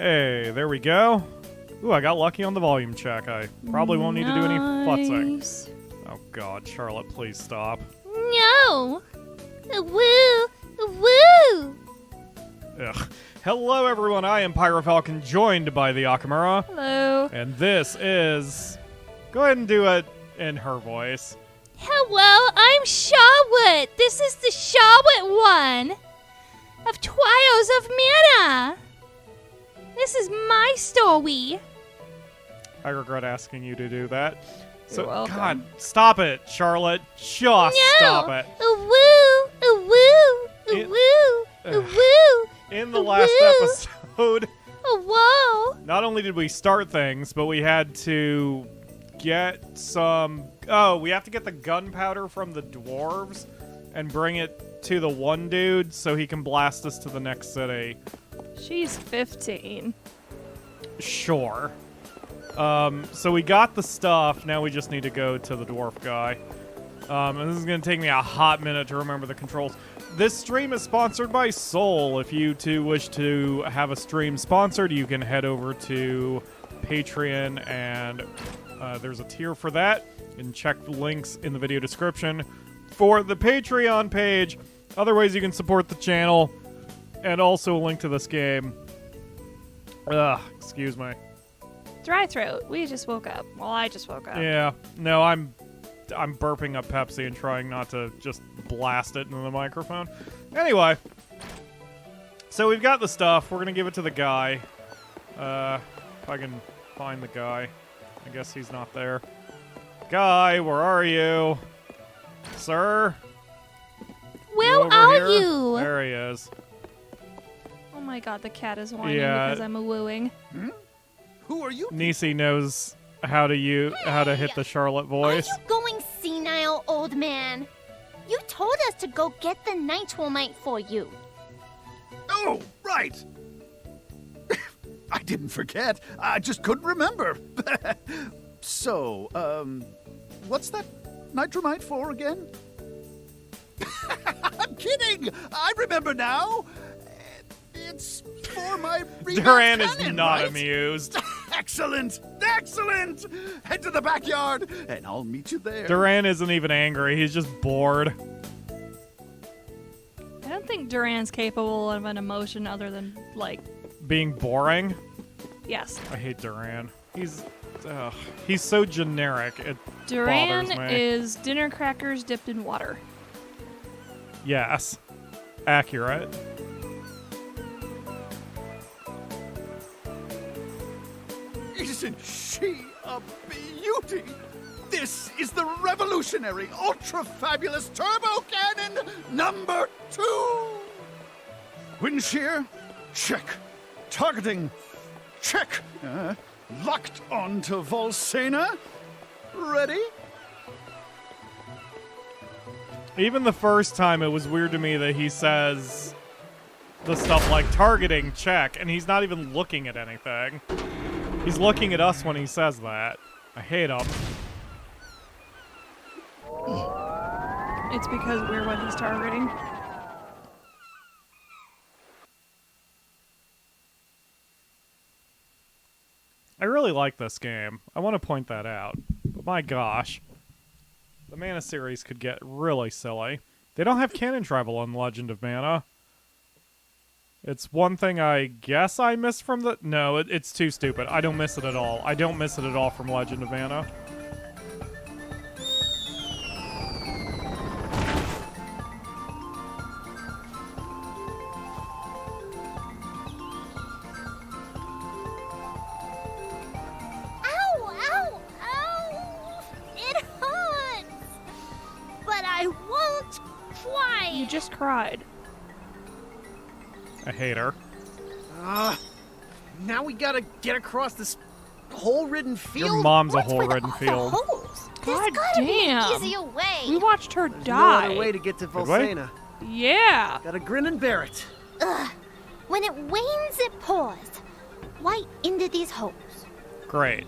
Hey, there we go. Ooh, I got lucky on the volume check. I probably won't need to do any futzing. Oh god, Charlotte, please stop. No! Woo! Woo! Ugh. Hello everyone, I am PyroFalkon, joined by the Akamura. Hello. And this is... Go ahead and do it in her voice. Hello, I'm Charlotte. This is the Charlotte one of Twials of Manah. This is my story. I regret asking you to do that. You're welcome. God, stop it, Charlotte. Just stop it. In the last episode, not only did we start things, but we had to get some... Oh, we have to get the gunpowder from the dwarves and bring it to the one dude so he can blast us to the next city. She's 15. Sure. So we got the stuff. Now we just need to go to the dwarf guy. And this is going to take me a hot minute to remember the controls. This stream is sponsored by Soul. If you too wish to have a stream sponsored, you can head over to Patreon, and there's a tier for that. And check the links in the video description for the Patreon page. Other ways you can support the channel, and also a link to this game. Excuse me. Dry throat. We just woke up. Well, I just woke up. Yeah. No, I'm burping up Pepsi and trying not to just blast it into the microphone. Anyway. So we've got the stuff. We're going to give it to the guy. If I can find the guy. I guess he's not there. Guy, where are you? Sir? Where are you? There he is. Oh my god, the cat is whining because I'm a wooing. Hmm? Who are you? Nisi knows how to hit the Charlotte voice. Are you going senile, old man? You told us to go get the nitronite for you. Oh, right. I didn't forget. I just couldn't remember. So, what's that nitronite for again? I'm kidding! I remember now! It's for my Duran is cannon, not right? amused. Excellent! Excellent! Head to the backyard, and I'll meet you there. Duran isn't even angry. He's just bored. I don't think Duran's capable of an emotion other than, like... Being boring? Yes. I hate Duran. He's so generic. It Duran bothers me. is dinner crackers dipped in water. Yes. Accurate. Isn't she a beauty? This is the revolutionary, ultra-fabulous turbo cannon number 2! Wind shear? Check. Targeting? Check. Locked onto Volsena? Ready? Even the first time, it was weird to me that he says the stuff like targeting, check, and he's not even looking at anything. He's looking at us when he says that. I hate him. It's because we're what he's targeting. I really like this game. I want to point that out. But my gosh. The Manah series could get really silly. They don't have canon travel in Legend of Manah. It's one thing I guess I missed from the... No, it's too stupid. I don't miss it at all. I don't miss it at all from Legend of Manah. Ow, ow, ow! It hurts! But I won't cry! You just cried. I hate her. Now we gotta get across this hole-ridden field. Your mom's a What's with hole-ridden all the field. holes? God There's gotta be damn. an easier way. We watched her There's die. no other way to get to Did we? Volsena. Yeah. Gotta grin and bear it. Ugh. When it rains, it pours. Right into these holes. Great.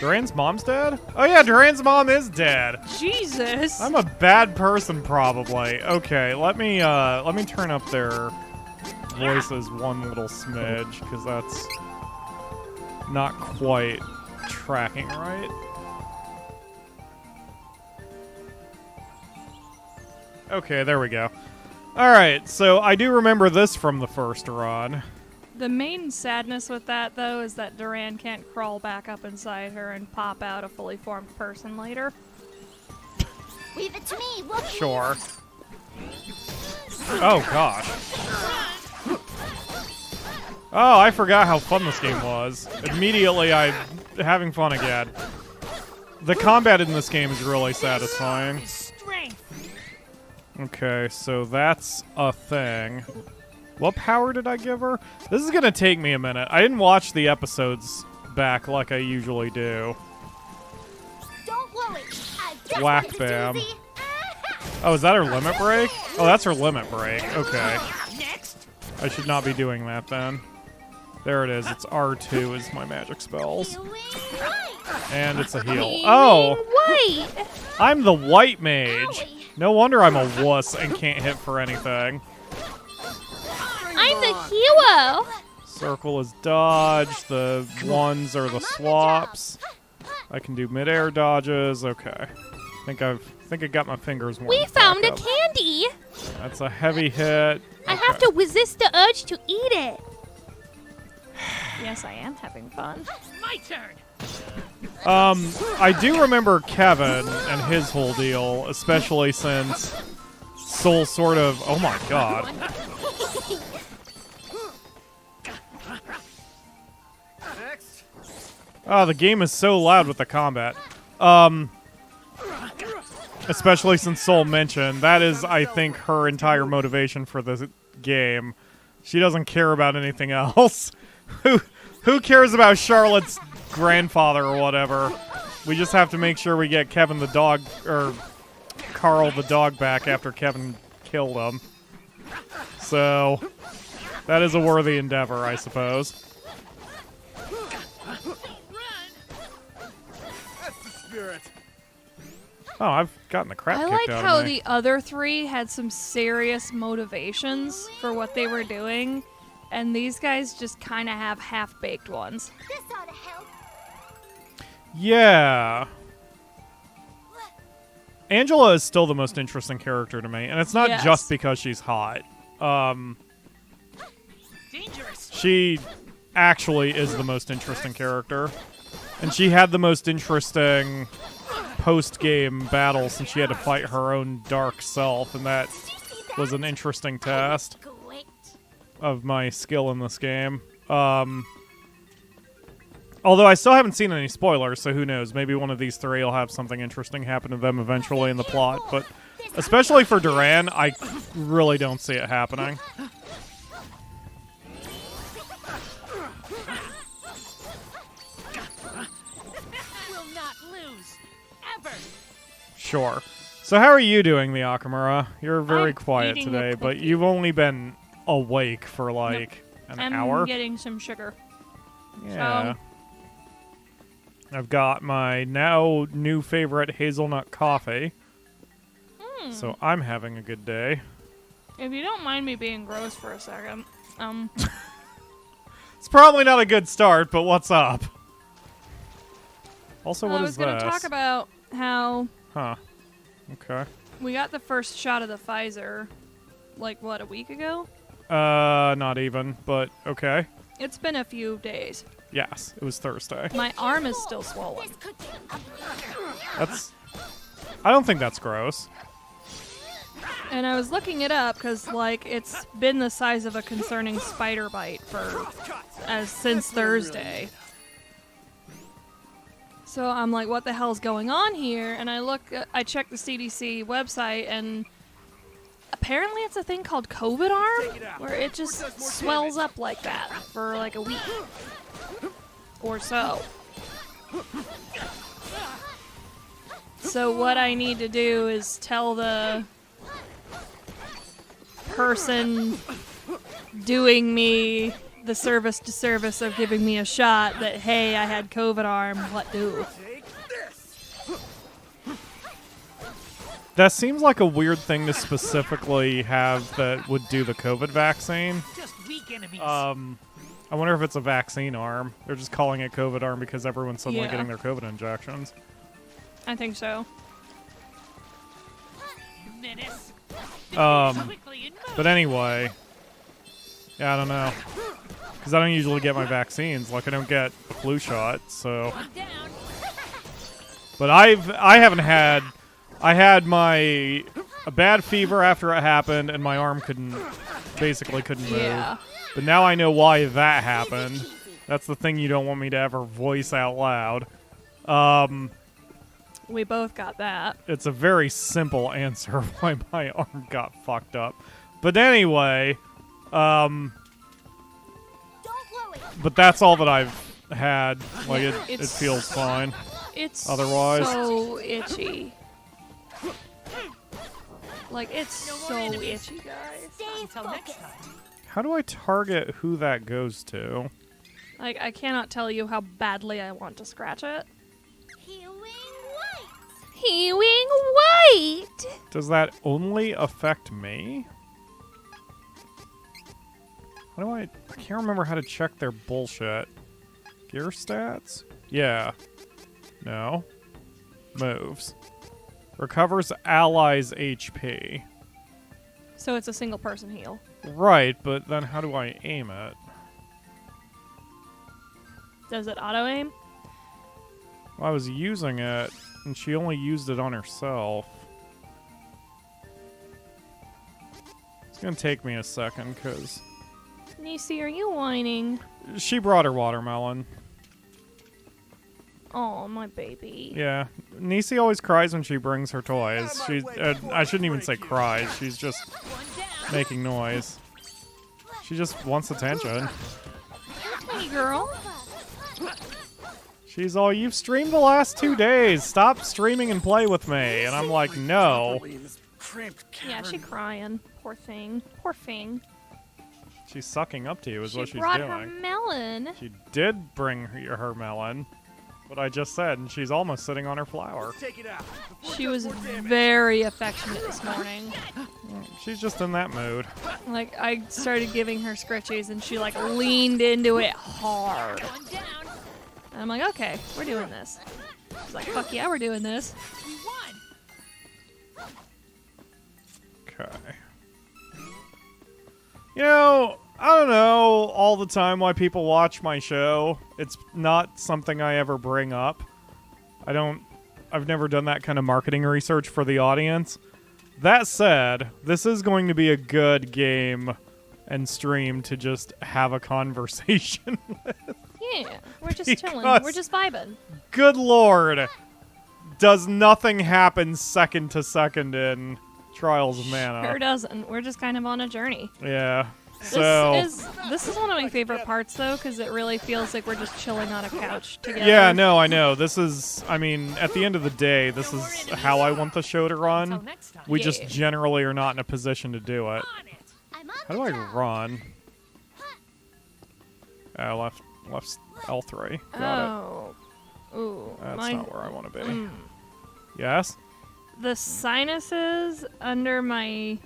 Duran's mom's dead? Oh yeah, Duran's mom is dead. Jesus. I'm a bad person, probably. Okay, let me turn up their voices one little smidge, because that's not quite tracking right. Okay, there we go. Alright, so I do remember this from the first run. The main sadness with that, though, is that Duran can't crawl back up inside her and pop out a fully formed person later. Leave it to me. Look. Sure. Oh, gosh. Oh, I forgot how fun this game was. Immediately, I'm having fun again. The combat in this game is really satisfying. Okay, so that's a thing. What power did I give her? This is gonna take me a minute. I didn't watch the episodes back like I usually do. Don't worry. I just Whack went to bam. Susie. Oh, is that her limit break? Oh, that's her limit break. Okay. I should not be doing that then. There it is. It's R2 is my magic spells. And it's a heal. Oh! White. I'm the white mage. No wonder I'm a wuss and can't hit for anything. I'm the hero. Circle is dodge. The ones are the swaps. I can do midair dodges. Okay. I think I got my fingers warm. We found a candy. That's a heavy hit. I have to resist the urge to eat it. Yes, I am having fun. My turn. I do remember Kevin and his whole deal, especially since Soul sort of. Oh my god. Next. Oh, the game is so loud with the combat. Especially since Soul mentioned that is, I think, her entire motivation for this game. She doesn't care about anything else. Who cares about Charlotte's grandfather or whatever? We just have to make sure we get Kevin the dog, or Carl the dog back after Kevin killed him. So, that is a worthy endeavor, I suppose. That's the spirit. Oh, I've gotten the crap I kicked like out how of me. the other three had some serious motivations for what they were doing, and these guys just kind of have half-baked ones. This ought to help. Yeah. Angela is still the most interesting character to me, and it's not Yes. just because she's hot. Dangerous. She actually is the most interesting character. And she had the most interesting post-game battle since she had to fight her own dark self, and that was an interesting test Great. of my skill in this game. Although I still haven't seen any spoilers, so who knows? Maybe one of these three will have something interesting happen to them eventually in the plot. But especially for Duran, I really don't see it happening. Will not lose. Ever. Sure. So how are you doing, the Akamura? You're very I'm quiet eating a today, but cookie. you've only been awake for like an I'm hour. getting some sugar. Yeah. I've got my now new favorite hazelnut coffee. So I'm having a good day. If you don't mind me being gross for a second, It's probably not a good start, but what's up? Also, what I is was going this? to talk about how Huh. Okay. we got the first shot of the Pfizer, like, what, a week ago? Not even, but okay. It's been a few days. Yes, it was Thursday. My arm is still swollen. This could get ugly. That's... I don't think that's gross. And I was looking it up because, like, it's been the size of a concerning spider bite since Thursday. So I'm like, what the hell's going on here? And I checked the CDC website, and apparently it's a thing called COVID arm, where it just swells up like that for like a week or so. So what I need to do is tell the person doing me the service to service of giving me a shot that, hey, I had COVID arm, what do? Take this. That seems like a weird thing to specifically have that would do the COVID vaccine. Just weak enemies. I I wonder if it's a vaccine arm. They're just calling it COVID arm because everyone's suddenly Yeah. getting their COVID injections. I think so. But anyway, yeah, I don't know. Because I don't usually get my vaccines. Like, I don't get the flu shot, so. But I haven't had. I had a bad fever after it happened, and my arm basically couldn't move. Yeah. But now I know why that happened. That's the thing you don't want me to ever voice out loud. We both got that. It's a very simple answer why my arm got fucked up. But anyway, but that's all that I've had. Like, it feels fine. It's Otherwise- so itchy. Like, it's so itchy, guys. Stay focused. How do I target who that goes to? Like, I cannot tell you how badly I want to scratch it. Healing light. Healing white. Does that only affect me? How do I can't remember how to check their bullshit. Gear stats? Yeah. No. Moves. Recovers allies' HP. So it's a single person heal. Right, but then how do I aim it? Does it auto aim? Well, I was using it, and she only used it on herself. It's gonna take me a second, because Nisi, are you whining? she brought her watermelon. Oh, my baby. Yeah, Nisi always cries when she brings her toys. I shouldn't even say cries. She's just making noise. She just wants attention. Hey, girl. She's all, you've streamed the last 2 days. Stop streaming and play with me. And I'm like, no. Yeah, she crying. Poor thing. Poor thing. She's sucking up to you is what She she's brought doing. her melon. She did bring her melon. What I just said, and she's almost sitting on her flower. Take it out. She was very affectionate this morning. She's just in that mood. Like, I started giving her scritchies, and she, like, leaned into it hard. And I'm like, okay, we're doing this. She's like, fuck yeah, we're doing this. Okay. You know, I don't know all the time why people watch my show. It's not something I ever bring up. I've never done that kind of marketing research for the audience. That said, this is going to be a good game and stream to just have a conversation with. Yeah, we're just chilling. Because- We're just vibing. Good lord. Does nothing happen second to second in Trials of Manah? Sure doesn't. We're just kind of on a journey. Yeah. So This is one of my favorite parts, though, because it really feels like we're just chilling on a couch together. yeah, no, I know. This is, I mean, at the end of the day, this is how I want the show to run. We just Yeah. generally are not in a position to do it. I'm on How do I run? Left L3. Got Oh. Ooh. it. That's my, not where I want to be. Yes? The sinuses under my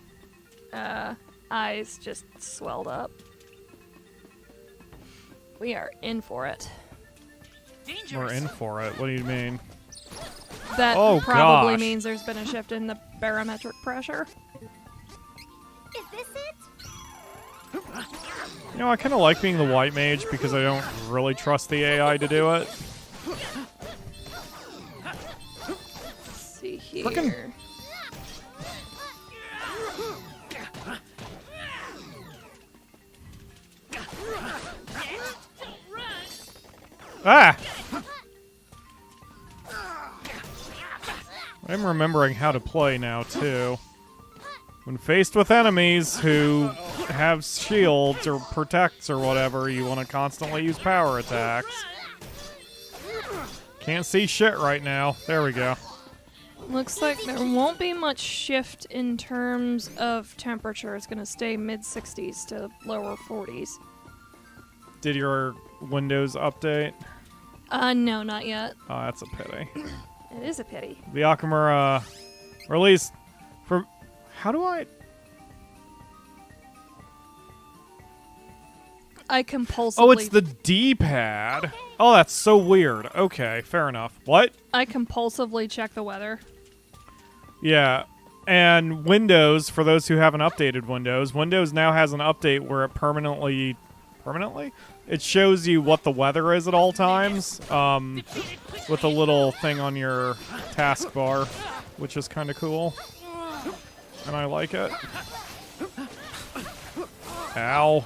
eyes just swelled up. We are in for it. We're in for it. What do you mean? That Oh, probably gosh. means there's been a shift in the barometric pressure. Is this it? You know, I kind of like being the white mage because I don't really trust the AI to do it. Let's see here. Frickin- Ah! I'm remembering how to play now, too. When faced with enemies who have shields or protects or whatever, you want to constantly use power attacks. Can't see shit right now. There we go. Looks like there won't be much shift in terms of temperature. It's going to stay mid-60s to lower 40s. Did your Windows update? No, not yet. Oh, that's a pity. It is a pity. The Akamura, or at least for, how do I? I compulsively. Oh, it's the D-pad. Oh, that's so weird. Okay, fair enough. What? I compulsively check the weather. Yeah. And Windows, for those who haven't updated Windows now has an update where it permanently? It shows you what the weather is at all times, with a little thing on your taskbar, which is kind of cool. And I like it. Ow.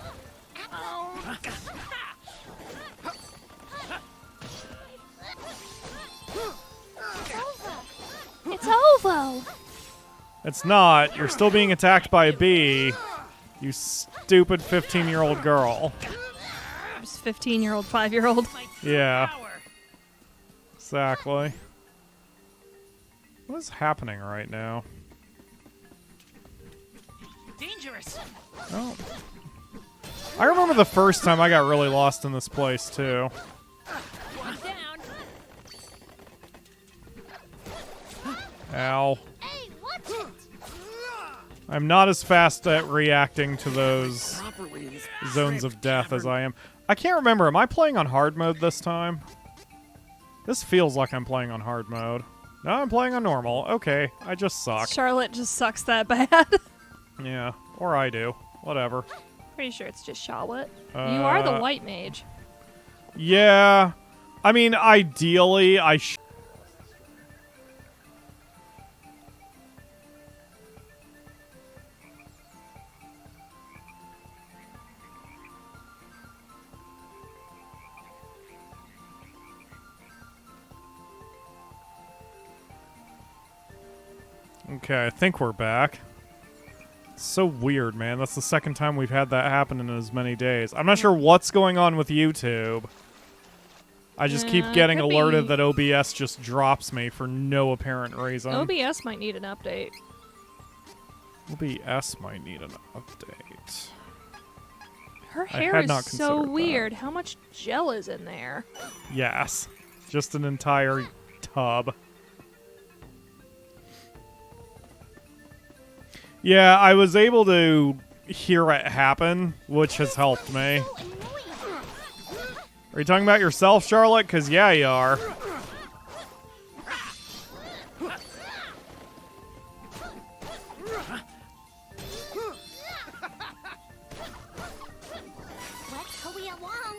It's over. It's not. You're still being attacked by a bee, you stupid 15-year-old girl. Just 15-year-old, 5-year-old. Yeah. Exactly. What is happening right now? Dangerous. Oh. I remember the first time I got really lost in this place, too. One down. Ow. Hey, watch it! I'm not as fast at reacting to those zones of death as I am. I can't remember. Am I playing on hard mode this time? This feels like I'm playing on hard mode. No, I'm playing on normal. Okay, I just suck. Charlotte just sucks that bad. Yeah, or I do. Whatever. Pretty sure it's just Charlotte. You are the white mage. Yeah. I mean, ideally, I should. Okay, I think we're back. It's so weird, man. That's the second time we've had that happen in as many days. I'm not sure what's going on with YouTube. I just keep getting could alerted be- that OBS just drops me for no apparent reason. OBS might need an update. OBS might need an update. Her I hair had is not so considered that. weird. How much gel is in there? Yes. Just an entire tub. Yeah, I was able to hear it happen, which has helped me. So annoying. Are you talking about yourself, Charlotte? Because, yeah, you are. Let's hurry along.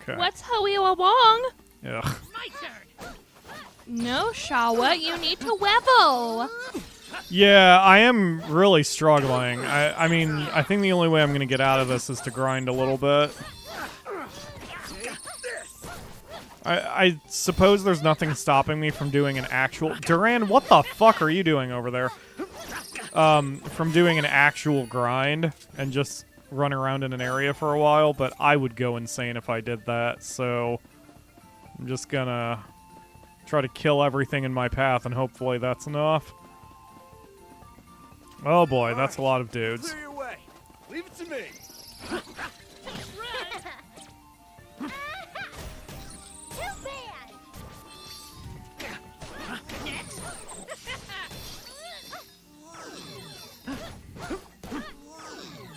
Okay. What's Hoey Wong? Ugh. My turn. No, Charlotte, you need to level. Yeah, I am really struggling. I mean, I think the only way I'm going to get out of this is to grind a little bit. I suppose there's nothing stopping me from doing an actual... Duran, what the fuck are you doing over there? From doing an actual grind and just run around in an area for a while, but I would go insane if I did that, so I'm just gonna try to kill everything in my path, and hopefully that's enough. Oh boy, that's a lot of dudes. Clear your way. Leave it to me. Too bad.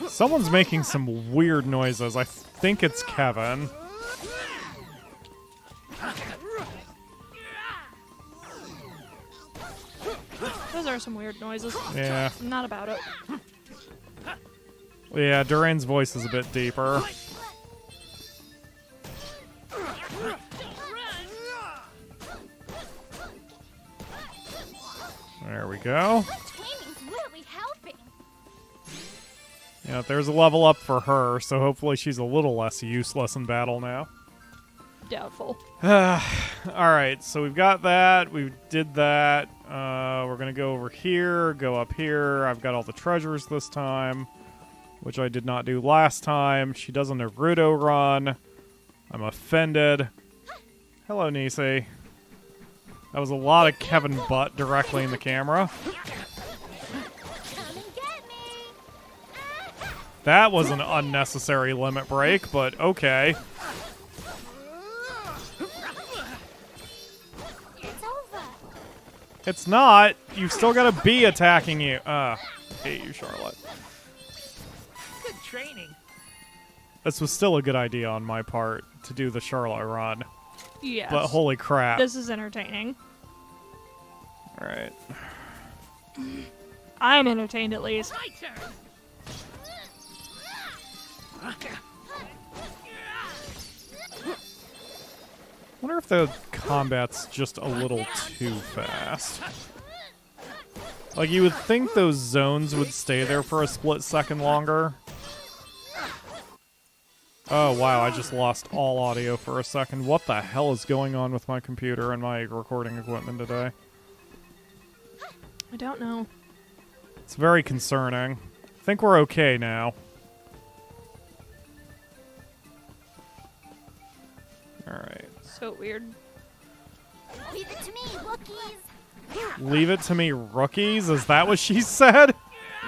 Someone's making some weird noises. I think it's Kevin. Those are some weird noises. Yeah. I'm not about it. Yeah, Duran's voice is a bit deeper. There we go. Training's really helping. Yeah, there's a level up for her, so hopefully she's a little less useless in battle now. Doubtful. Alright, so we've got that. We did that. We're going to go over here, go up here. I've got all the treasures this time, which I did not do last time. She does a Naruto run. I'm offended. Hello, Nisi. That was a lot of Kevin butt directly in the camera. Come and get me. That was an unnecessary limit break, but okay. It's over. It's not. You've still got a bee attacking you. I hate you, Charlotte. Good training. This was still a good idea on my part to do the Charlotte run. Yes. But holy crap. This is entertaining. Alright. I'm entertained at least. My turn. Wonder if the combat's just a little too fast. Like, you would think those zones would stay there for a split second longer. Oh, wow, I just lost all audio for a second. What the hell is going on with my computer and my recording equipment today? I don't know. It's very concerning. I think we're okay now. Alright. So weird. Leave it to me, Wookiees. Leave it to me, rookies? Is that what she said?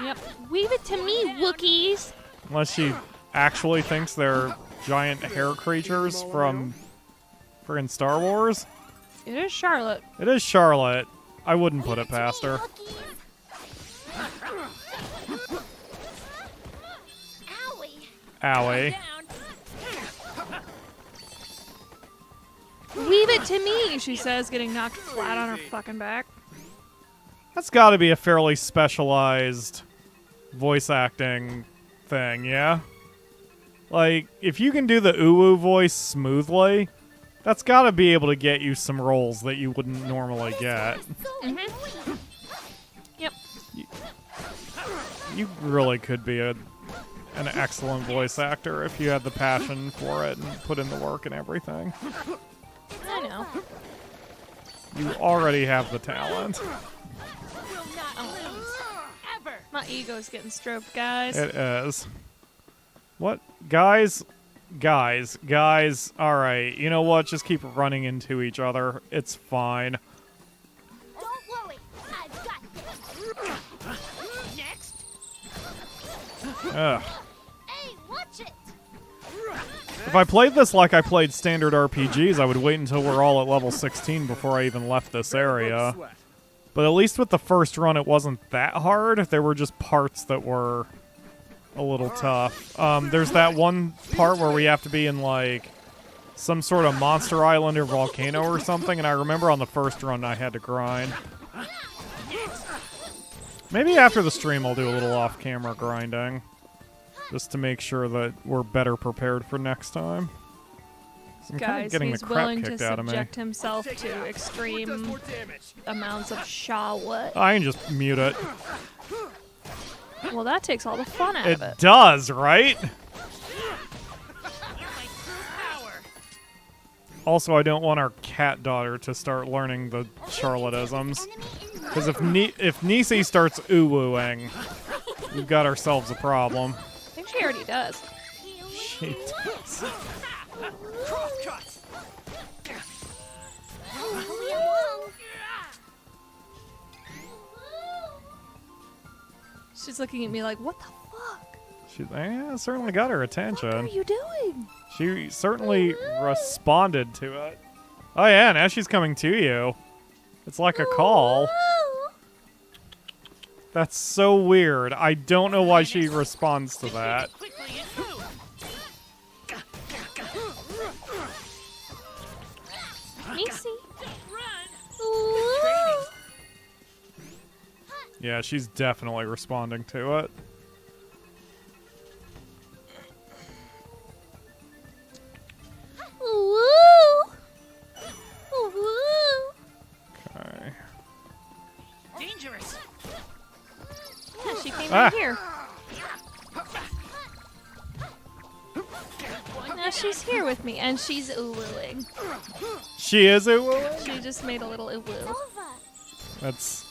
Yep. Leave it to me, Wookiees. Unless she actually thinks they're giant hair creatures from friggin' Star Wars. It is Charlotte. It is Charlotte. I wouldn't put it past her. Owie. Owie. Down. Leave it to me, she says, getting knocked flat on her fucking back. That's gotta be a fairly specialized voice acting thing, yeah? Like, if you can do the uwu voice smoothly, that's gotta be able to get you some roles that you wouldn't normally get. Yep. You really could be an excellent voice actor if you had the passion for it and put in the work and everything. I know. You already have the talent. Will not lose. Ever. My ego's getting stroked, guys. It is. What? Guys? Guys. Alright, you know what? Just keep running into each other. It's fine. Don't worry, I've got this. Next. Ugh. Hey, watch it. If I played this like I played standard RPGs, I would wait until we're all at level 16 before I even left this area. But at least with the first run, it wasn't that hard. There were just parts that were a little tough. There's that one part where we have to be in, like, some sort of monster island or volcano or something, and I remember on the first run I had to grind. Maybe after the stream I'll do a little off-camera grinding, just to make sure that we're better prepared for next time. I'm kind of Guys, getting he's the crap willing to kicked out of me. subject himself to extreme amounts of Charlotte. I can just mute it. Well, that takes all the fun out It of it. does, right? You're my power. Also, I don't want our cat daughter to start learning the Charlottisms. Because if Nisi starts ooh-wooing, we've got ourselves a problem. I think she already does. She does. Crosscut. She's looking at me like, what the fuck? She certainly got her What are attention. you doing? She certainly responded to it. Oh yeah, now she's coming to you. It's like a call. That's so weird. I don't know why she responds to that. Quickly and move. Nisi. Run. Yeah, she's definitely responding to it. Okay. Dangerous. Yeah, she came Ah. right here. Now she's here with me, and she's ooh-wooing. She is ooh. She just made a little ooh-woo. That's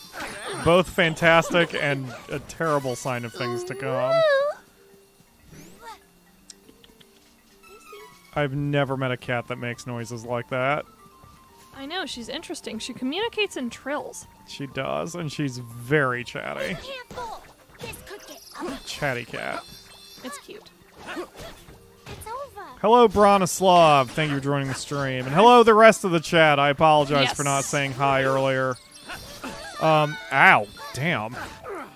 both fantastic and a terrible sign of things to come. I've never met a cat that makes noises like that. I know, she's interesting. She communicates in trills. She does, and she's very chatty. Careful. This could get ugly. Chatty cat. It's cute. It's over. Hello, Bronislav. Thank you for joining the stream. And hello, the rest of the chat. I apologize Yes. for not saying hi earlier. Ow. Damn.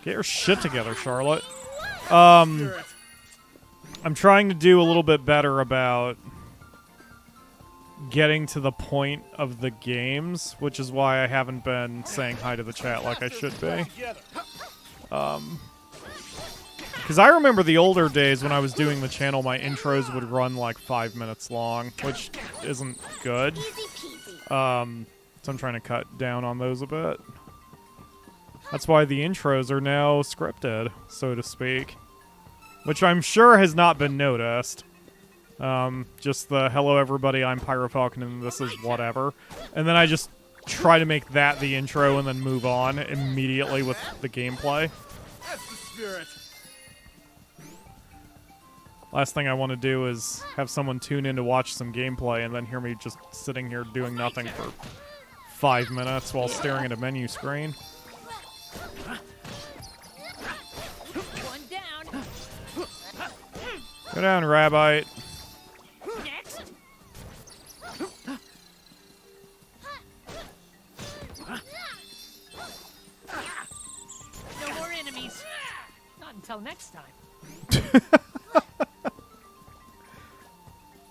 Get your shit together, Charlotte. I'm trying to do a little bit better about getting to the point of the games, which is why I haven't been saying hi to the chat like I should be. Because I remember the older days when I was doing the channel, my intros would run like 5 minutes long, which isn't good. Easy peasy. So I'm trying to cut down on those a bit. That's why the intros are now scripted, so to speak. Which I'm sure has not been noticed. Just the, hello everybody, I'm PyroFalkon and this is whatever. And then I just try to make that the intro and then move on immediately with the gameplay. That's the spirit. Last thing I want to do is have someone tune in to watch some gameplay and then hear me just sitting here doing nothing for 5 minutes while staring at a menu screen. One down. Go down, Rabbite. Next. No more enemies. Not until next time.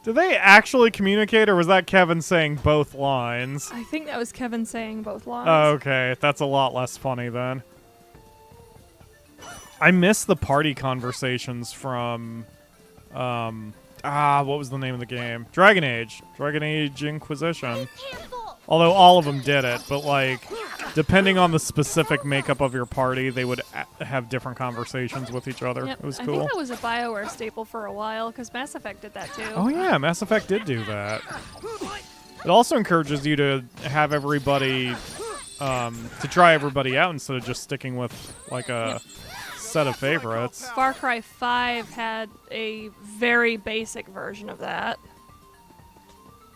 Did they actually communicate, or was that Kevin saying both lines? I think that was Kevin saying both lines. Oh, okay, that's a lot less funny then. I miss the party conversations from, what was the name of the game? Dragon Age Inquisition. Careful. Although all of them did it, but like, depending on the specific makeup of your party, they would have different conversations with each other. Yep, It was I cool. think that was a BioWare staple for a while, because Mass Effect did that too. Oh yeah, Mass Effect did do that. It also encourages you to have everybody, to try everybody out instead of just sticking with like a set of favorites. Far Cry 5 had a very basic version of that.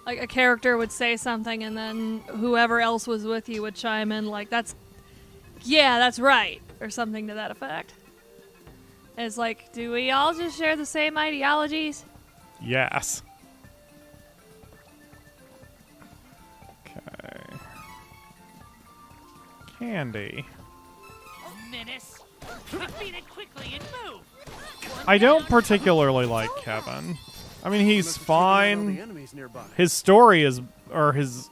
Like, a character would say something, and then whoever else was with you would chime in, like, that's right, or something to that effect. And it's like, do we all just share the same ideologies? Yes. Okay. Candy. Menace. Defeat it quickly and move. I don't particularly like Kevin. I mean, he's Must have taken out all fine. the enemies nearby. His story is, or his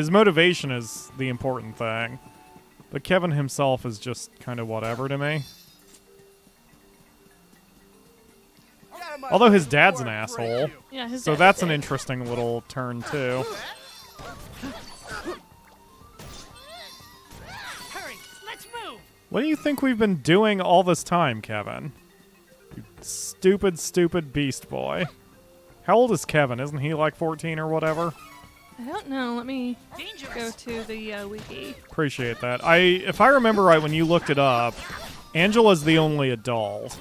motivation is the important thing. But Kevin himself is just kind of whatever to me. Although his dad's an asshole. Yeah, his So dad's that's an dead. interesting little turn, too. Hurry. Let's move. What do you think we've been doing all this time, Kevin? You stupid, stupid beast boy. How old is Kevin? Isn't he like 14 or whatever? I don't know. Let me go Dangerous. to the wiki. Appreciate that. If I remember right, when you looked it up, Angela's the only adult.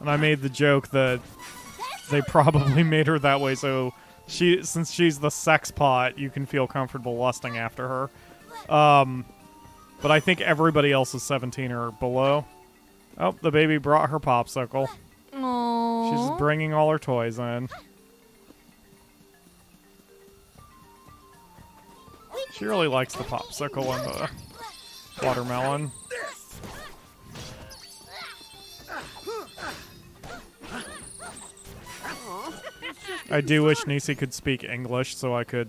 And I made the joke that they probably made her that way so since she's the sex pot, you can feel comfortable lusting after her. But I think everybody else is 17 or below. Oh, the baby brought her popsicle. Aww. She's bringing all her toys in. She really likes the popsicle and the watermelon. I do wish Nisi could speak English so I could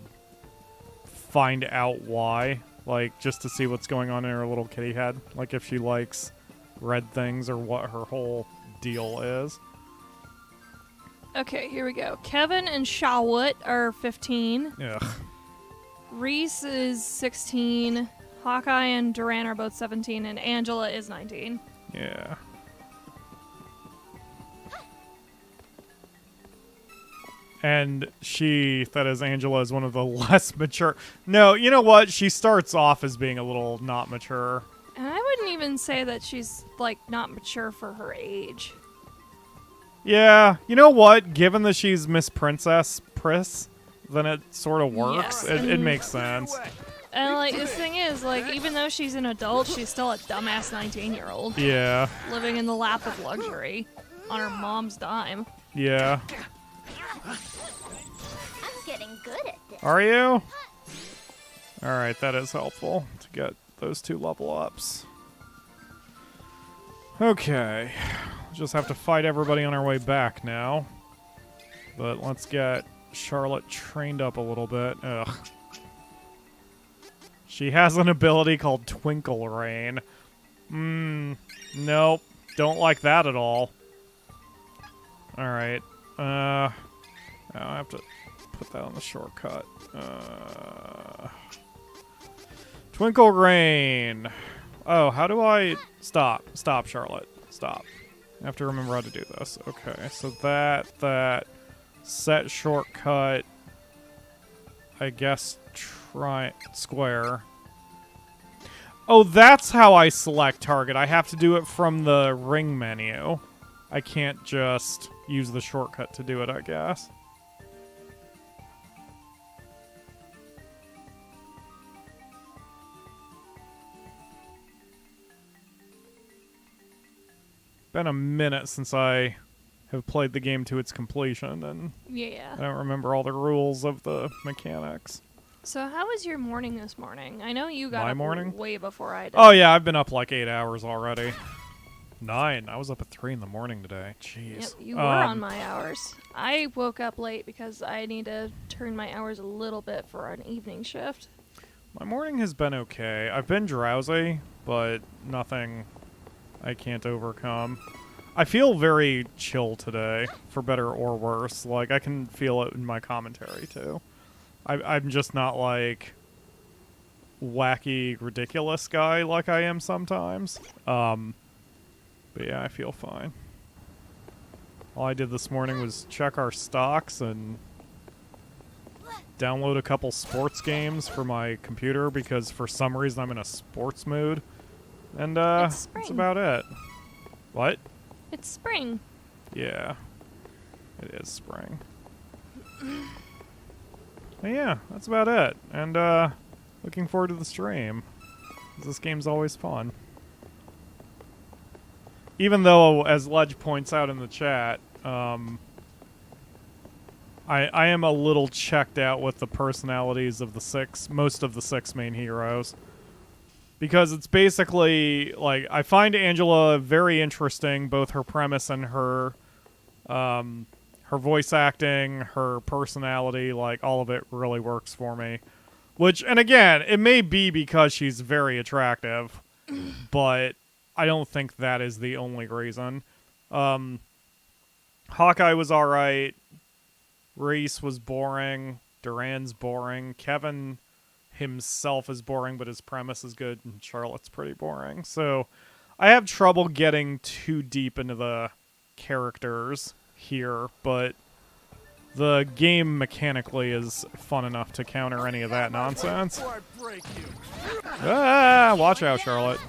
find out why. Like, just to see what's going on in her little kitty head. Like, if she likes red things or what her whole deal is. Okay, here we go. Kevin and Shawut are 15. Ugh. Reese is 16. Hawkeye and Duran are both 17. And Angela is 19. Yeah. And that is Angela, is one of the less mature. No, you know what? She starts off as being a little not mature. And I wouldn't even say that she's, like, not mature for her age. Yeah, you know what? Given that she's Miss Princess Pris, then it sort of works. Yes, It makes sense. And, like, the thing is, like, even though she's an adult, she's still a dumbass 19-year-old. Yeah, Living in the lap of luxury on her mom's dime. yeah. I'm getting good at this. Are you? Alright, that is helpful to get those 2 level ups. Okay. Just have to fight everybody on our way back now. But let's get Charlotte trained up a little bit. Ugh. She has an ability called Twinkle Rain. Nope. Don't like that at all. Alright. I have to put that on the shortcut. Twinkle Rain. Oh, how do I... Stop. Stop, Charlotte. Stop. I have to remember how to do this. Okay, so that... Set shortcut. I guess try... Square. Oh, that's how I select target. I have to do it from the ring menu. I can't just use the shortcut to do it, I guess. Been a minute since I have played the game to its completion, and Yeah. I don't remember all the rules of the mechanics. So how was your morning this morning? I know you got My up morning? way before I did. Oh yeah, I've been up like 8 hours already. 9. I was up at 3 in the morning today. Jeez. Yep, you were on my hours. I woke up late because I need to turn my hours a little bit for an evening shift. My morning has been okay. I've been drowsy, but nothing I can't overcome. I feel very chill today, for better or worse. Like, I can feel it in my commentary, too. I'm just not, like, wacky, ridiculous guy like I am sometimes. But yeah, I feel fine. All I did this morning was check our stocks and download a couple sports games for my computer because for some reason I'm in a sports mood. And It's that's spring. about it. What? It's spring. Yeah. It is spring. But yeah, that's about it. And looking forward to the stream. 'Cause this game's always fun. Even though, as Ledge points out in the chat, I am a little checked out with the personalities of most of the 6 main heroes. Because it's basically, like, I find Angela very interesting, both her premise and her voice acting, her personality, like, all of it really works for me. Which, and again, it may be because she's very attractive, but I don't think that is the only reason. Hawkeye was alright. Reese was boring. Duran's boring. Kevin himself is boring, but his premise is good, and Charlotte's pretty boring. So I have trouble getting too deep into the characters here, but the game mechanically is fun enough to counter any of that nonsense. Ah, watch out, Charlotte.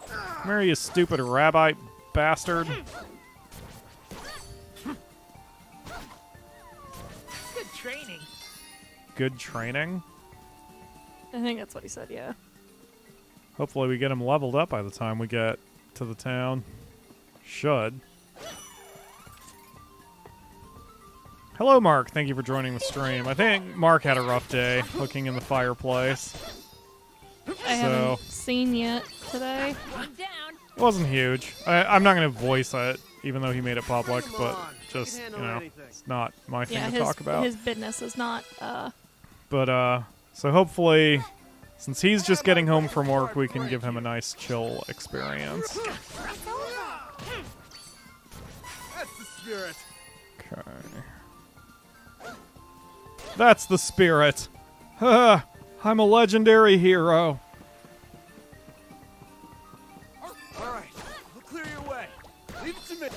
Come here, you stupid rabbi bastard. Good training. Good training? I think that's what he said, yeah. Hopefully we get him leveled up by the time we get to the town. Should. Hello, Mark. Thank you for joining the stream. I think Mark had a rough day looking in the fireplace. I haven't seen yet today. I'm down. It wasn't huge. I'm not going to voice it, even though he made it public, but just, you know, it's not my thing Yeah, to talk about. his business is not, But, so hopefully, since he's just getting home from work, we can give him a nice chill experience. That's the spirit. Okay. That's the spirit. Haha, I'm a legendary hero. All right, we'll clear your way. Leave it to me.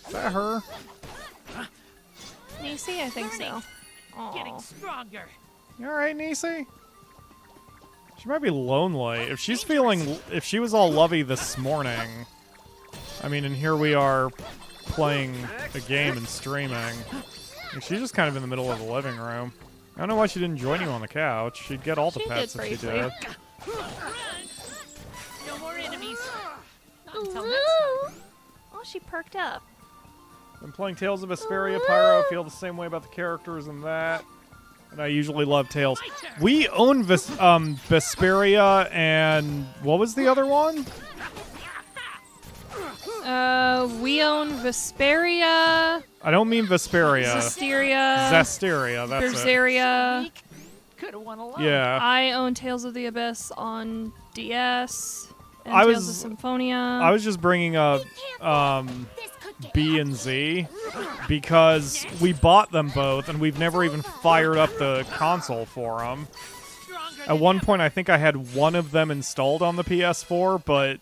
Is that her? Nisi? I think so. Getting Aw. stronger. You alright, Nisi? She might be lonely. If she's feeling... If she was all lovey this morning... I mean, and here we are playing a game and streaming. She's just kind of in the middle of the living room. I don't know why she didn't join you on the couch. She'd get all the She pets did if she briefly. did. No more enemies. Not until next Ooh. Oh, she perked up. Been playing Tales of Vesperia, Pyro. Feel the same way about the characters and that. and I usually love Tails. We own Vesperia and what was the other one? We own Vesperia, I don't mean Vesperia. Zestiria, Zestiria, that's it. Berseria. Could have won a lot. Yeah. I own Tales of the Abyss on DS and I Tales was- of Symphonia. I was just bringing up This could get B and Z because we bought them both and we've never even fired up the console for them. At one point, I think I had one of them installed on the PS4, but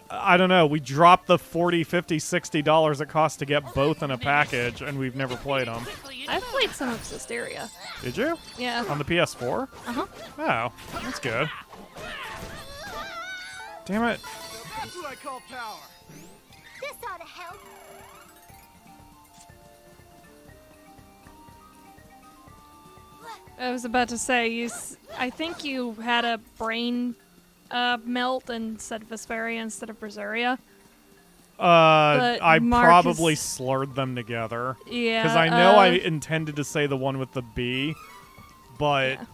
I don't know. We dropped the $40, $50, $60 it costs to get both in a package, and we've never played them. I've played some of Zestiria. Did you? Yeah. On the PS4? Uh-huh. Oh, that's good. Damn it. That's what I call power. this ought to help. I was about to say, I think you had a brain melt and said Vesperia instead of Berseria. I Mark probably is- slurred them together. Yeah. Because I know I intended to say the one with the B, but Yeah.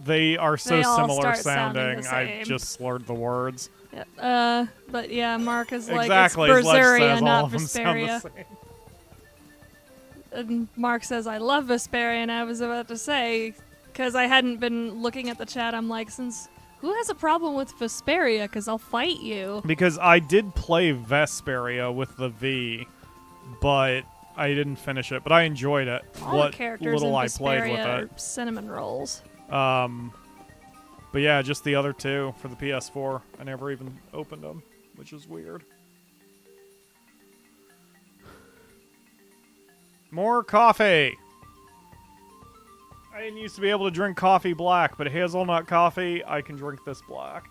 they are so They all similar start sounding the I same. just slurred the words. Yeah. But yeah, Mark is like, Exactly. it's as Ledge Berseria, says, all not of them sound the Vesperia. same. And Mark says, I love Vesperia, and I was about to say, because I hadn't been looking at the chat, I'm like, who has a problem with Vesperia? Because I'll fight you. Because I did play Vesperia with the V, but I didn't finish it. But I enjoyed it. All what the characters little in I played with Vesperia it. are cinnamon rolls. But yeah, just the other two for the PS4. I never even opened them, which is weird. More coffee! I didn't used to be able to drink coffee black, but hazelnut coffee, I can drink this black.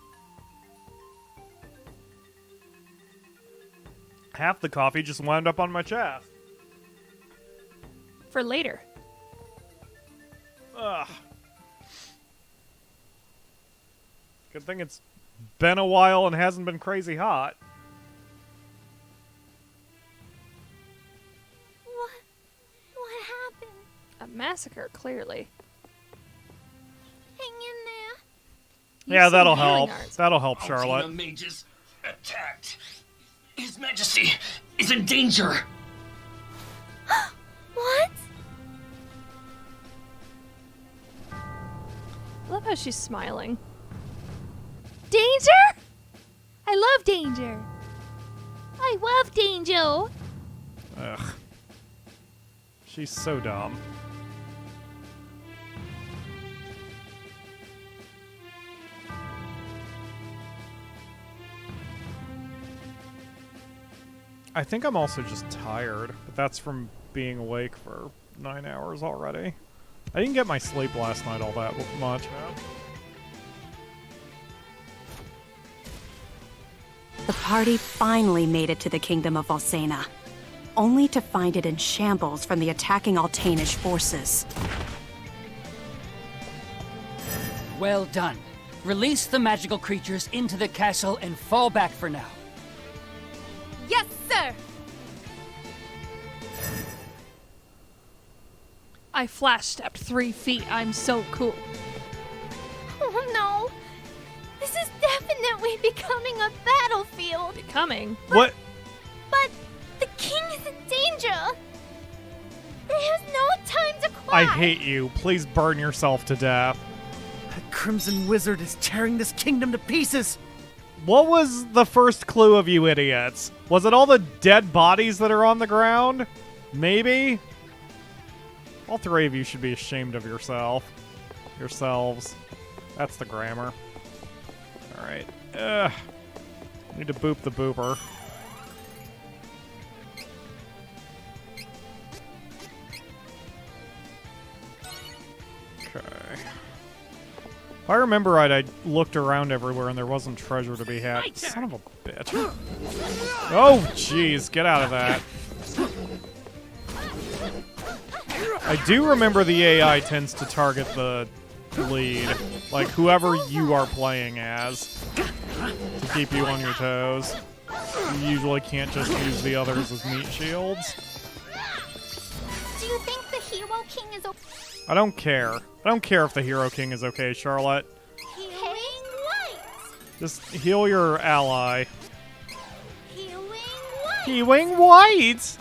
Half the coffee just wound up on my chest. For later. Ugh. Good thing it's been a while and hasn't been crazy hot. What happened? A massacre, clearly. Hang in there. Yeah, Use some that'll healing help. arts. That'll help, Our Charlotte. team of mages attacked. His Majesty is in danger. What? I love how she's smiling. Danger? I love danger. I love danger. Ugh. She's so dumb. I think I'm also just tired, but that's from being awake for 9 hours already. I didn't get my sleep last night all that much. The party finally made it to the kingdom of Valsena, only to find it in shambles from the attacking Altanish forces. Well done. Release the magical creatures into the castle and fall back for now. Yes, sir. I flash stepped 3 feet. I'm so cool. Oh no. This is definitely becoming a battlefield. Becoming. What? But the king is in danger. There's no time to I cry. hate you. Please burn yourself to death. That Crimson Wizard is tearing this kingdom to pieces. What was the first clue of you idiots? Was it all the dead bodies that are on the ground? Maybe? All 3 of you should be ashamed of yourselves. That's the grammar. Alright. Need to boop the booper. Okay. If I remember right, I looked around everywhere and there wasn't treasure to be had. Son of a bitch. Oh, jeez. Get out of that. I do remember the AI tends to target the lead. Like, whoever you are playing as. To keep you on your toes. You usually can't just use the others as meat shields. Do you think the hero Hero King is okay. I don't care. I don't care if the Hero King is okay, Charlotte. Healing light. Just heal your ally. Healing light. Healing White!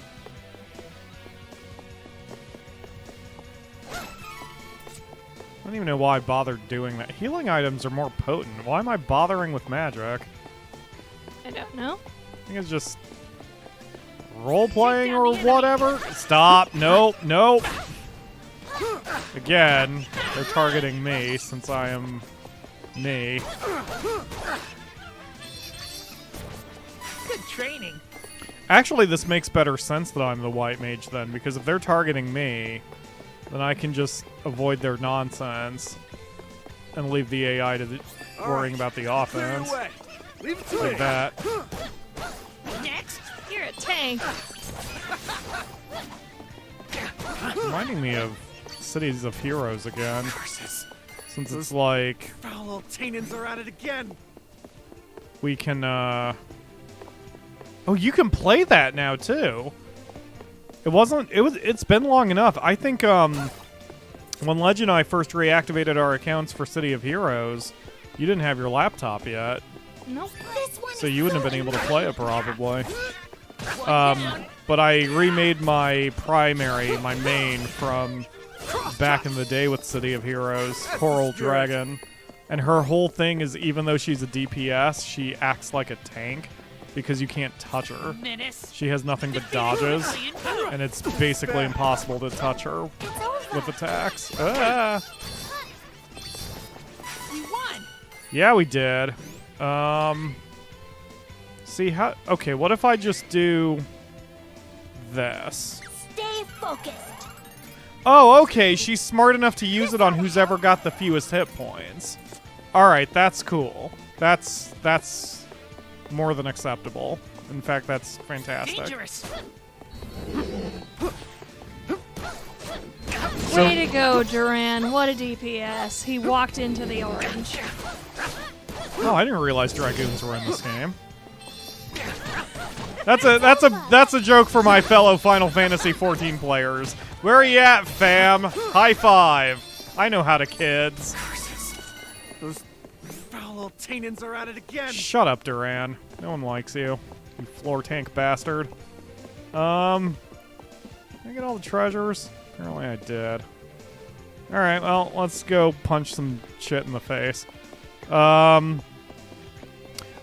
I don't even know why I bothered doing that. Healing items are more potent. Why am I bothering with magic? I don't know. I think it's just role-playing or whatever. Stop. Nope. Nope. Again, they're targeting me since I am me. Good training. Actually, this makes better sense that I'm the white mage then, because if they're targeting me, then I can just avoid their nonsense and leave the AI to worrying about the offense. Leave it to Like me. that. Next, you're a tank. Reminding me of Cities of Heroes again. Since it's like Foul Tanins are at it again. we can oh, you can play that now too. It's been long enough. I think when Legend and I first reactivated our accounts for City of Heroes, you didn't have your laptop yet. Nope. So you wouldn't have been able to play it probably. But I remade my main from back in the day with City of Heroes, Coral Dragon. And her whole thing is, even though she's a DPS, she acts like a tank because you can't touch her. She has nothing but dodges, and it's basically impossible to touch her with attacks. Ah. We won. Yeah, we did. See how... Okay, what if I just do this? Stay focused. Oh, okay, she's smart enough to use it on who's ever got the fewest hit points. Alright, that's cool. That's more than acceptable. In fact, that's fantastic. Dangerous. Way to go, Duran. What a DPS. He walked into the orange. Oh, I didn't realize Dragoons were in this game. That's a joke for my fellow Final Fantasy XIV players. Where are you at, fam? High five. I know how to kids. Those foul Tanins are at it again. Shut up, Duran. No one likes you. You floor tank bastard. Did I get all the treasures? Apparently I did. Alright, well, let's go punch some shit in the face.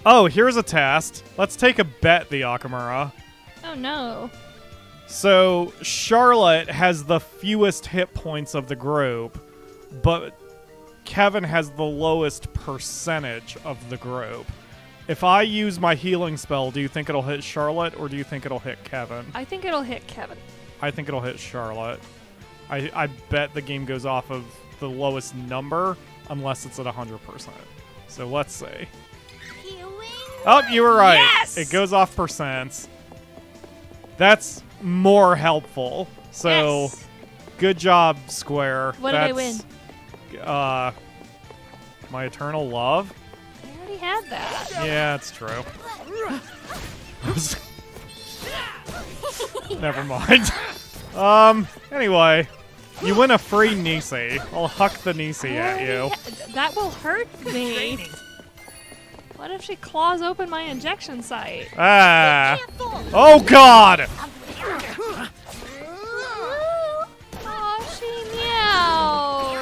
Oh, here's a test. Let's take a bet, the Akamura. Oh no. So, Charlotte has the fewest hit points of the group, but Kevin has the lowest percentage of the group. If I use my healing spell, do you think it'll hit Charlotte, or do you think it'll hit Kevin? I think it'll hit Kevin. I think it'll hit Charlotte. I bet the game goes off of the lowest number, unless it's at 100%. So let's see. Oh, you were right. Yes! It goes off percents. That's more helpful. So, Yes! Good job, Square. What did I win? My Eternal Love? I already had that. Yeah, it's true. Never mind. Anyway, you win a free Nisi. I'll huck the Nisi at you. That will hurt me. What if she claws open my injection site? Ah. Oh, God! Oh, she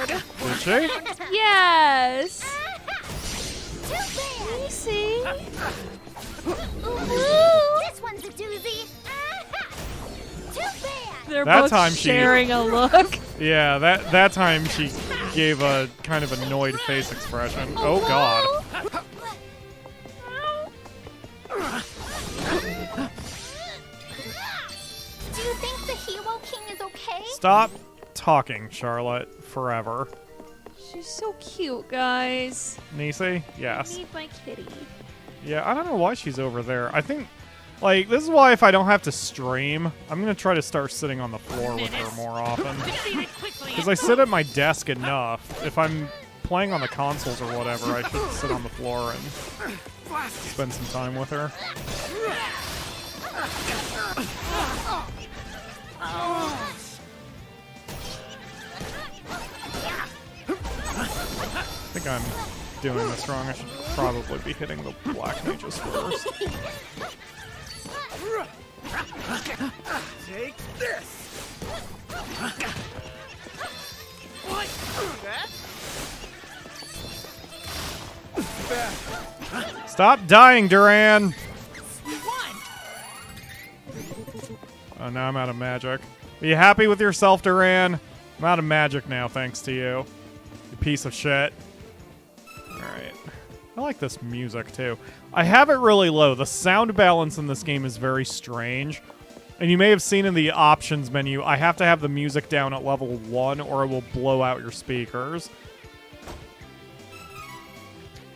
meowed. Did she? Yes. See? This one's a doozy. Too bad. They're That both time she- sharing a look. Yeah, that time she gave a kind of annoyed face expression. Oh, God. Do you think the Hero King is okay? Stop talking, Charlotte, forever. She's so cute, guys. Nisi? Yes. Meet my kitty. Yeah, I don't know why she's over there. I think, like, this is why if I don't have to stream, I'm going to try to start sitting on the floor with her more often. Because I sit at my desk enough. If I'm playing on the consoles or whatever, I should sit on the floor and spend some time with her. I think I'm doing this wrong. I should probably be hitting the black mages first. Take this. Stop dying, Duran! Oh, now I'm out of magic. Are you happy with yourself, Duran? I'm out of magic now, thanks to you. You piece of shit. Alright. I like this music, too. I have it really low. The sound balance in this game is very strange. And you may have seen in the options menu, I have to have the music down at level 1 or it will blow out your speakers.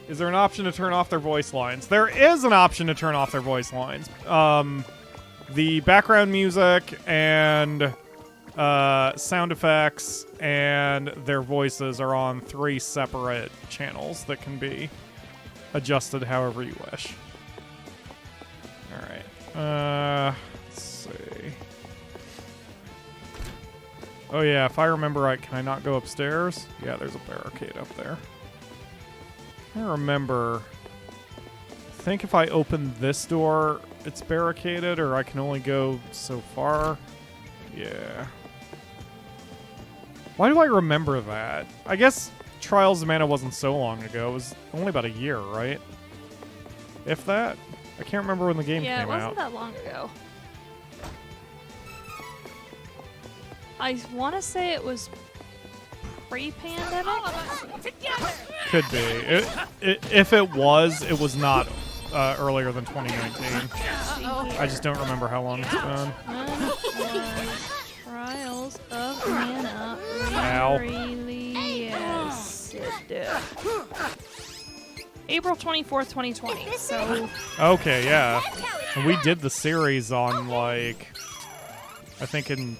Is there an option to turn off their voice lines? There is an option to turn off their voice lines. The background music and sound effects and their voices are on 3 separate channels that can be adjusted however you wish. Alright. Let's see. Oh yeah, if I remember right, can I not go upstairs? Yeah, there's a barricade up there. I remember. I think if I open this door, it's barricaded, or I can only go so far. Yeah. Why do I remember that? I guess Trials of Manah wasn't so long ago. It was only about a year, right? If that? I can't remember when the game came out. Yeah, it wasn't that long ago. I want to say it was pre-pandemic. Could be. If it was not earlier than 2019. I just don't remember how long it's been. When was Trials of Manah released? April 24th, 2020. So. Okay, yeah. And we did the series on, like, I think in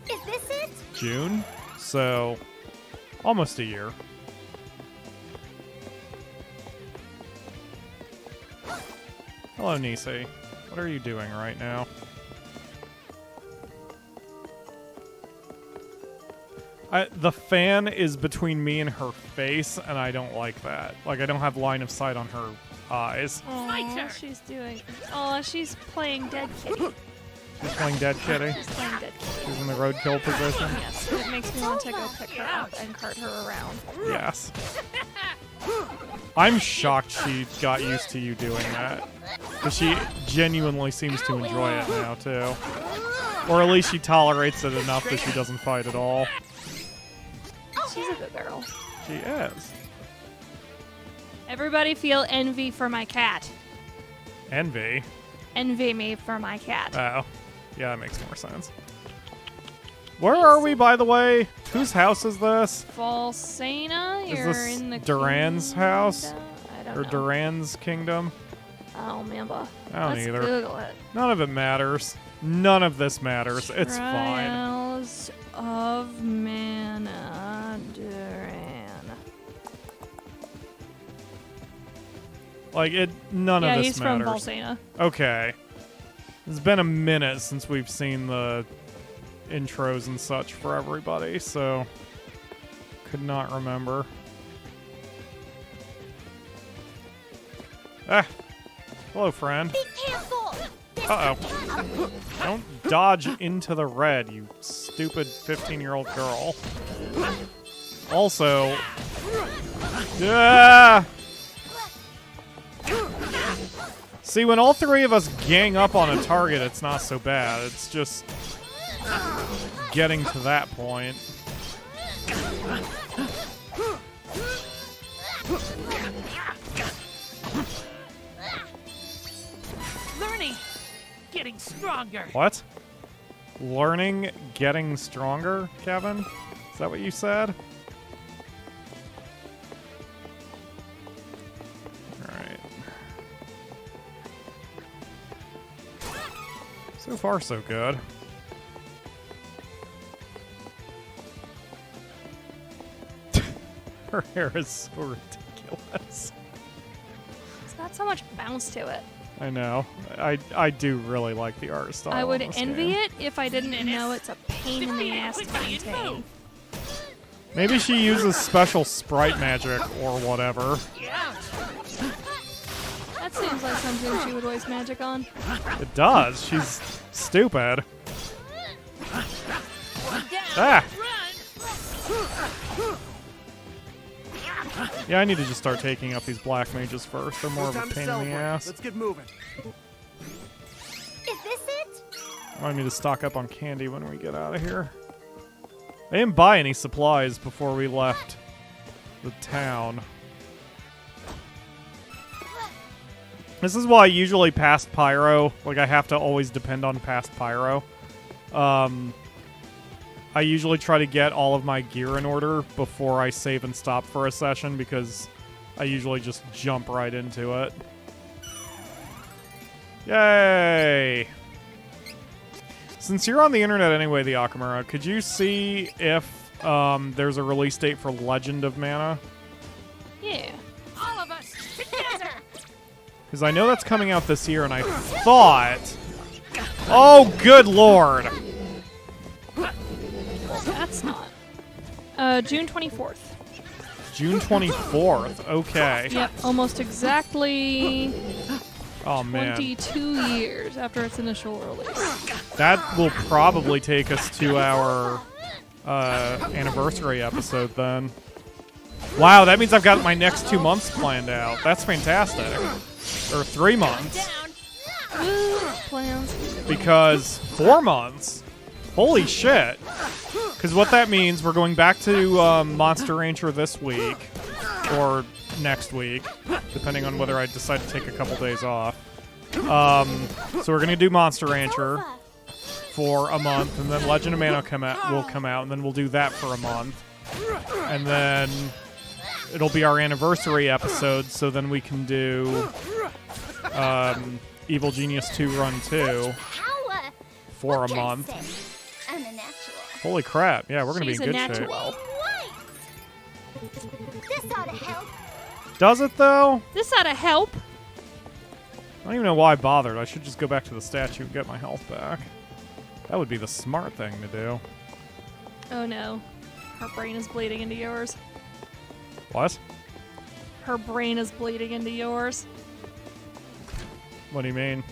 Is this it? June? So, almost a year. Hello, Nisi. What are you doing right now? The fan is between me and her face, and I don't like that. Like, I don't have line of sight on her eyes. Oh, she's doing. Oh, she's playing Dead Kitty. She's playing Dead Kitty? She's playing Dead Kitty. She's in the roadkill position? Yes, it makes me want to go pick her up and cart her around. Yes. I'm shocked she got used to you doing that. Because she genuinely seems to enjoy it now, too. Or at least she tolerates it enough that she doesn't fight at all. She's a good girl. She is. Everybody feel envy for my cat. Envy? Envy me for my cat. Oh. Yeah, that makes more sense. Where are we, by the way? Whose house is this? Falsena, you're Is this in the Duran's house? I don't Or know. Duran's kingdom? I don't remember. I don't Let's either. Google it. None of it matters. None of this matters. It's fine. Trials of Manah, Duran. Like, none of Yeah, this he's matters. from Falsena. Okay. It's been a minute since we've seen the intros and such for everybody, so could not remember. Ah. Hello, friend. Be careful. Uh-oh. Don't dodge into the red, you stupid 15-year-old girl. Also... Ah! See, when all 3 of us gang up on a target, it's not so bad. It's just getting to that point. Learning, getting stronger. What? Learning, getting stronger, Kevin? Is that what you said? Alright. So far, so good. Her hair is so ridiculous. It's got so much bounce to it. I know. I do really like the art style. I would in this envy game. it if I didn't know it's a pain in the ass to maintain. Maybe she uses special sprite magic or whatever. That seems like something she would waste magic on. It does. She's stupid. Ah! Yeah, I need to just start taking up these black mages first. They're more of a pain in the ass. Let's get moving. Is this it? I need to stock up on candy when we get out of here. I didn't buy any supplies before we left the town. This is why I usually past Pyro. Like, I have to always depend on past Pyro. I usually try to get all of my gear in order before I save and stop for a session because I usually just jump right into it. Yay! Since you're on the internet anyway, the Akamura, could you see if there's a release date for Legend of Manah? Yeah. All of us together. Because I know that's coming out this year, and I thought... Oh, good lord! That's not. June 24th. June 24th, okay. Yep, almost exactly Oh, man. 22 years after its initial release. That will probably take us to our anniversary episode, then. Wow, that means I've got my next 2 months planned out. That's fantastic. Or 3 months. Plans. Because 4 months? Holy shit. Because what that means, we're going back to Monster Rancher this week. Or next week. Depending on whether I decide to take a couple days off. So we're going to do Monster Rancher for a month. And then Legend of Manah will come out. And then we'll do that for a month. And then it'll be our anniversary episode. So then we can do Evil Genius 2 Run 2 for a month. I'm a natural. Holy crap. Yeah, we're going to be She's in a good shape. natural. This ought to help. Does it, though? This ought to help. I don't even know why I bothered. I should just go back to the statue and get my health back. That would be the smart thing to do. Oh no. Her brain is bleeding into yours. What? Her brain is bleeding into yours. What do you mean?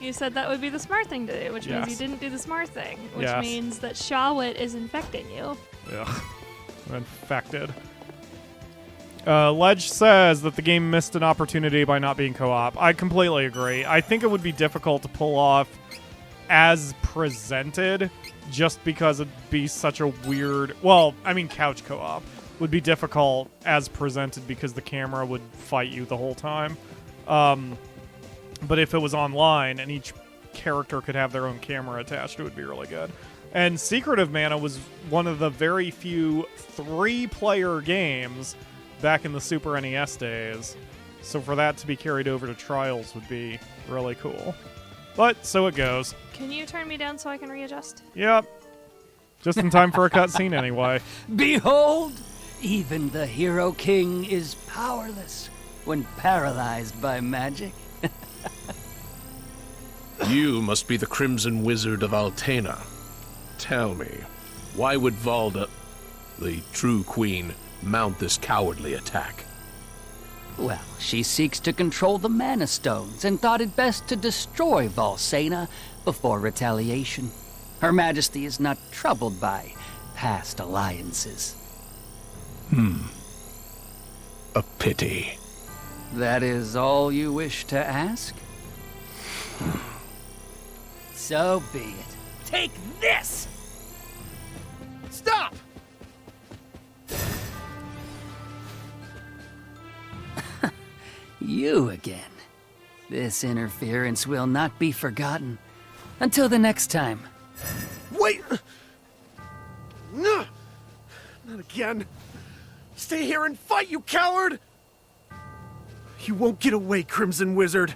You said that would be the smart thing to do, which means you Yes. didn't do the smart thing, which Yes. means that Shawit is infecting you. Ugh. I'm infected. Ledge says that the game missed an opportunity by not being co-op. I completely agree. I think it would be difficult to pull off as presented just because it'd be such a weird... Well, I mean, couch co-op would be difficult as presented because the camera would fight you the whole time. But if it was online and each character could have their own camera attached, it would be really good. And Secret of Mana was one of the very few 3-player games back in the Super NES days. So for that to be carried over to Trials would be really cool. But so it goes. Can you turn me down so I can readjust? Yep. Just in time for a cutscene anyway. Behold, even the Hero King is powerless when paralyzed by magic. You must be the Crimson Wizard of Altena. Tell me, why would Valda, the true queen, mount this cowardly attack? Well, she seeks to control the Mana Stones and thought it best to destroy Valsena before retaliation. Her Majesty is not troubled by past alliances. A pity. That is all you wish to ask? So be it. Take this! Stop! You again. This interference will not be forgotten. Until the next time. Wait! No! Not again. Stay here and fight, you coward! You won't get away, Crimson Wizard.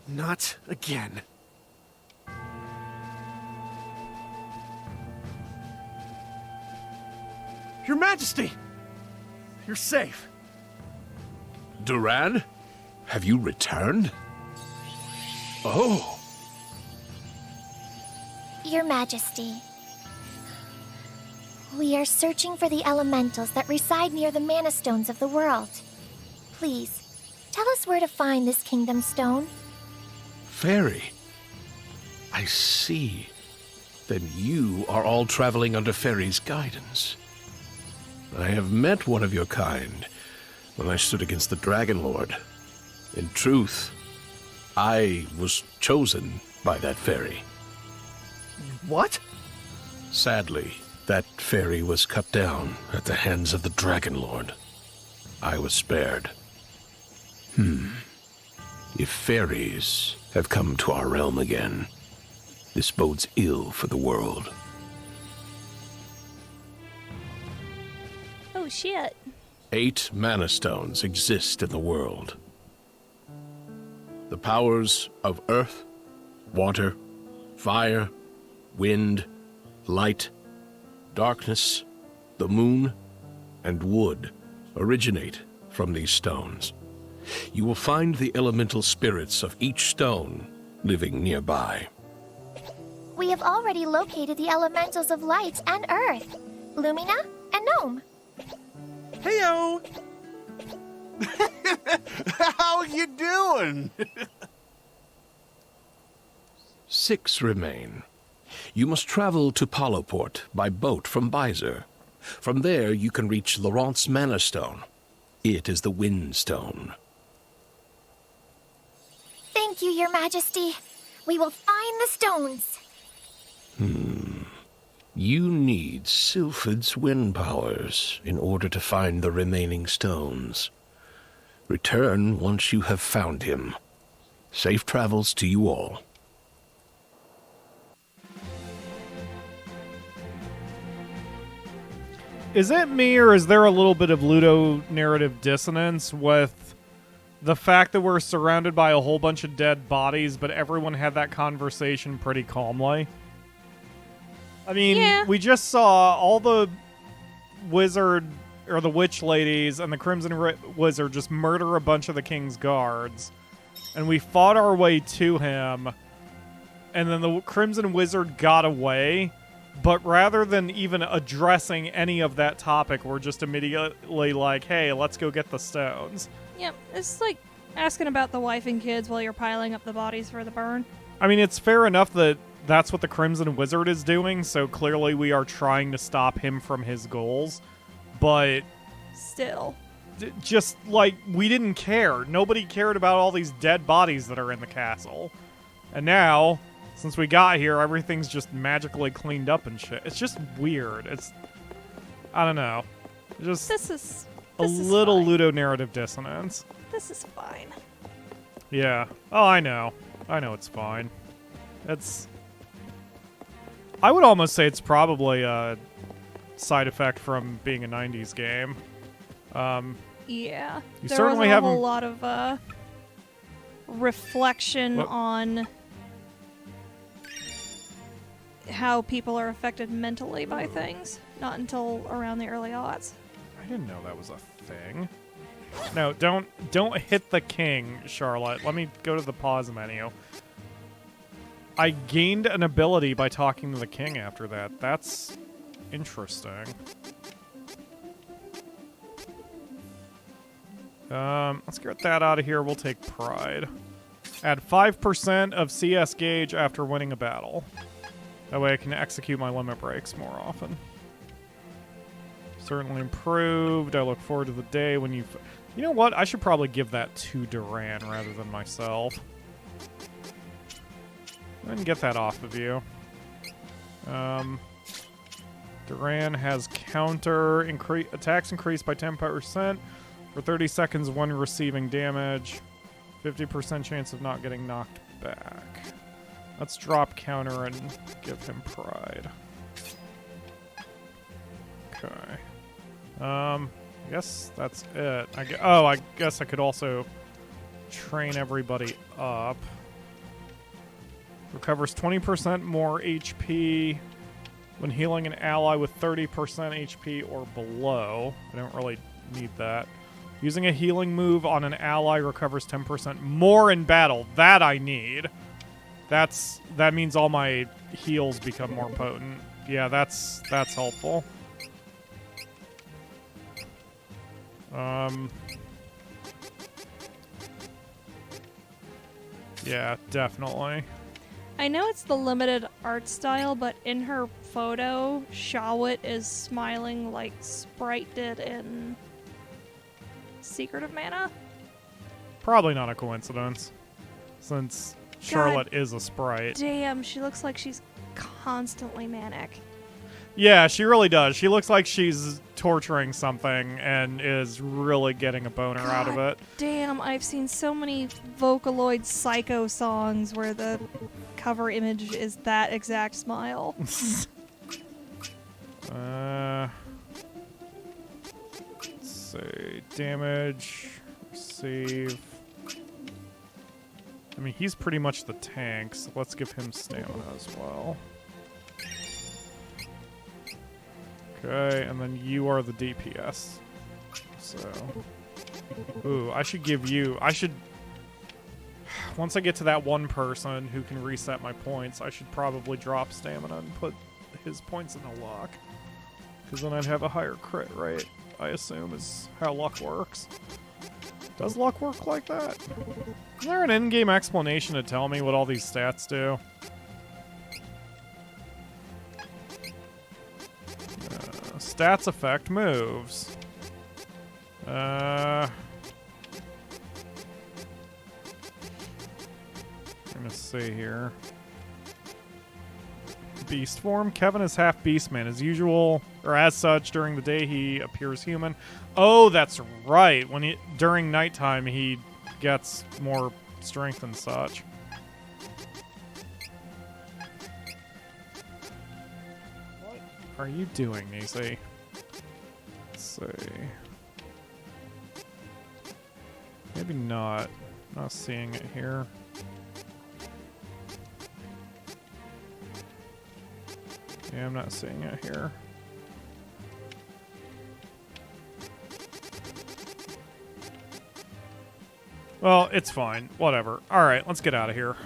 Not again. Your Majesty! You're safe. Duran? Have you returned? Oh. Your Majesty. We are searching for the elementals that reside near the Mana Stones of the world. Please, tell us where to find this Kingdom Stone. Fairy. I see. Then you are all traveling under Fairy's guidance. I have met one of your kind when I stood against the Dragon Lord. In truth, I was chosen by that fairy. What? Sadly, that fairy was cut down at the hands of the Dragon Lord. I was spared. If fairies have come to our realm again, this bodes ill for the world. Oh, shit. 8 Mana Stones exist in the world. The powers of earth, water, fire, wind, light, darkness, the moon, and wood originate from these stones. You will find the elemental spirits of each stone living nearby. We have already located the elementals of light and earth, Lumina and Gnome. Heyo! How you doing? 6 remain. You must travel to Paloport by boat from Byzer. From there, you can reach Laurent's Mana Stone. It is the Wind Stone. Thank you, Your Majesty. We will find the stones. You need Sylphid's wind powers in order to find the remaining stones. Return once you have found him. Safe travels to you all. Is it me, or is there a little bit of ludonarrative dissonance with the fact that we're surrounded by a whole bunch of dead bodies, but everyone had that conversation pretty calmly? I mean, Yeah. we just saw all the wizard, or the witch ladies, and the Crimson Wizard just murder a bunch of the king's guards. And we fought our way to him, and then the Crimson Wizard got away. But rather than even addressing any of that topic, we're just immediately like, hey, let's go get the stones. Yep, it's like asking about the wife and kids while you're piling up the bodies for the burn. I mean, it's fair enough that that's what the Crimson Wizard is doing, so clearly we are trying to stop him from his goals. But Still. just, like, we didn't care. Nobody cared about all these dead bodies that are in the castle. And now, since we got here, everything's just magically cleaned up and shit. It's just weird. I don't know. Just This is little fine. ludonarrative dissonance. This is fine. Yeah. Oh, I know. I know it's fine. I would almost say it's probably a side effect from being a 90s game. Yeah. You There certainly wasn't a haven't- whole lot of reflection What? on how people are affected mentally by things. Not until around the early aughts. I didn't know that was a thing. No, don't hit the king, Charlotte. Let me go to the pause menu. I gained an ability by talking to the king after that. That's interesting. Let's get that out of here. We'll take pride. Add 5% of CS gauge after winning a battle. That way I can execute my limit breaks more often. Certainly improved. I look forward to the day when you... You know what? I should probably give that to Duran rather than myself. Go ahead and get that off of you. Duran has counter. Attacks increased by 10% for 30 seconds when receiving damage. 50% chance of not getting knocked back. Let's drop counter and give him pride. Okay. I guess that's it. I guess I could also train everybody up. Recovers 20% more HP when healing an ally with 30% HP or below. I don't really need that. Using a healing move on an ally recovers 10% more in battle. That I need. That means all my heals become more potent. Yeah, that's helpful. Yeah, definitely. I know it's the limited art style, but in her photo, Shawit is smiling like Sprite did in Secret of Mana. Probably not a coincidence, since Charlotte is a sprite. Damn, she looks like she's constantly manic. Yeah, she really does. She looks like she's torturing something and is really getting a boner out of it. Damn, I've seen so many Vocaloid Psycho songs where the cover image is that exact smile. Let's see. Damage. Receive. I mean, he's pretty much the tank, so let's give him stamina as well. Okay, and then you are the DPS. So, ooh, I should give you... Once I get to that one person who can reset my points, I should probably drop stamina and put his points in the lock. Because then I'd have a higher crit rate, I assume, is how luck works. Does luck work like that? Is there an in-game explanation to tell me what all these stats do? Stats affect moves. I'm gonna see here. Beast form. Kevin is half beastman. As usual, or as such, during the day he appears human. Oh, that's right. During nighttime he gets more strength and such. What are you doing, Nisi? Let's see. Maybe not. Not seeing it here. Yeah, I'm not seeing it here. Well, it's fine. Whatever. Alright, let's get out of here.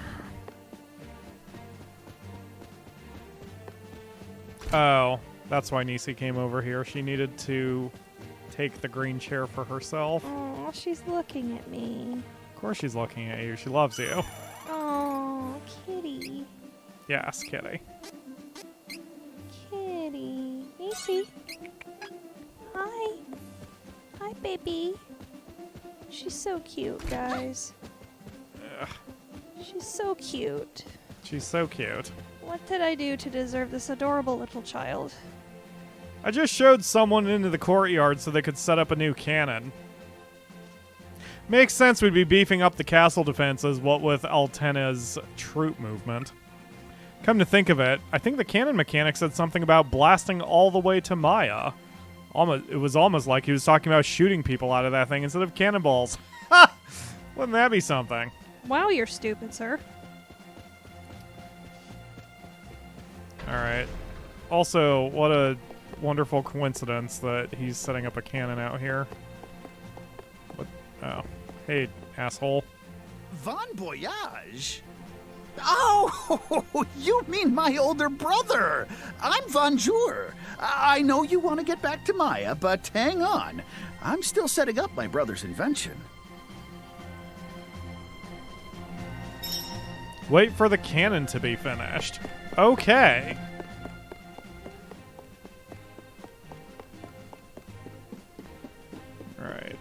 Oh, that's why Nisi came over here. She needed to take the green chair for herself. Oh, she's looking at me. Of course she's looking at you. She loves you. Oh, kitty. Yes, kitty. Kitty. Nisi. Hi. Hi, baby. She's so cute, guys. Ugh. She's so cute. She's so cute. What did I do to deserve this adorable little child? I just showed someone into the courtyard so they could set up a new cannon. Makes sense we'd be beefing up the castle defenses, what with Altena's troop movement. Come to think of it, I think the cannon mechanic said something about blasting all the way to Maya. It was almost like he was talking about shooting people out of that thing instead of cannonballs. Ha! Wouldn't that be something? Wow, you're stupid, sir. Alright. Also, what a wonderful coincidence that he's setting up a cannon out here. What? Oh. Hey, asshole. Bon voyage? Oh, you mean my older brother. I'm Bonjour. I know you want to get back to Maya, but hang on. I'm still setting up my brother's invention. Wait for the cannon to be finished. Okay. Alright.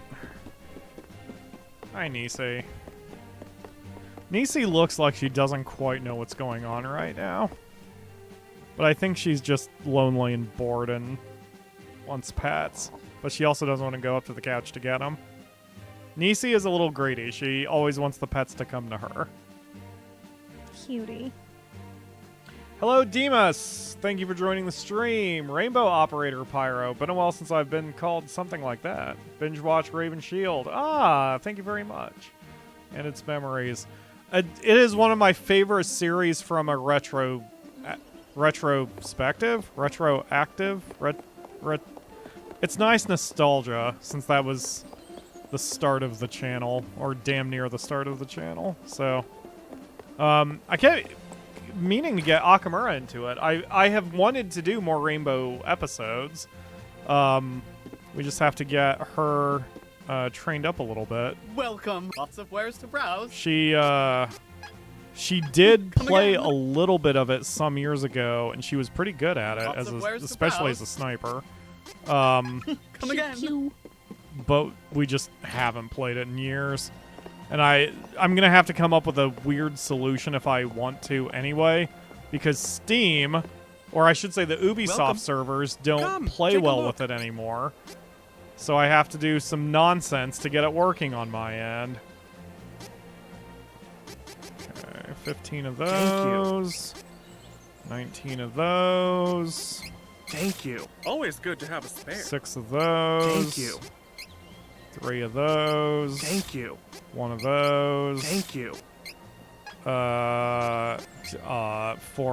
Hi, Nisi. Nisi looks like she doesn't quite know what's going on right now. But I think she's just lonely and bored and wants pets. But she also doesn't want to go up to the couch to get them. Nisi is a little greedy. She always wants the pets to come to her. Cutie. Hello, Demas. Thank you for joining the stream. Rainbow Operator Pyro. Been a while since I've been called something like that. Binge watch Raven Shield. Ah, thank you very much. And its memories. It is one of my favorite series from a retrospective? Retroactive? It's nice nostalgia, since that was the start of the channel, or damn near the start of the channel. So, I kept meaning to get Akamura into it. I have wanted to do more Rainbow episodes, We just have to get her trained up a little bit. Welcome. Lots of wares to browse. She did play a little bit of it some years ago, and she was pretty good at it, especially as a sniper. Come again. But we just haven't played it in years. And I'm going to have to come up with a weird solution if I want to anyway, because Steam, or I should say the Ubisoft servers, don't play well with it anymore. So I have to do some nonsense to get it working on my end. Okay, 15 of those. 19 of those. Thank you. Always good to have a spare. 6 of those. Thank you. 3 of those. Thank you. 1 of those. Thank you. 4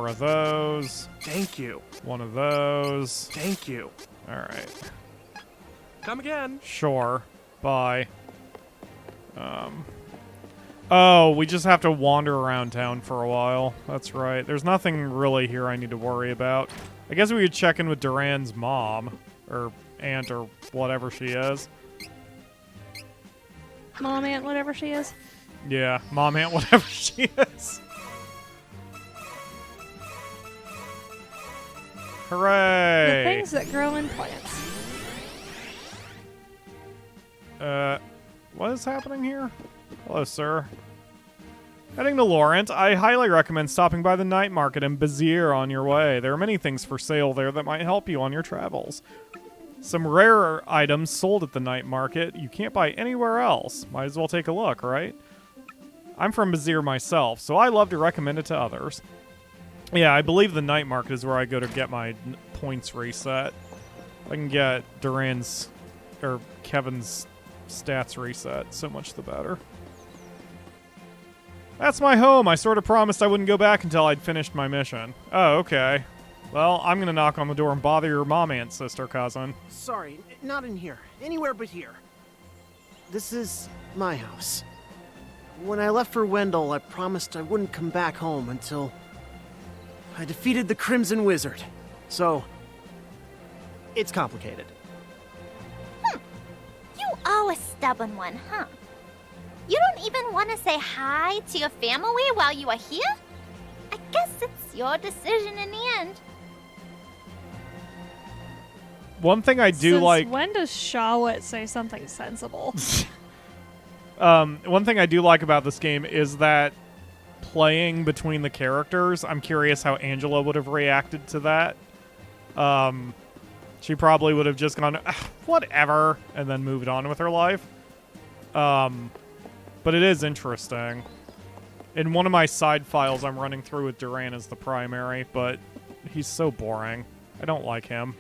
of those. Thank you. 1 of those. Thank you. All right. Come again. Sure. Bye. Oh, we just have to wander around town for a while. That's right. There's nothing really here I need to worry about. I guess we could check in with Duran's mom. Or aunt, or whatever she is. Mom, aunt, whatever she is. Yeah, mom, aunt, whatever she is. Hooray! The things that grow in plants. What is happening here? Hello, sir. Heading to Laurent, I highly recommend stopping by the night market in Bazir on your way. There are many things for sale there that might help you on your travels. Some rare items sold at the night market you can't buy anywhere else. Might as well take a look, right? I'm from Bazir myself, so I love to recommend it to others. Yeah, I believe the night market is where I go to get my points reset. I can get Duran's, or Kevin's stats reset. So much the better. That's my home. I sort of promised I wouldn't go back until I'd finished my mission. Oh, okay. Well, I'm gonna knock on the door and bother your mom, aunt, sister, cousin. Sorry, not in here. Anywhere but here. This is my house. When I left for Wendell, I promised I wouldn't come back home until I defeated the Crimson Wizard. So, it's complicated. You are a stubborn one, huh? You don't even want to say hi to your family while you are here? I guess it's your decision in the end. One thing I do like... When does Shawit say something sensible? One thing I do like about this game is that playing between the characters, I'm curious how Angela would have reacted to that. She probably would have just gone, whatever, and then moved on with her life. But it is interesting. In one of my side files, I'm running through with Duran as the primary, but he's so boring. I don't like him.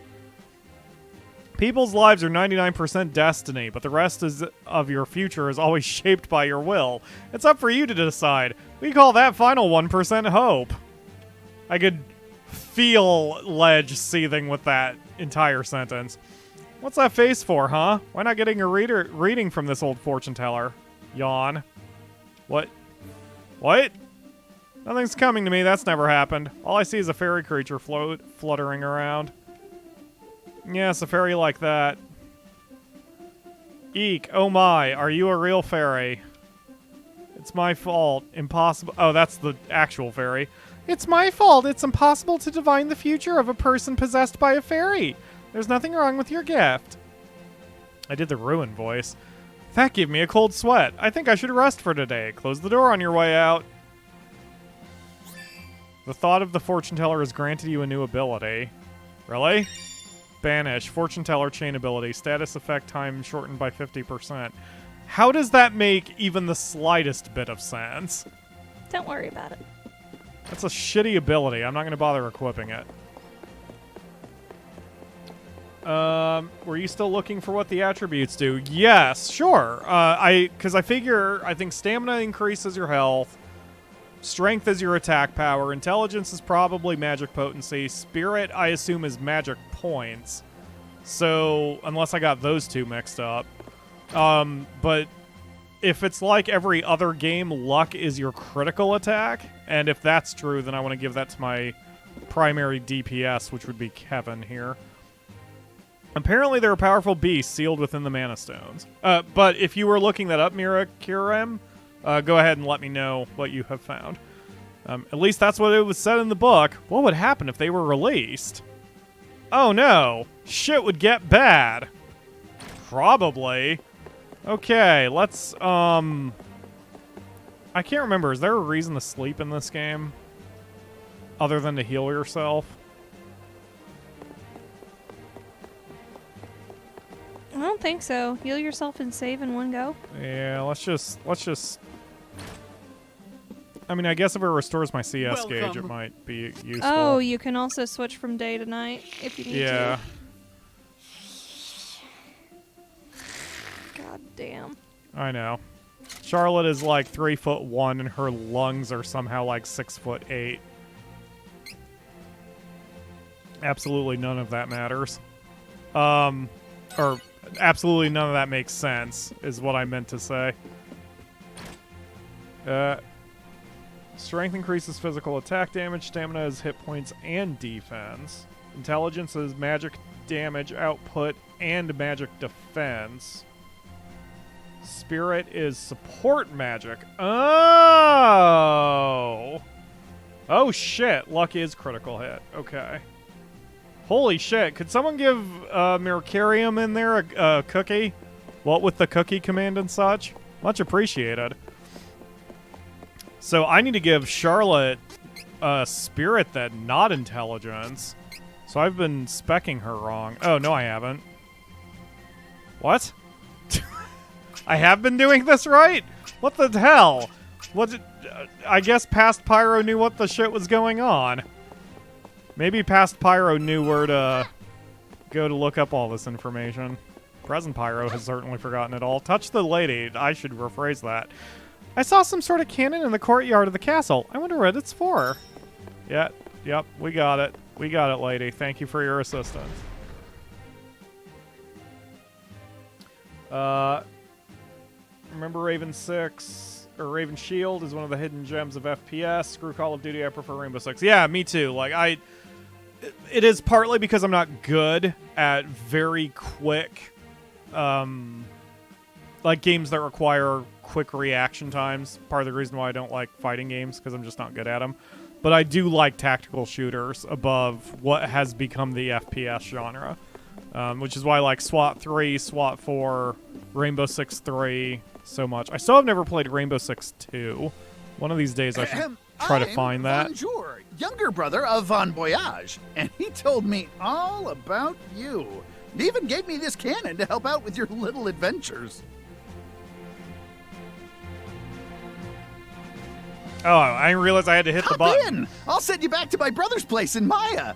People's lives are 99% destiny, but the rest of your future is always shaped by your will. It's up for you to decide. We call that final 1% hope. I could feel Ledge seething with that entire sentence. What's that face for, huh? Why not getting a reading from this old fortune teller? Yawn. What? What? Nothing's coming to me. That's never happened. All I see is a fairy creature fluttering around. Yes, a fairy like that. Eek, oh my, are you a real fairy? It's my fault. Impossible. Oh, that's the actual fairy. It's my fault. It's impossible to divine the future of a person possessed by a fairy. There's nothing wrong with your gift. I did the ruin voice. That gave me a cold sweat. I think I should rest for today. Close the door on your way out. The thought of the fortune teller has granted you a new ability. Really? Banish. Fortune teller chain ability. Status effect time shortened by 50%. How does that make even the slightest bit of sense? Don't worry about it. That's a shitty ability. I'm not going to bother equipping it. Were you still looking for what the attributes do? Yes, sure. Because I think stamina increases your health. Strength is your attack power. Intelligence is probably magic potency. Spirit, I assume, is magic points. So, unless I got those two mixed up. But if it's like every other game, luck is your critical attack. And if that's true, then I want to give that to my primary DPS, which would be Kevin here. Apparently, there are powerful beasts sealed within the Mana Stones. But if you were looking that up, Mira Kirem, go ahead and let me know what you have found. At least that's what it was said in the book. What would happen if they were released? Oh no, shit would get bad. Probably. Okay, let's, I can't remember. Is there a reason to sleep in this game? Other than to heal yourself? I don't think so. Heal yourself and save in one go. Yeah, let's just... I mean, I guess if it restores my CS gauge, it might be useful. Oh, you can also switch from day to night if you need yeah. to. God damn. I know. Charlotte is like 3'1" and her lungs are somehow like 6'8". Absolutely none of that matters. Or absolutely none of that makes sense, is what I meant to say. Strength increases physical attack damage, stamina is hit points and defense. Intelligence is magic damage output and magic defense. Spirit is support magic. Oh! Oh shit, luck is critical hit. Okay. Holy shit, could someone give Mercurium in there a cookie? What with the cookie command and such? Much appreciated. So I need to give Charlotte Spirit then, not Intelligence. So I've been specking her wrong. Oh, no I haven't. What? I have been doing this right? What the hell? What? I guess past Pyro knew what the shit was going on. Maybe past Pyro knew where to go to look up all this information. Present Pyro has certainly forgotten it all. Touch the lady. I should rephrase that. I saw some sort of cannon in the courtyard of the castle. I wonder what it's for. Yeah, yep, we got it. We got it, lady. Thank you for your assistance. Remember Raven 6, or Raven Shield is one of the hidden gems of FPS. Screw Call of Duty, I prefer Rainbow Six. Yeah, me too. Like, it is partly because I'm not good at very quick, like games that require quick reaction times. Part of the reason why I don't like fighting games, because I'm just not good at them. But I do like tactical shooters above what has become the FPS genre. Which is why I like SWAT 3, SWAT 4, Rainbow Six 3 so much. I still have never played Rainbow Six 2. One of these days I should try to find that. Bonjour, younger brother of Von Voyage, and he told me all about you. He even gave me this cannon to help out with your little adventures. Oh, I didn't realize I had to hit the button. In. I'll send you back to my brother's place in Maya.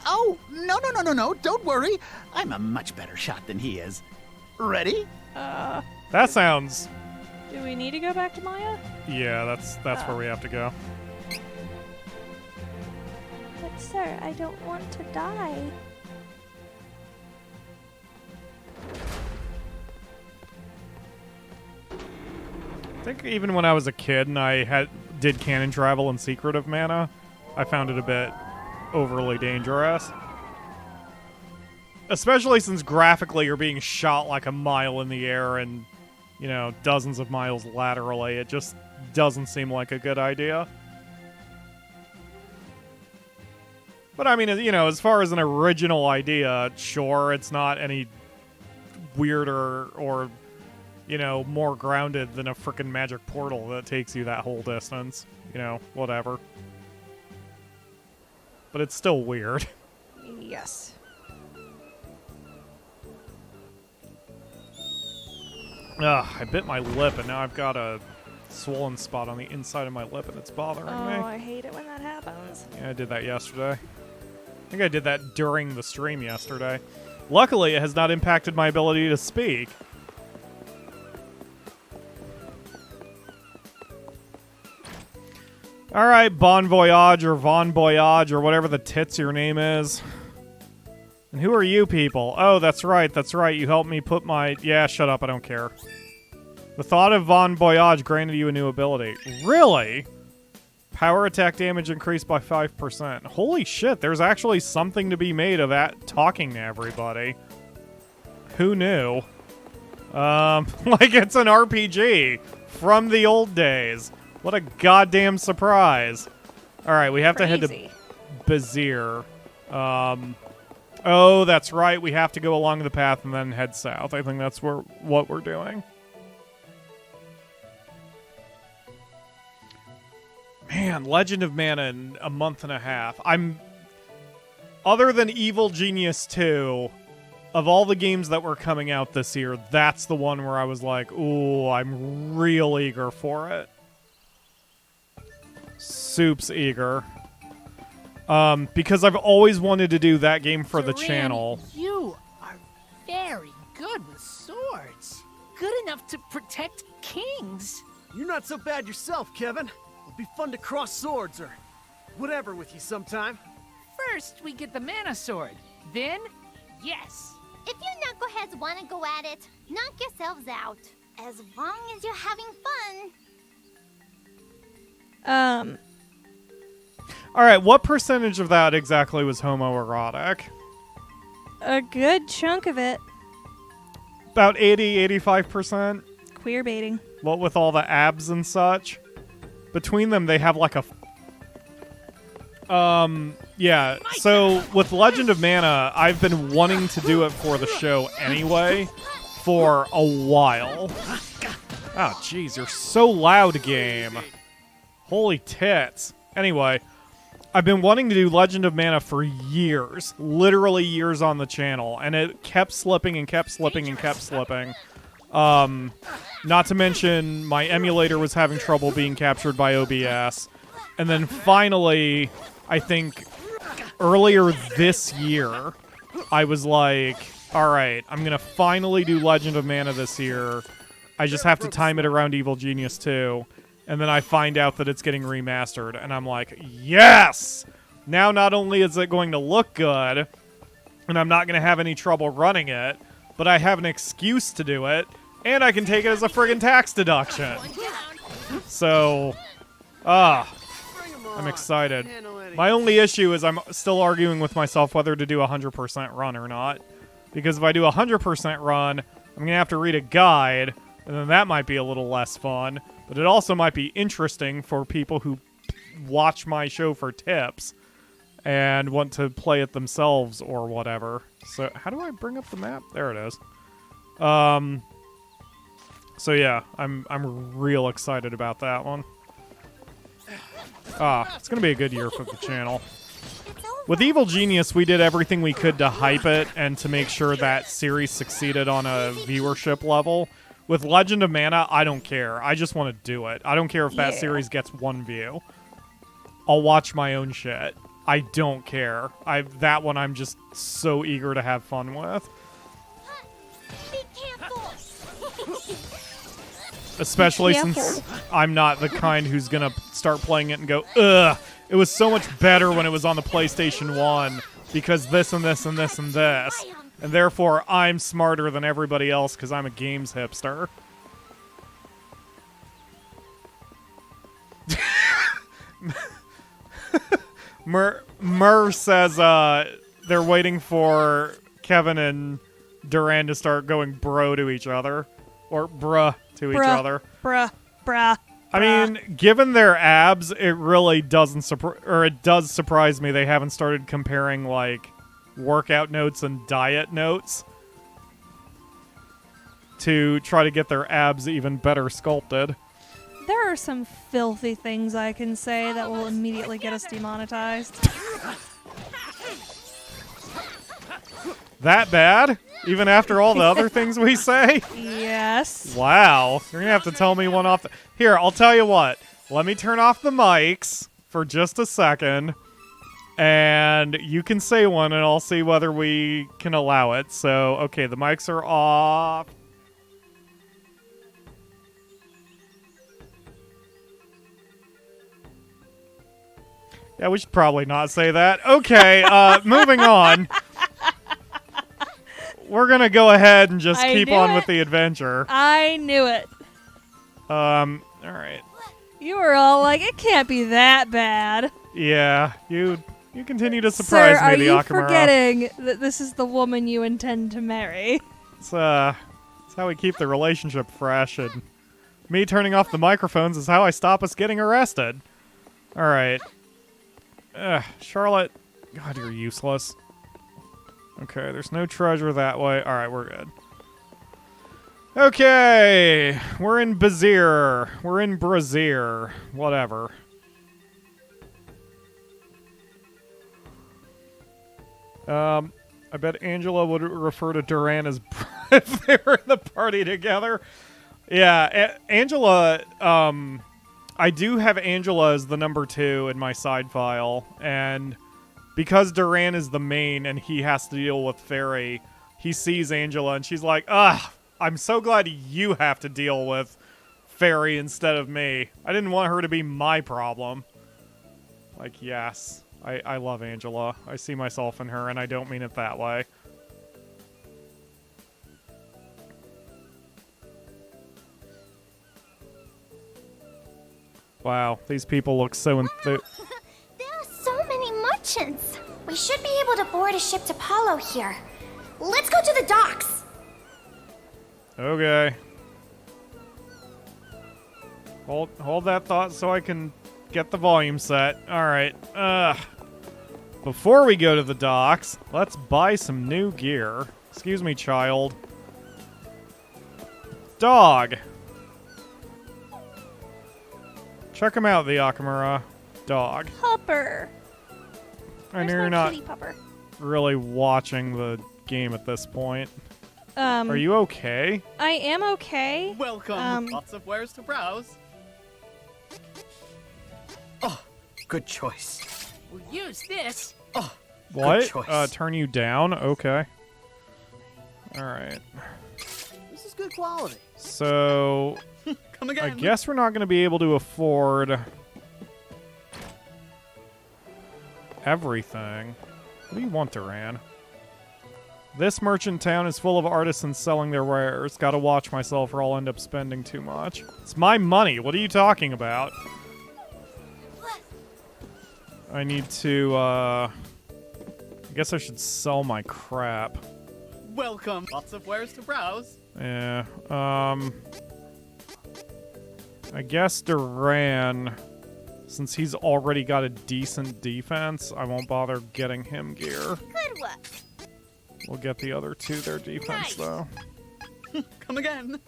Oh, no, don't worry. I'm a much better shot than he is. Ready? That sounds... Do we need to go back to Maya? Yeah, that's where we have to go. But sir, I don't want to die. I think even when I was a kid and I did canon travel in Secret of Mana, I found it a bit overly dangerous. Especially since graphically you're being shot like a mile in the air and, you know, dozens of miles laterally. It just doesn't seem like a good idea. But I mean, you know, as far as an original idea, sure, it's not any weirder or, you know, more grounded than a frickin' magic portal that takes you that whole distance. You know, whatever. But it's still weird. Yes. Ugh, I bit my lip and now I've got a swollen spot on the inside of my lip and it's bothering me. Oh, I hate it when that happens. Yeah, I did that yesterday. I think I did that during the stream yesterday. Luckily, it has not impacted my ability to speak. Alright, Bon Voyage or Von Voyage or whatever the tits your name is. And who are you people? Oh, that's right, you helped me put my... Yeah, shut up, I don't care. The thought of Von Voyage granted you a new ability. Really? Power attack damage increased by 5%. Holy shit, there's actually something to be made of that talking to everybody. Who knew? Like it's an RPG from the old days. What a goddamn surprise. Alright, we have to head to Bazir. Oh, that's right. We have to go along the path and then head south. I think that's what we're doing. Man, Legend of Manah in a month and a half. Other than Evil Genius 2, of all the games that were coming out this year, that's the one where I was like, ooh, I'm real eager for it. Soup's eager. Because I've always wanted to do that game for the channel. You are very good with swords. Good enough to protect kings. You're not so bad yourself, Kevin. It'll be fun to cross swords or whatever with you sometime. First, we get the mana sword. Then, yes. If you knuckleheads want to go at it, knock yourselves out. As long as you're having fun. Alright, what percentage of that exactly was homoerotic? A good chunk of it. About 80-85%? Queer baiting. What with all the abs and such? Between them, they have like a... yeah, so with Legend of Manah, I've been wanting to do it for the show anyway for a while. Oh, jeez, you're so loud, game. Holy tits. Anyway, I've been wanting to do Legend of Manah for years. Literally years on the channel. And it kept slipping and kept slipping and kept slipping. Not to mention, my emulator was having trouble being captured by OBS. And then finally, I think earlier this year, I was like, alright, I'm going to finally do Legend of Manah this year. I just have to time it around Evil Genius 2. And then I find out that it's getting remastered. And I'm like, yes! Now not only is it going to look good, and I'm not going to have any trouble running it, but I have an excuse to do it, and I can take it as a friggin' tax deduction. So, I'm excited. My only issue is I'm still arguing with myself whether to do a 100% run or not. Because if I do a 100% run, I'm going to have to read a guide, and then that might be a little less fun. But it also might be interesting for people who watch my show for tips and want to play it themselves or whatever. So how do I bring up the map? There it is. So yeah, I'm real excited about that one. It's going to be a good year for the channel. With Evil Genius, we did everything we could to hype it and to make sure that series succeeded on a viewership level. With Legend of Manah, I don't care. I just want to do it. I don't care if that series gets 1 view. I'll watch my own shit. I don't care. That one I'm just so eager to have fun with. Be careful. Especially since I'm not the kind who's gonna start playing it and go, ugh, it was so much better when it was on the PlayStation 1 because this and this and this and this. And therefore, I'm smarter than everybody else because I'm a games hipster. Mur says they're waiting for Kevin and Duran to start going bro to each other. Or bruh to each other. Bruh. I mean, given their abs, it really doesn't it does surprise me they haven't started comparing, like, workout notes and diet notes to try to get their abs even better sculpted. There are some filthy things I can say that will immediately get us demonetized. That bad? Even after all the other things we say? Yes. Wow. You're gonna have to tell me one off the... Here, I'll tell you what. Let me turn off the mics for just a second. And you can say one, and I'll see whether we can allow it. So, okay, the mics are off. Yeah, we should probably not say that. Okay, moving on. We're going to go ahead and just keep on with the adventure. I knew it. All right. You were all like, it can't be that bad. Yeah, you continue to surprise Sir, me, the are you Akamura. forgetting that this is the woman you intend to marry? It's how we keep the relationship fresh, and me turning off the microphones is how I stop us getting arrested. Alright. Charlotte. God, you're useless. Okay, there's no treasure that way. Alright, we're good. Okay, we're in Bazir. We're in Brazier. Whatever. I bet Angela would refer to Duran as if they were in the party together. Yeah, Angela, I do have Angela as the number 2 in my side file, and because Duran is the main and he has to deal with Fairy, he sees Angela and she's like, ugh, I'm so glad you have to deal with Fairy instead of me. I didn't want her to be my problem. Like, yes. I love Angela. I see myself in her, and I don't mean it that way. Wow, these people look so There are so many merchants. We should be able to board a ship to Apollo here. Let's go to the docks. Okay. Hold that thought so I can get the volume set. Alright. Before we go to the docks, let's buy some new gear. Excuse me, child. Dog. Check him out, the Akamura. Dog. Pupper. I know you're not really watching the game at this point. Are you okay? I am okay. Welcome. Lots of wares to browse. Oh, good choice. We'll use this. Oh, what? good choice. Turn you down? Okay. Alright. This is good quality. So, Come again. I guess we're not going to be able to afford everything. What do you want, Duran? This merchant town is full of artisans selling their wares. Gotta watch myself or I'll end up spending too much. It's my money. What are you talking about? I need to, I guess I should sell my crap. Welcome. Lots of wares to browse. Yeah, I guess Duran, since he's already got a decent defense, I won't bother getting him gear. Good work. We'll get the other two their defense, though. Come again.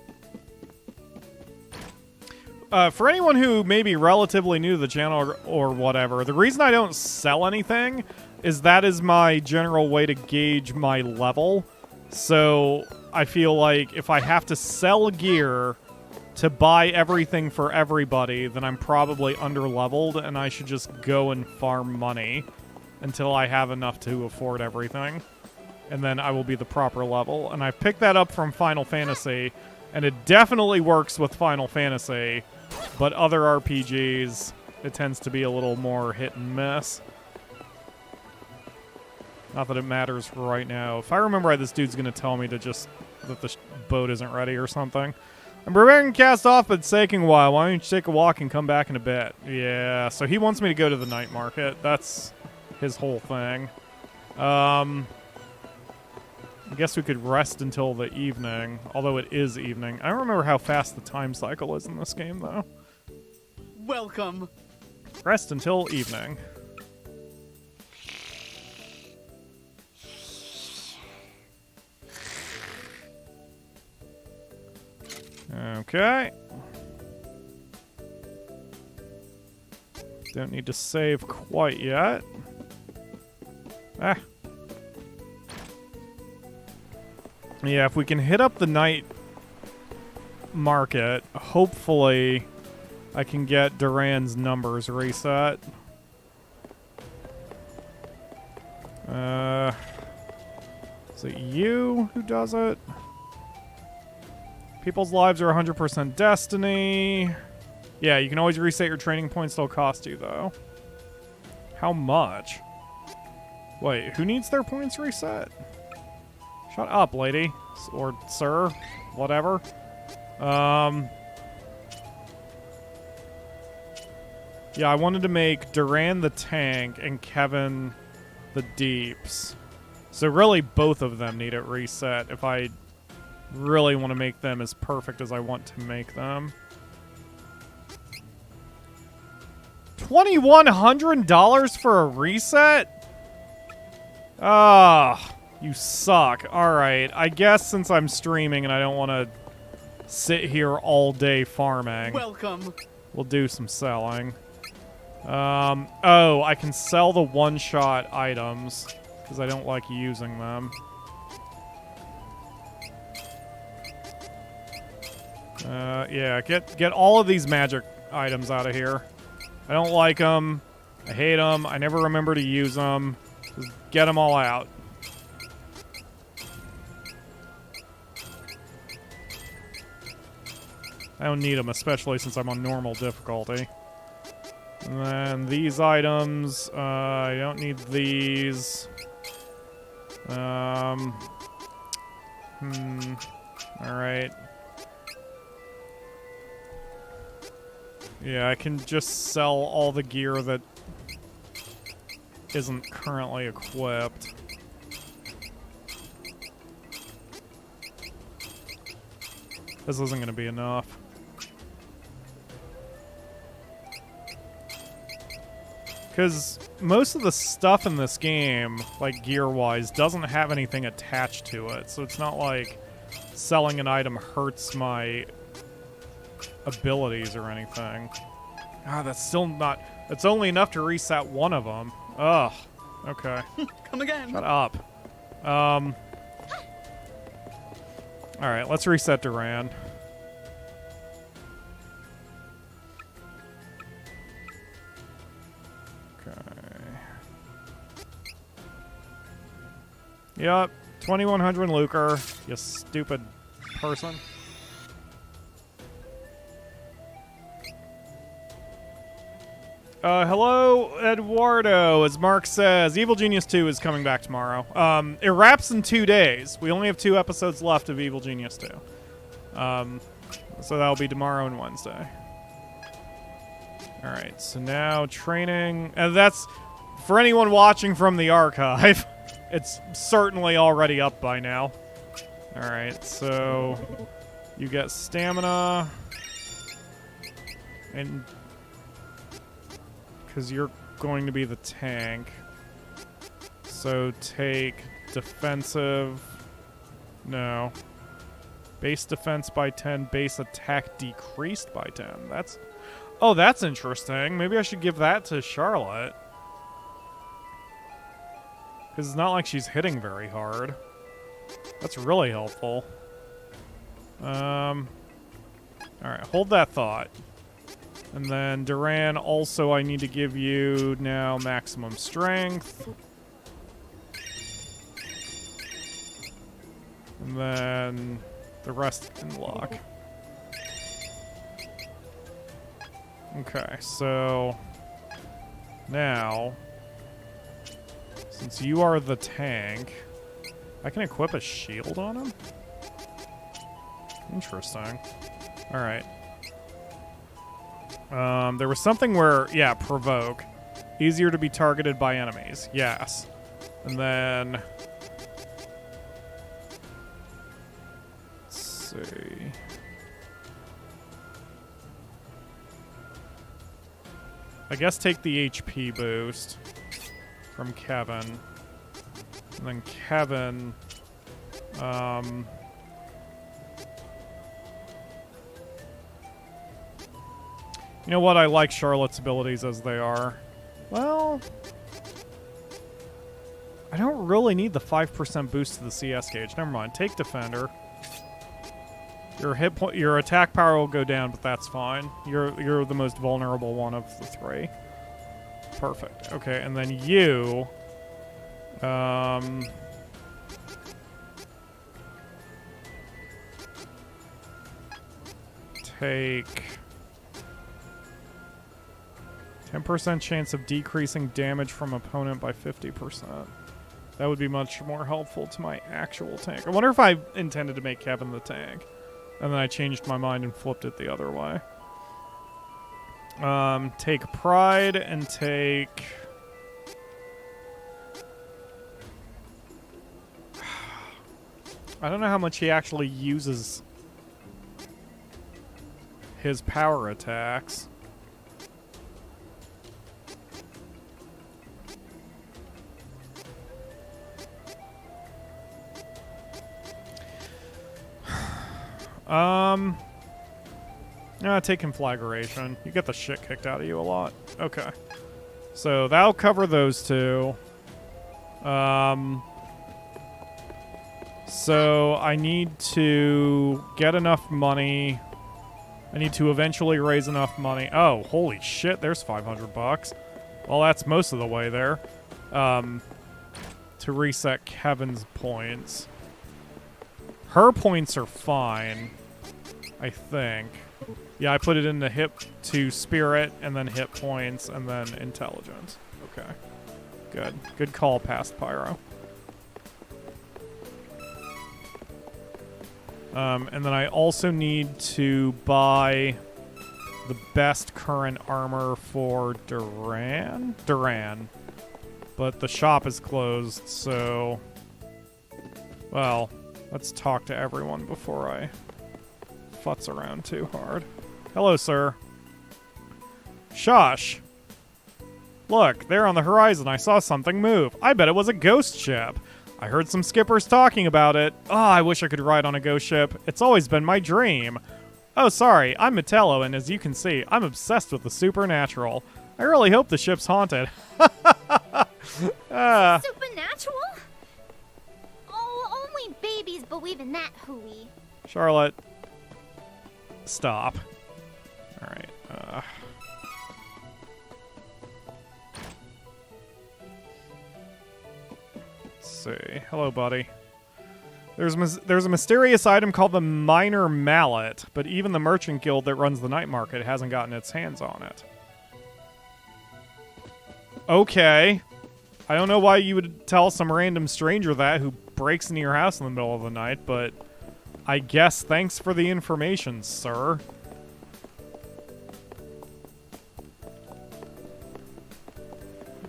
For anyone who may be relatively new to the channel or whatever, the reason I don't sell anything is that is my general way to gauge my level. So I feel like if I have to sell gear to buy everything for everybody, then I'm probably under-leveled and I should just go and farm money until I have enough to afford everything. And then I will be the proper level. And I've picked that up from Final Fantasy, and it definitely works with Final Fantasy, but other RPGs, it tends to be a little more hit and miss. Not that it matters right now. If I remember right, this dude's going to tell me to just that the boat isn't ready or something. I'm preparing to cast off, but it's taking a while. Why don't you take a walk and come back in a bit? Yeah, so he wants me to go to the night market. That's his whole thing. I guess we could rest until the evening, although it is evening. I don't remember how fast the time cycle is in this game, though. Welcome. Rest until evening. Okay. Don't need to save quite yet. Ah. Yeah, if we can hit up the night market, hopefully I can get Duran's numbers reset. Is it you who does it? People's lives are 100% destiny. Yeah, you can always reset your training points, they'll cost you, though. How much? Wait, who needs their points reset? Shut up, lady. Or sir. Whatever. Yeah, I wanted to make Duran the tank and Kevin the deeps. So really, both of them need it reset if I Really want to make them as perfect as I want to make them. $2,100 for a reset? Ah, you suck. Alright, I guess since I'm streaming and I don't want to sit here all day farming, Welcome. we'll do some selling. Oh, I can sell the one-shot items because I don't like using them. Yeah, get all of these magic items out of here. I don't like them. I hate them. I never remember to use them. Just get them all out. I don't need them, especially since I'm on normal difficulty. And then these items, I don't need these. Alright. Yeah, I can just sell all the gear that isn't currently equipped. This isn't going to be enough. Because most of the stuff in this game, like gear-wise, doesn't have anything attached to it. So it's not like selling an item hurts my abilities or anything. Ah, that's still not... It's only enough to reset one of them. Ugh. Okay. Come again. Shut up. Alright, let's reset Duran. Yep, 2100 lucre, you stupid person. Hello, Eduardo. As Mark says, Evil Genius 2 is coming back tomorrow. It wraps in 2 days. We only have 2 episodes left of Evil Genius 2. So that'll be tomorrow and Wednesday. Alright, so now training. And that's, for anyone watching from the archive, it's certainly already up by now. Alright, so you get stamina. And because you're going to be the tank. So take defensive. No. Base defense by 10, base attack decreased by 10. That's... Oh, that's interesting. Maybe I should give that to Charlotte. Because it's not like she's hitting very hard. That's really helpful. Alright, hold that thought. And then Duran, also I need to give you now maximum strength. And then the rest can lock. Okay, so now, since you are the tank, I can equip a shield on him? Interesting. Alright. There was something where, yeah, provoke. Easier to be targeted by enemies. Yes. And then... Let's see... I guess take the HP boost from Kevin. And then Kevin... You know what? I like Charlotte's abilities as they are. Well... I don't really need the 5% boost to the CS gauge. Never mind. Take Defender. Your hit point, your attack power will go down, but that's fine. You're the most vulnerable one of the 3. Perfect. Okay, and then you... take... 10% chance of decreasing damage from opponent by 50%. That would be much more helpful to my actual tank. I wonder if I intended to make Kevin the tank. And then I changed my mind and flipped it the other way. Take Pride and take... I don't know how much he actually uses his power attacks. Take conflagration. You get the shit kicked out of you a lot. Okay. So that'll cover those two. So I need to get enough money. I need to eventually raise enough money. Oh, holy shit, there's 500 bucks. Well, that's most of the way there. To reset Kevin's points. Her points are fine, I think. Yeah, I put it into hit to spirit, and then hit points, and then intelligence. Okay. Good. Good call past Pyro. And then I also need to buy the best current armor for Duran? Duran. But the shop is closed, so... Well, let's talk to everyone before I futz around too hard. Hello, sir. Shush. Look, there on the horizon I saw something move. I bet it was a ghost ship. I heard some skippers talking about it. Oh, I wish I could ride on a ghost ship. It's always been my dream. Oh, sorry, I'm Metello, and as you can see, I'm obsessed with the supernatural. I really hope the ship's haunted. Supernatural? Oh, only babies believe in that, hooey. Charlotte. Stop. Alright, let's see. Hello, buddy. There's a mysterious item called the Minor Mallet, but even the merchant guild that runs the night market hasn't gotten its hands on it. Okay. I don't know why you would tell some random stranger that who breaks into your house in the middle of the night, but I guess thanks for the information, sir.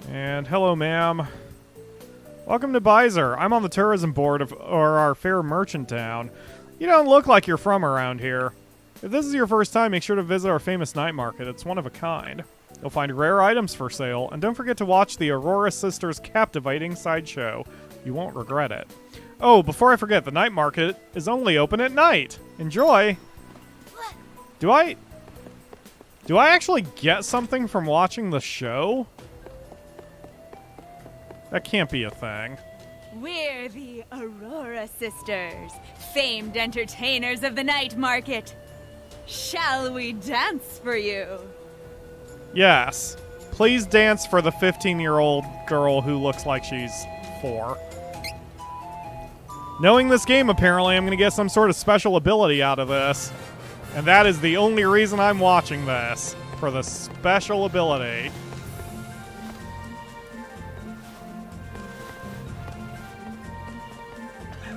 And hello, ma'am. Welcome to Bizer. I'm on the tourism board of our fair merchant town. You don't look like you're from around here. If this is your first time, make sure to visit our famous night market. It's one of a kind. You'll find rare items for sale, and don't forget to watch the Aurora Sisters' captivating sideshow. You won't regret it. Oh, before I forget, the night market is only open at night. Enjoy! Do I actually get something from watching the show? That can't be a thing. We're the Aurora Sisters, famed entertainers of the night market. Shall we dance for you? Yes. Please dance for the 15-year-old girl who looks like she's 4. Knowing this game, apparently, I'm going to get some sort of special ability out of this. And that is the only reason I'm watching this. For the special ability.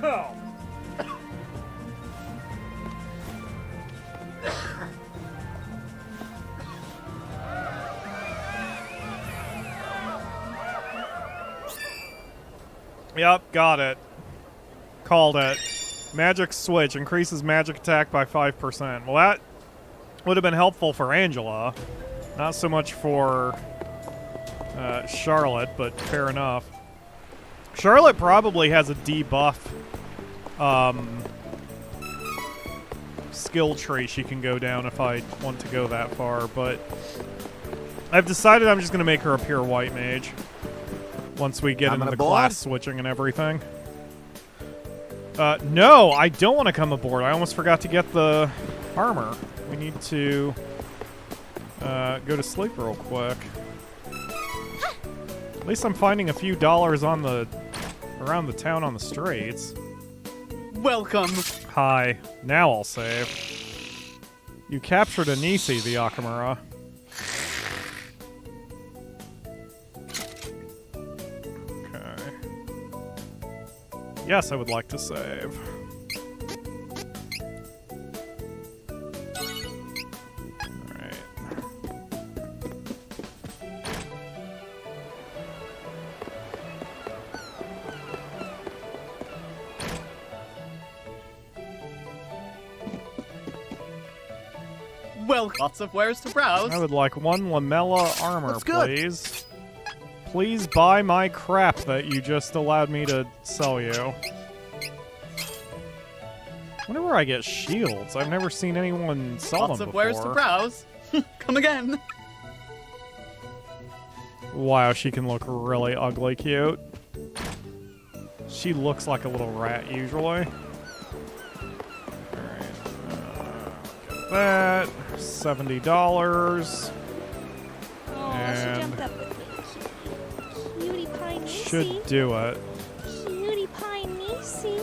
Oh. Yep, got it. Called it. Magic switch increases magic attack by 5%. Well, that would have been helpful for Angela. Not so much for Charlotte, but fair enough. Charlotte probably has a debuff skill tree she can go down if I want to go that far, but I've decided I'm just going to make her a pure white mage once we get into the class switching and everything. No, I don't want to come aboard. I almost forgot to get the armor. We need to go to sleep real quick. At least I'm finding a few dollars on around the town on the streets. Welcome. Hi. Now I'll save. You captured a Nisi, the Akamura. Okay. Yes, I would like to save. Well, lots of wares to browse. I would like 1 lamella armor, Looks good. please. Please buy my crap that you just allowed me to sell you. I wonder where I get shields. I've never seen anyone sell Lots them of before. wares to browse. Come again. Wow, she can look really ugly cute. She looks like a little rat usually. Alright. Get that. $70. Oh, And she jumped up with me. Cutie pie Niecy. should do it. Cutie pie Niecy.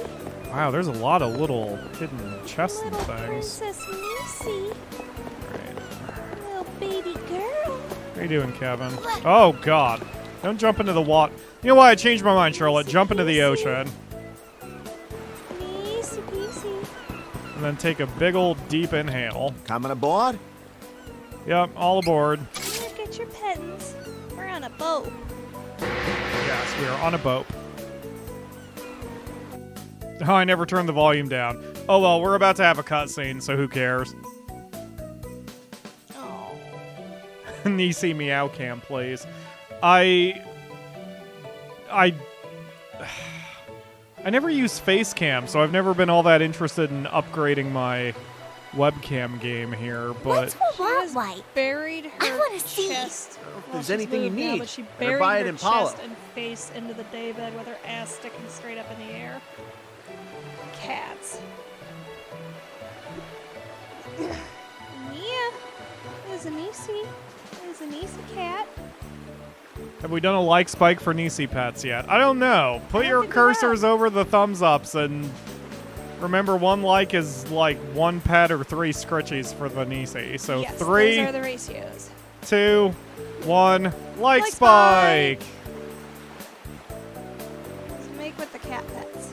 Wow, there's a lot of little hidden chests and Little things. Princess Niecy. Right. Little baby girl. How you doing, Kevin? Oh, God. Don't jump into the water. You know why? I changed my mind, Charlotte. Jump into the ocean. Niecy peasy. And then take a big old deep inhale. Coming aboard? Yep, all aboard. Look at your pettins. We're on a boat. Yes, we are on a boat. Oh, I never turned the volume down. Oh, well, we're about to have a cutscene, so who cares? Oh. Niecy meow cam, please. I never use face cam, so I've never been all that interested in upgrading my webcam game here, but What's what like? Buried her I wanna see. chest. If Well, there's she's anything you moved now, need, but she better buried buy it her in Palo. chest and face into the daybed with her ass sticking straight up in the air. Cats. Yeah. There's a Niecy. There's a Niecy cat. have we done a like spike for Niecy pets yet? I don't know. Put your cursors over the thumbs ups and remember 1 like is like 1 pet or 3 scritchies for the Niecy. So Yes, 3, those are the ratios. 2, 1, like Like spike! Let's make with the cat pets.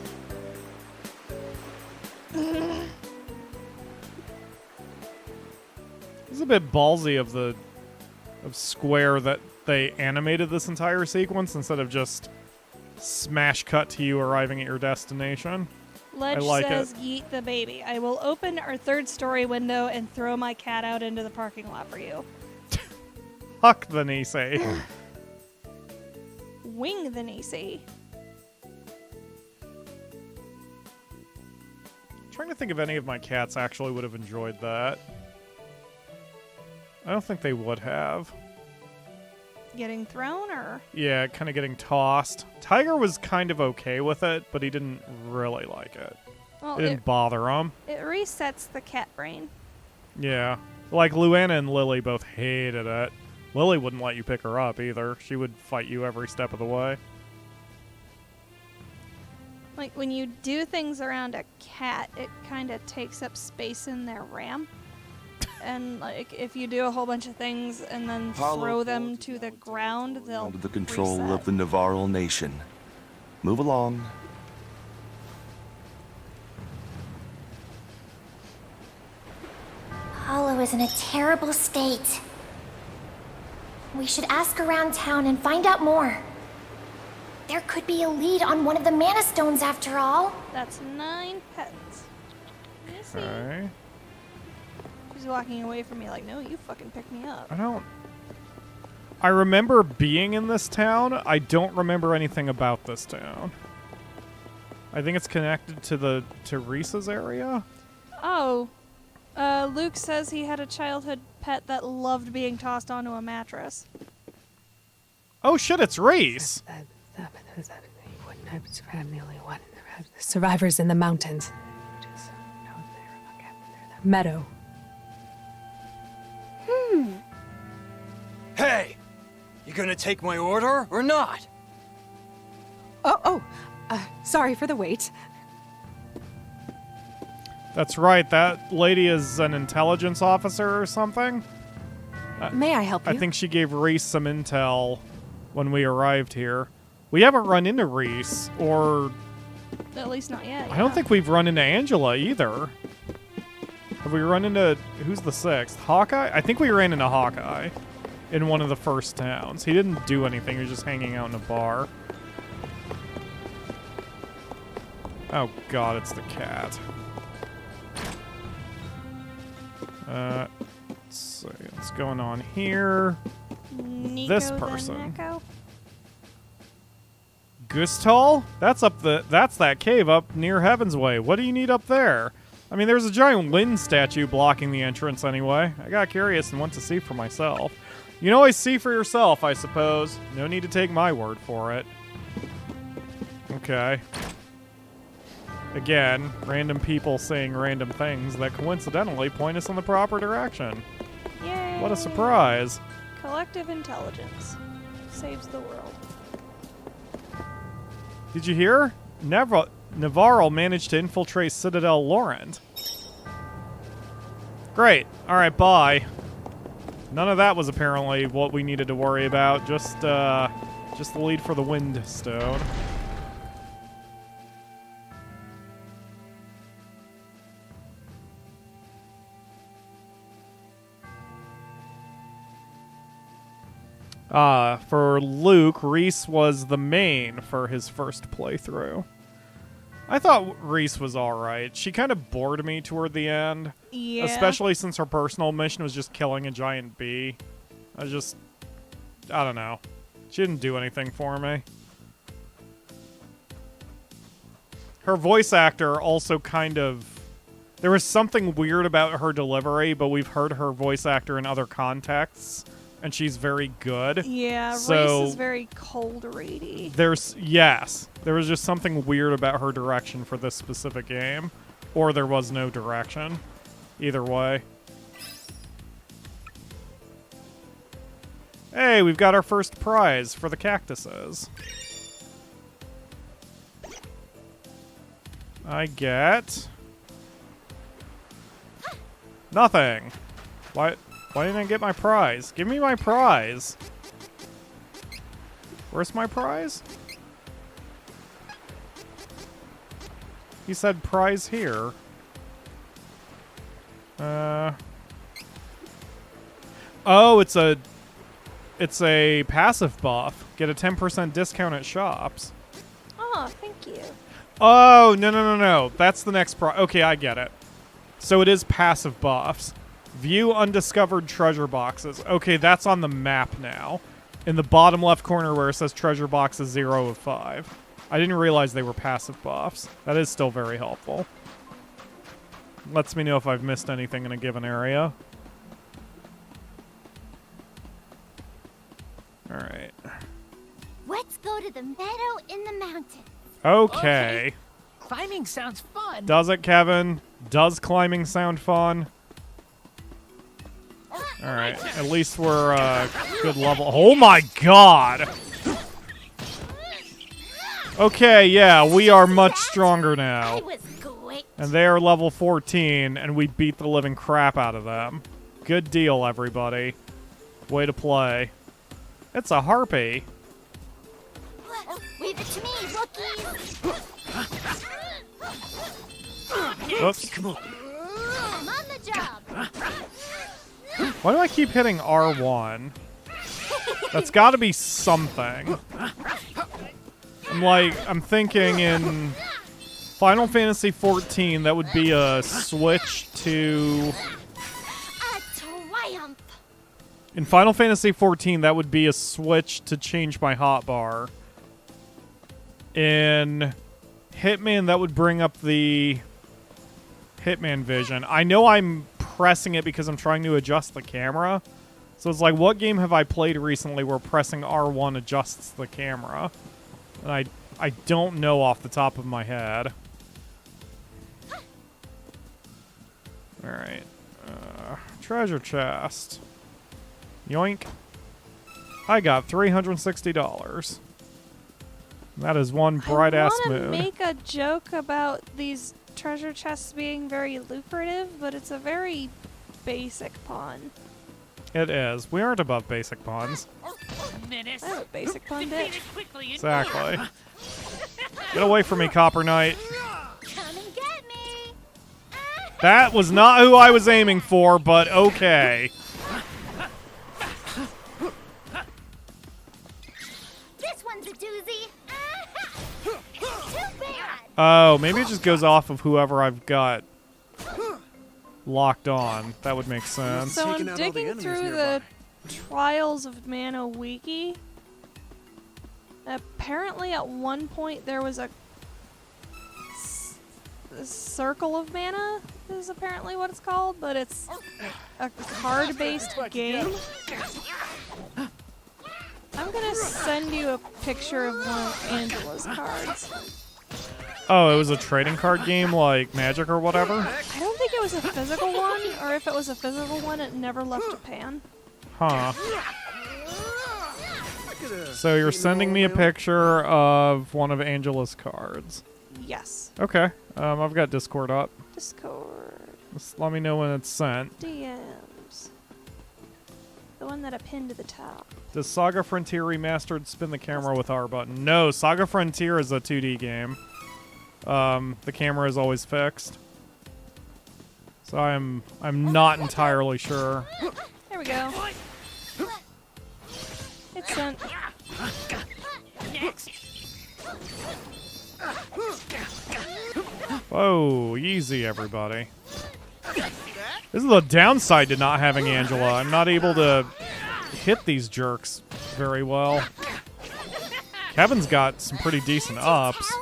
It's a bit ballsy of Square that they animated this entire sequence instead of just smash cut to you arriving at your destination. Ledge like says, it. yeet the baby. I will open our 3rd story window and throw my cat out into the parking lot for you. Huck the Niecy. Wing the Niecy. Trying to think if any of my cats actually would have enjoyed that. I don't think they would have. Getting thrown or? Yeah, kind of getting tossed. Tiger was kind of okay with it, but he didn't really like it. Well, It didn't bother him. It resets the cat brain. Yeah. Like, Luana and Lily both hated it. Lily wouldn't let you pick her up, either. She would fight you every step of the way. Like, when you do things around a cat, it kind of takes up space in their RAM. And, like, if you do a whole bunch of things and then throw them to the ground, they'll Under the control reset. of the Navarral nation. Move along. Hollow is in a terrible state. We should ask around town and find out more. There could be a lead on one of the Mana Stones after all. That's 9 pets. Missy. Okay. She's walking away from me like, no, you fucking pick me up. I remember being in this town. I don't remember anything about this town. I think it's connected to Teresa's area. Oh, Luke says he had a childhood pet that loved being tossed onto a mattress. Oh shit, it's Reese. Survivors in the mountains. Meadow. Hey! You gonna take my order or not? Sorry for the wait. That's right. That lady is an intelligence officer or something. May I help you? I think she gave Reese some intel when we arrived here. We haven't run into Reese, or At least not yet. I don't think we've run into Angela either. Have we run into, who's the 6th? Hawkeye? I think we ran into Hawkeye in one of the first towns. He didn't do anything. He was just hanging out in a bar. Oh god, it's the cat. Let's see what's going on here. Nico This the person. Neko? Gustal? That's that cave up near Heaven's Way. What do you need up there? I mean, there's a giant Lin statue blocking the entrance anyway. I got curious and went to see for myself. You can always see for yourself, I suppose. No need to take my word for it. Okay. Again, random people saying random things that coincidentally point us in the proper direction. Yay! What a surprise. Collective intelligence saves the world. Did you hear? Navarro managed to infiltrate Citadel Laurent. Great. Alright, bye. None of that was apparently what we needed to worry about. Just the lead for the Wind Stone. For Luke, Reese was the main for his first playthrough. I thought Reese was alright. She kind of bored me toward the end. Yeah. Especially since her personal mission was just killing a giant bee. I don't know. She didn't do anything for me. Her voice actor also kind of... There was something weird about her delivery, but we've heard her voice actor in other contexts. And she's very good. Yeah, so Reese is very cold rady. there was just something weird about her direction for this specific game. Or there was no direction. Either way. Hey, we've got our first prize for the cactuses. I get... nothing. Why didn't I get my prize? Give me my prize. Where's my prize? He said prize here. Oh, it's a passive buff. Get a 10% discount at shops. Oh, thank you. Oh, no. That's the next okay, I get it. So it is passive buffs. View undiscovered treasure boxes. Okay, that's on the map now. In the bottom left corner where it says treasure boxes 0 of 5. I didn't realize they were passive buffs. That is still very helpful. Lets me know if I've missed anything in a given area. Alright. Let's go to the meadow in the mountains. Okay. Climbing sounds fun. Does it, Kevin? Does climbing sound fun? Alright, at least we're good level. Oh my god! Okay, yeah, we are much stronger now. And they are level 14, and we beat the living crap out of them. Good deal, everybody. Way to play. It's a harpy. Leave it to me, rookies. Whoops. Come on. I'm on the job. Why do I keep hitting R1? That's gotta be something. I'm thinking in Final Fantasy XIV, that would be a switch to... A triumph. In Final Fantasy XIV, that would be a switch to change my hotbar. In Hitman, that would bring up the Hitman vision. I know I'm pressing it because I'm trying to adjust the camera. So it's like, what game have I played recently where pressing R1 adjusts the camera? And I don't know off the top of my head. Alright. Treasure chest. Yoink. I got $360. That is one bright-ass I moon. want to make a joke about these treasure chests being very lucrative, but it's a very basic pawn. It is. We aren't above basic pawns. Menace. I have a basic pawn ditch. Exactly. Get away from me, Copper Knight. Come and get me. That was not who I was aiming for, but okay. This one's a doozy. Too bad. Oh, maybe it just goes off of whoever I've got locked on. That would make sense. So I'm digging through the Trials of Mana wiki. Apparently at one point there was a Circle of Mana is apparently what it's called, but it's a card-based game. I'm gonna send you a picture of one of Angela's cards. Oh, it was a trading card game like Magic or whatever? I don't think it was a physical one, or if it was a physical one, it never left Japan. Huh. So you're sending me a picture of one of Angela's cards. Yes. Okay. I've got Discord up. Discord. Just let me know when it's sent. DMs. The one that I pinned to the top. Does Saga Frontier Remastered spin the camera with R button? No, Saga Frontier is a 2D game. The camera is always fixed. So I'm not entirely sure. There we go. It's sent. Whoa, easy everybody. This is the downside to not having Angela. I'm not able to hit these jerks very well. Kevin's got some pretty decent ups.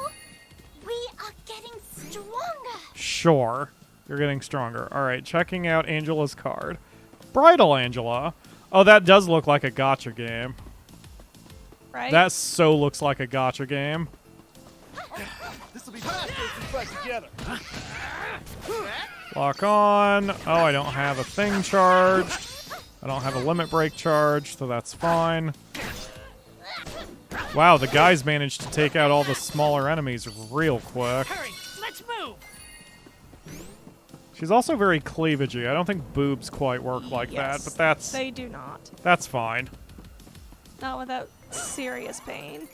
We are getting stronger. Sure. You're getting stronger. Alright, checking out Angela's card. Bridal Angela. Oh, that does look like a gacha game. Right? That so looks like a gacha game. This'll be faster if we fight together. Lock on. Oh, I don't have a thing charged. I don't have a limit break charged, so that's fine. Wow, the guys managed to take out all the smaller enemies real quick. Hurry, let's move. She's also very cleavagey. I don't think boobs quite work like that, but that's They do not. that's fine. Not without serious pain.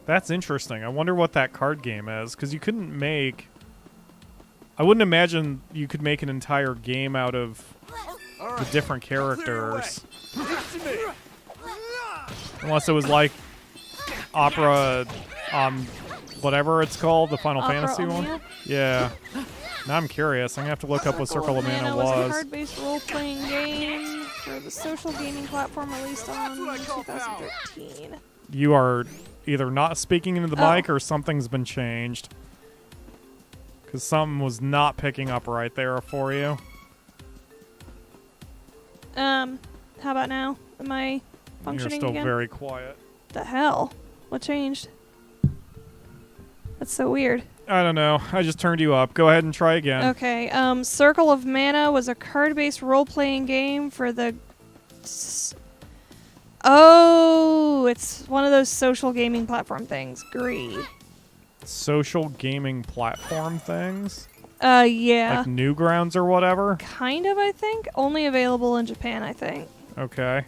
That's interesting. I wonder what that card game is, because you couldn't make... I wouldn't imagine you could make an entire game out of the different characters. Unless it was like Opera, whatever it's called, the Final Opera Fantasy one. Omnia? Yeah. Now I'm curious. I'm going to have to look up what Circle of Mana was a was. card-based role-playing game for the social gaming platform released on 2013. You are either not speaking into the mic or something's been changed. Because something was not picking up right there for you. How about now? Am I functioning You're still again? very quiet. The hell? What changed? That's so weird. I don't know. I just turned you up. Go ahead and try again. Okay, Circle of Mana was a card-based role-playing game for the... Oh, it's one of those social gaming platform things. Agree. Social gaming platform things? Yeah. Like Newgrounds or whatever? Kind of, I think. Only available in Japan, I think. Okay.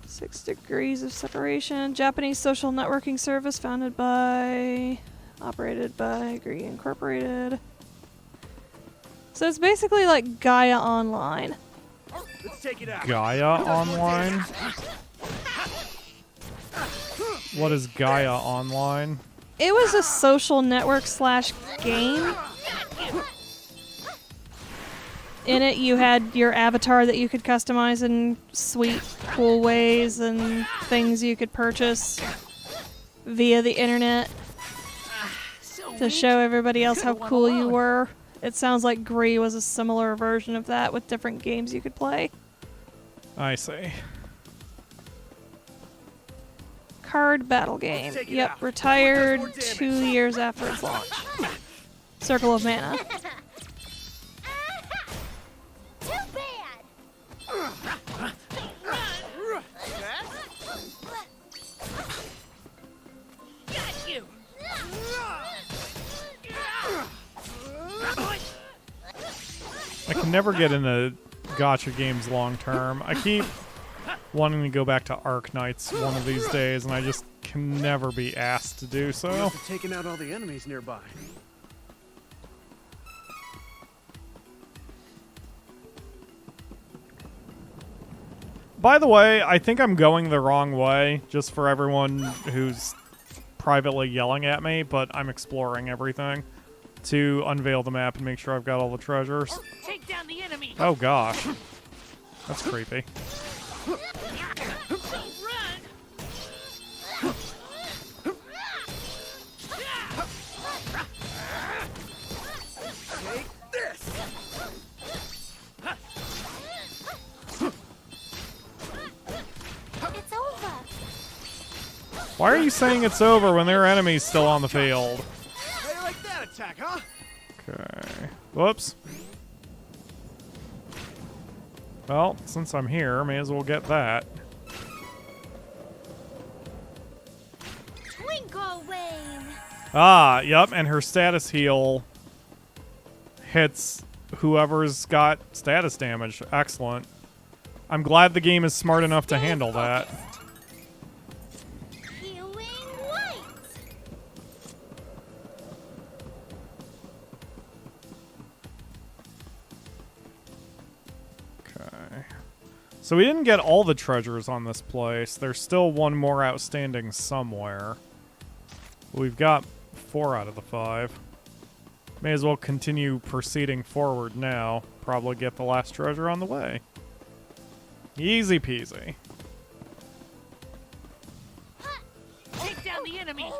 6 Degrees of Separation. Japanese social networking service founded by... Operated by Agree Incorporated. So it's basically like Gaia Online. Let's take it out. Gaia Online? What is Gaia Online? It was a social network / game. In it, you had your avatar that you could customize in sweet, cool ways and things you could purchase via the internet to show everybody else how cool you were. It sounds like Gree was a similar version of that with different games you could play. I see. Card battle game. Yep, retired 2 years after its launch. Circle of Mana. Too bad. Got you. I can never get into gacha games long term. I keep wanting to go back to Arc Knights one of these days, and I just can never be asked to do You so. must have taken out all the enemies nearby. By the way, I think I'm going the wrong way, just for everyone who's privately yelling at me, but I'm exploring everything to unveil the map and make sure I've got all the treasures. Take down the enemy. Oh gosh. That's creepy. Take this. It's over. Why are you saying it's over when there are enemies still on the field? How you like that attack, huh? Okay. Whoops. Well, since I'm here, may as well get that. Twinkle Wayne. Ah, yep, and her status heal hits whoever's got status damage. Excellent. I'm glad the game is smart enough to handle that. Healing light. Okay. So we didn't get all the treasures on this place. There's still one more outstanding somewhere. We've got 4 out of the 5. May as well continue proceeding forward now. Probably get the last treasure on the way. Easy peasy. Take down the enemy.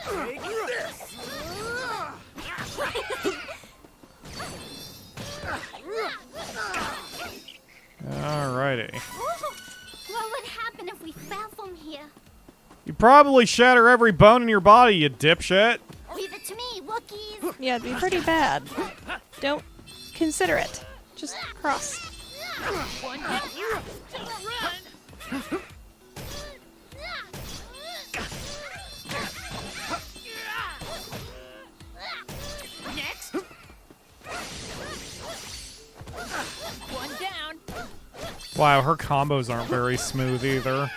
Take this. Alrighty. What would happen if we fell from here? You probably shatter every bone in your body, you dipshit. Leave it to me, Wookiees. Yeah, it'd be pretty bad. Don't consider it. Just cross. One run. Next. One down. Wow, her combos aren't very smooth either.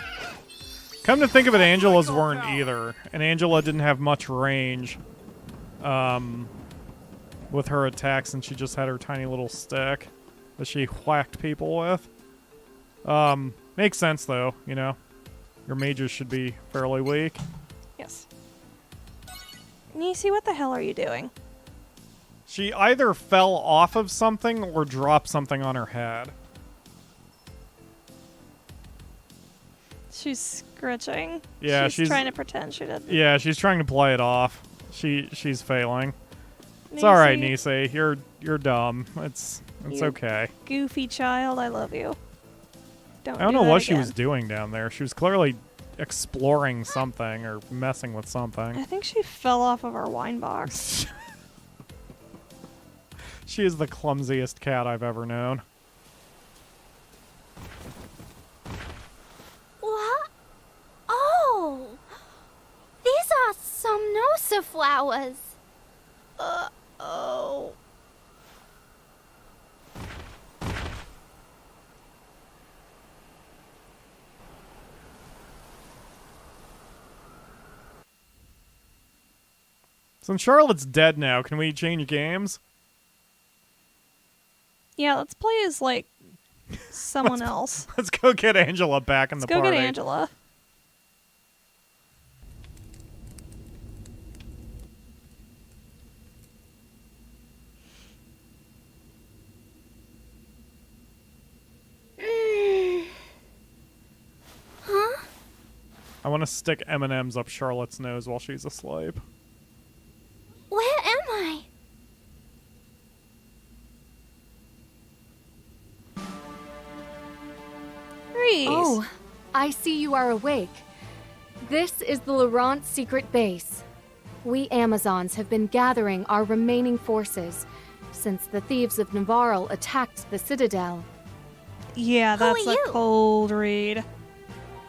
Come to think of it, Angela's weren't either. And Angela didn't have much range with her attacks, and she just had her tiny little stick that she whacked people with. Makes sense, though, you know. Your mages should be fairly weak. Yes. Nisi, what the hell are you doing? She either fell off of something or dropped something on her head. She's scritching. Yeah, she's trying to pretend she didn't. Yeah, she's trying to play it off. She's failing. It's all right, Nisi. You're dumb. It's You okay. Goofy child, I love you. I don't know what she was doing down there. She was clearly exploring something or messing with something. I think she fell off of our wine box. She is the clumsiest cat I've ever known. What? Oh! These are Somnosa flowers. Uh-oh. Since Charlotte's dead now, can we change games? Yeah, let's play as, like, someone else. Let's go get Angela back in the party. Let's go get Angela. Huh? I want to stick M&Ms up Charlotte's nose while she's asleep. Where am I? Reese. Oh, I see you are awake. This is the Laurent secret base. We Amazons have been gathering our remaining forces since the thieves of Navarre attacked the Citadel. Yeah, that's a cold read.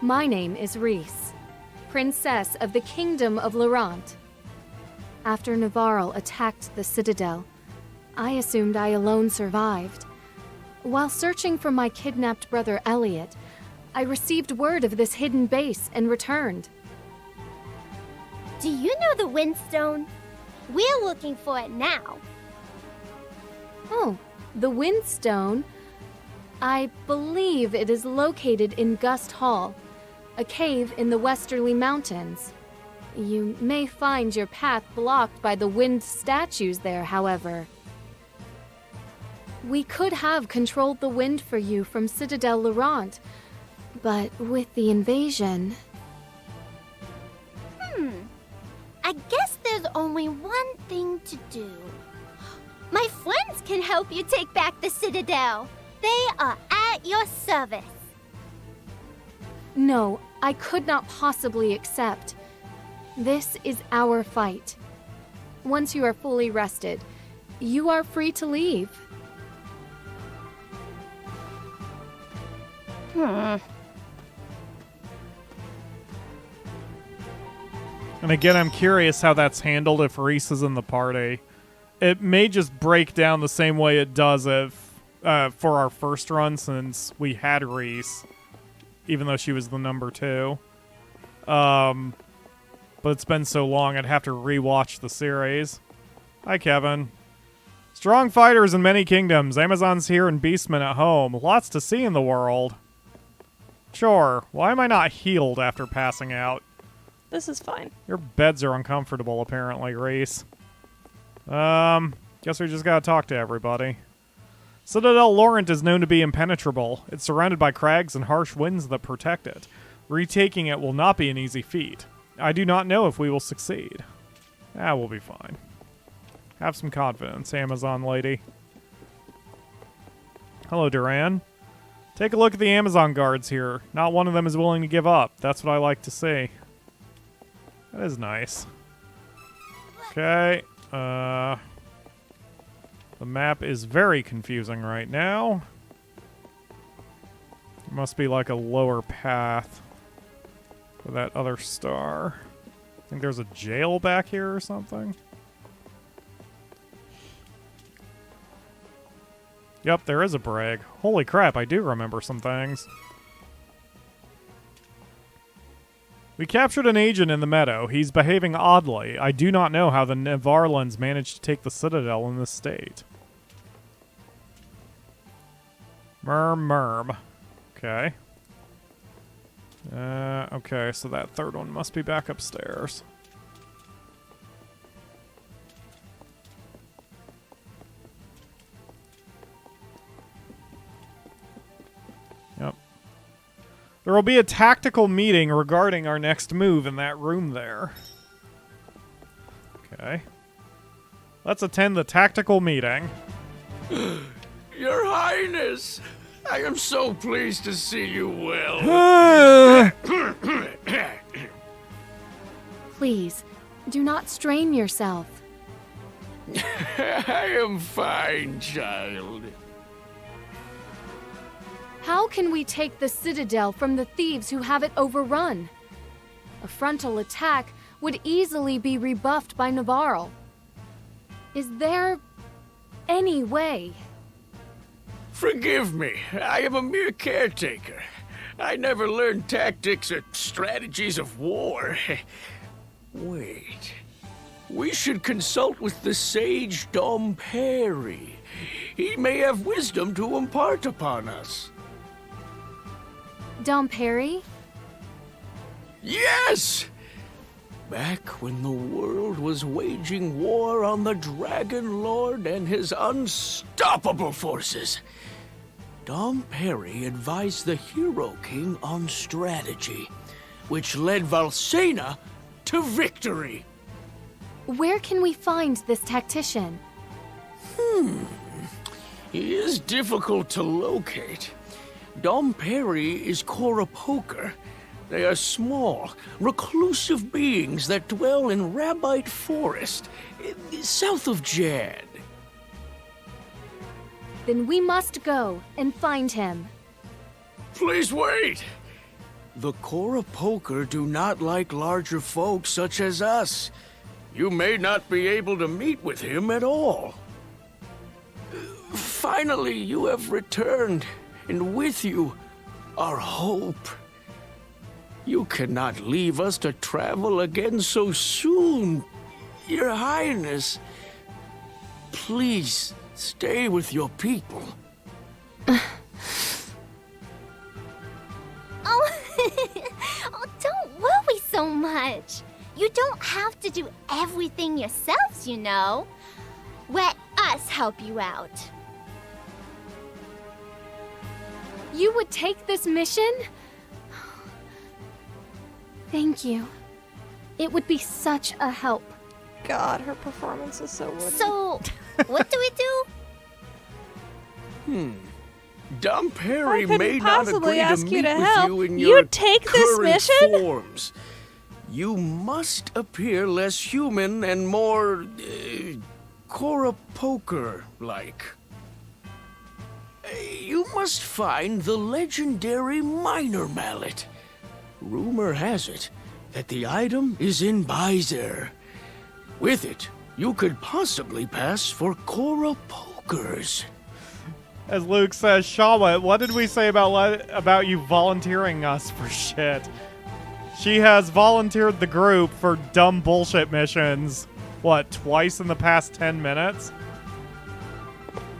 My name is Reese, Princess of the Kingdom of Laurent. After Navarre attacked the Citadel, I assumed I alone survived. While searching for my kidnapped brother Elliot, I received word of this hidden base and returned. Do you know the Windstone? We're looking for it now. Oh, the Windstone? I believe it is located in Gust Hall, a cave in the Westerly Mountains. You may find your path blocked by the wind statues there, however. We could have controlled the wind for you from Citadel Laurent, but with the invasion... I guess there's only one thing to do. My friends can help you take back the Citadel. They are at your service. No, I could not possibly accept. This is our fight. Once you are fully rested, you are free to leave. And again, I'm curious how that's handled if Reese is in the party. It may just break down the same way it does if for our first run, since we had Reese, even though she was the number 2. But it's been so long, I'd have to rewatch the series. Hi, Kevin. Strong fighters in many kingdoms. Amazons here and beastmen at home. Lots to see in the world. Sure. Why am I not healed after passing out? This is fine. Your beds are uncomfortable, apparently, Reese. Guess we just gotta talk to everybody. Citadel Laurent is known to be impenetrable. It's surrounded by crags and harsh winds that protect it. Retaking it will not be an easy feat. I do not know if we will succeed. We'll be fine. Have some confidence, Amazon lady. Hello, Duran. Take a look at the Amazon guards here. Not one of them is willing to give up. That's what I like to see. That is nice. Okay. The map is very confusing right now. There must be like a lower path for that other star. I think there's a jail back here or something. Yep, there is a brig. Holy crap, I do remember some things. We captured an agent in the meadow. He's behaving oddly. I do not know how the Nevarlans managed to take the Citadel in this state. Merm. Okay. Okay, so that third one must be back upstairs. Yep. There will be a tactical meeting regarding our next move in that room there. Okay. Let's attend the tactical meeting. Your Highness, I am so pleased to see you well. Please, do not strain yourself. I am fine, child. How can we take the Citadel from the thieves who have it overrun? A frontal attack would easily be rebuffed by Navarro. Is there any way? Forgive me, I am a mere caretaker. I never learned tactics or strategies of war. Wait. We should consult with the sage Dom Perry. He may have wisdom to impart upon us. Dom Perry? Yes! Back when the world was waging war on the Dragon Lord and his unstoppable forces, Dom Perry advised the Hero King on strategy, which led Valsena to victory. Where can we find this tactician? He is difficult to locate. Dom Perry is Koropoker. They are small, reclusive beings that dwell in Rabbite Forest, south of Jad. Then we must go and find him. Please wait! The Koropoker do not like larger folk such as us. You may not be able to meet with him at all. Finally, you have returned, and with you, our hope. You cannot leave us to travel again so soon. Your Highness, please stay with your people. so much. You don't have to do everything yourselves, you know. Let us help you out. You would take this mission? Thank you. It would be such a help. God, her performance is so wooden. So, what do we do? Dumb Harry I couldn't may not possibly agree to ask you meet to with help. you in You your take this current mission? forms. You must appear less human and more Cora Poker-like. You must find the legendary Minor Mallet. Rumor has it that the item is in Byzer. With it, you could possibly pass for Cora Pokers. As Luke says, Shawa, what did we say about you volunteering us for shit? She has volunteered the group for dumb bullshit missions. What, twice in the past 10 minutes?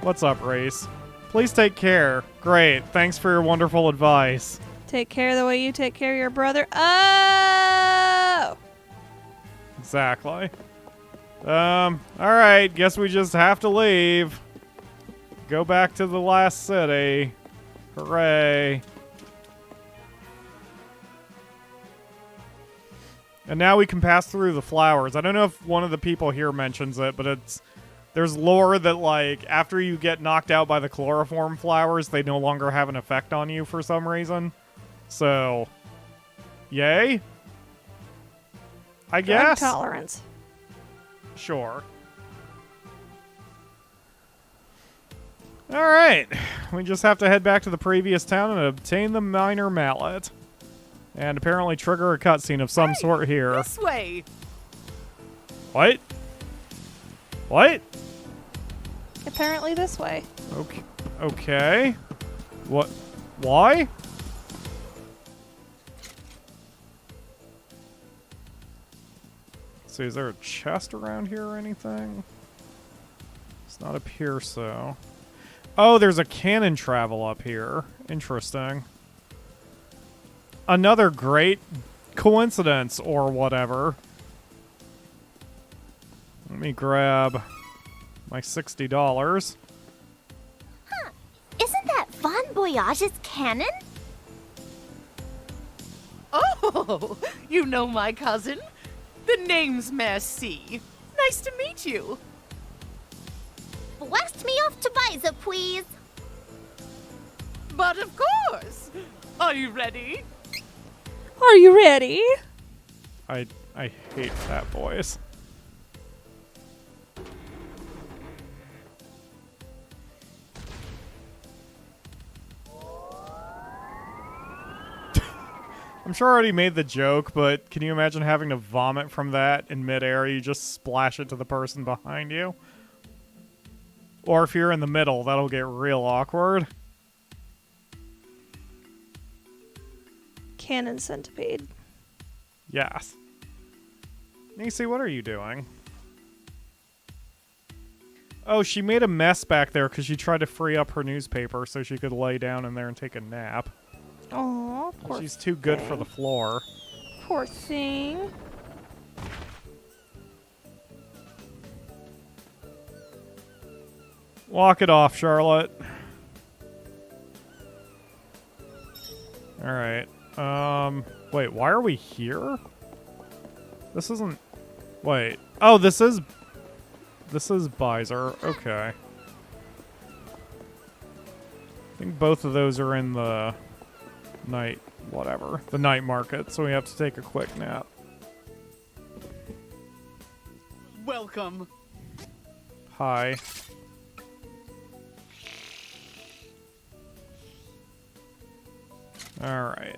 What's up, Race? Please take care. Great. Thanks for your wonderful advice. Take care the way you take care of your brother. Oh! Exactly. Alright. Guess we just have to leave. Go back to the last city. Hooray. And now we can pass through the flowers. I don't know if one of the people here mentions it, but there's lore that, like, after you get knocked out by the chloroform flowers, they no longer have an effect on you for some reason. So, yay? I guess? Drug tolerance. Sure. Alright. We just have to head back to the previous town and obtain the Minor Mallet. And apparently trigger a cutscene of some sort here. This way. What? What? Apparently this way. Okay. Okay. What? Why? Let's see, is there a chest around here or anything? It's not up here, so. Oh, there's a cannon travel up here. Interesting. Another great coincidence or whatever. Let me grab my $60. Huh. Isn't that Bon Voyage's cannon? Oh, you know my cousin? The name's Merci. Nice to meet you. Blast me off to Byzer, please. But of course. Are you ready? Are you ready? I hate that voice. I'm sure I already made the joke, but can you imagine having to vomit from that in midair? You just splash it to the person behind you. Or if you're in the middle, that'll get real awkward. Cannon centipede. Yes. Nisi, what are you doing? Oh, she made a mess back there because she tried to free up her newspaper so she could lay down in there and take a nap. Oh, poor She's too good for the floor. Poor thing. Walk it off, Charlotte. Alright. Wait, why are we here? This isn't... Wait. Oh, this is Byzer. Okay. I think both of those are in the night... whatever. The night market, so we have to take a quick nap. Welcome. Hi. Alright.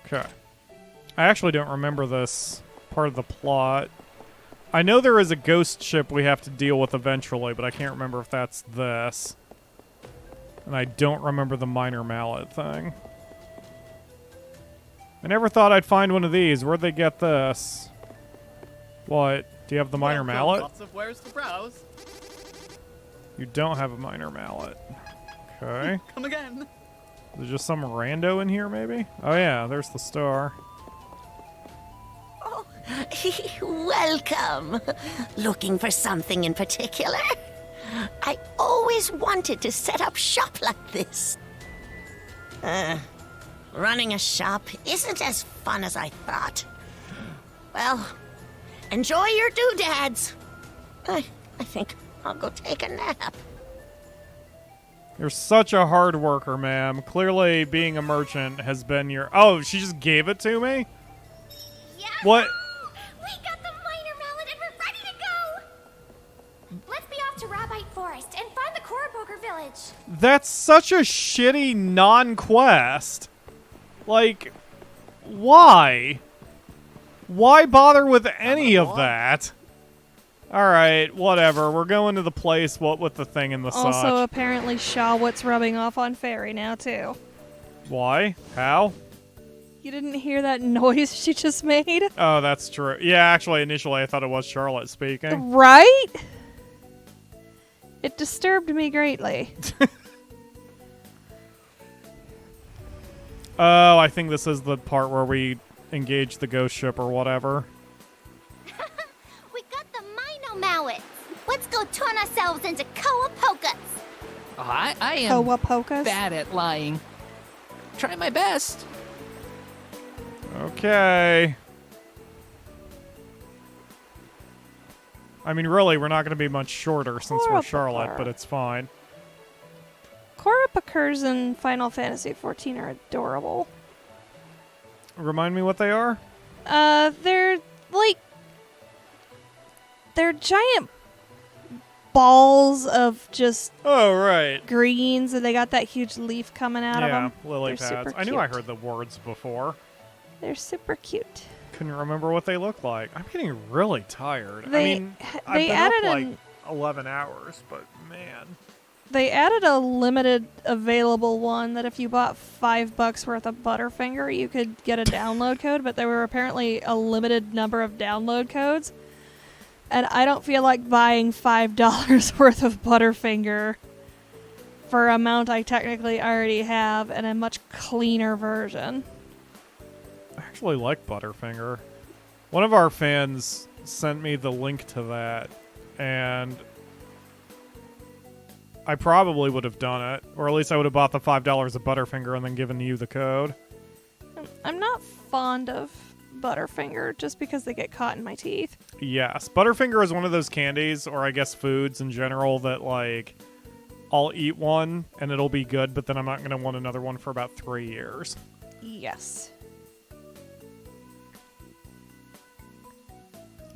Okay. I actually don't remember this part of the plot. I know there is a ghost ship we have to deal with eventually, but I can't remember if that's this. And I don't remember the Minor Mallet thing. I never thought I'd find one of these. Where'd they get this? What? Do you have the minor mallet? Lots of wares to browse. You don't have a minor mallet. Okay. Come again. Is there just some rando in here, maybe? Oh yeah, there's the star. Welcome. Looking for something in particular? I always wanted to set up shop like this. Running a shop isn't as fun as I thought. Well, enjoy your doodads. I think I'll go take a nap. You're such a hard worker, ma'am. Clearly, being a merchant has been your... Oh, she just gave it to me? Yeah. What? We got the minor mallet and we're ready to go. Let's be off to Rabbite Forest and find the Koroboker village. That's such a shitty non-quest. Like, why? Why bother with any of that? Alright, whatever. We're going to the place with the thing in the Also, such. apparently, Shawwit's rubbing off on Fairy now, too. Why? How? You didn't hear that noise she just made? Oh, that's true. Yeah, actually, initially I thought it was Charlotte speaking. Right? It disturbed me greatly. Oh, I think this is the part where we engage the ghost ship or whatever. We got the minor mallet. Let's go turn ourselves into Koapokas. Oh, I am Koapokas? bad at lying. Try my best. Okay. I mean, really, we're not going to be much shorter since we're Charlotte, but it's fine. Korapakers in Final Fantasy XIV are adorable. Remind me what they are? They're like... They're giant balls of just... Oh, right. Greens, and they got that huge leaf coming out of them. Yeah, lily They're pads. super I knew I cute. heard the words before. They're super cute. Couldn't remember what they look like. I'm getting really tired. They- I mean, I've they been added up like an- 11 hours, but man. They added a limited available one that if you bought $5 worth of Butterfinger, you could get a download code, but there were apparently a limited number of download codes. And I don't feel like buying $5 worth of Butterfinger for an amount I technically already have and a much cleaner version. I actually like Butterfinger. One of our fans sent me the link to that, and I probably would have done it, or at least I would have bought the $5 of Butterfinger and then given you the code. I'm not fond of Butterfinger just because they get caught in my teeth. Yes, Butterfinger is one of those candies, or I guess foods in general, that like I'll eat one and it'll be good, but then I'm not going to want another one for about 3 years. Yes.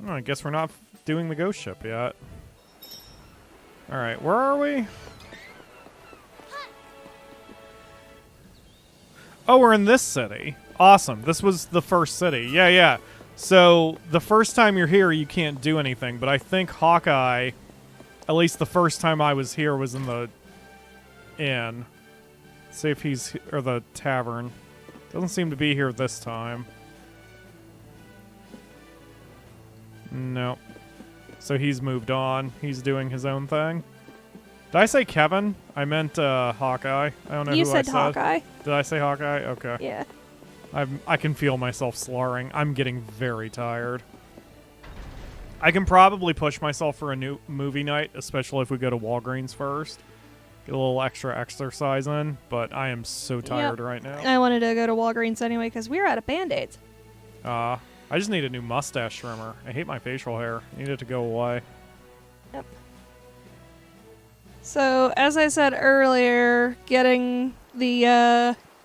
Oh, I guess we're not doing the ghost ship yet. Alright, where are we? Oh, we're in this city. Awesome. This was the first city. Yeah. So, the first time you're here, you can't do anything, but I think Hawkeye, at least the first time I was here, was in the inn. See if he's... or the tavern. Doesn't seem to be here this time. No. So he's moved on. He's doing his own thing. Did I say Kevin? I meant Hawkeye. I don't know You who said I said. Hawkeye. Did I say Hawkeye? Okay. Yeah. I can feel myself slurring. I'm getting very tired. I can probably push myself for a new movie night, especially if we go to Walgreens first. Get a little extra exercise in, but I am so tired right now. I wanted to go to Walgreens anyway because we were out of Band-Aids. I just need a new mustache trimmer. I hate my facial hair. I need it to go away. Yep. So, as I said earlier, getting the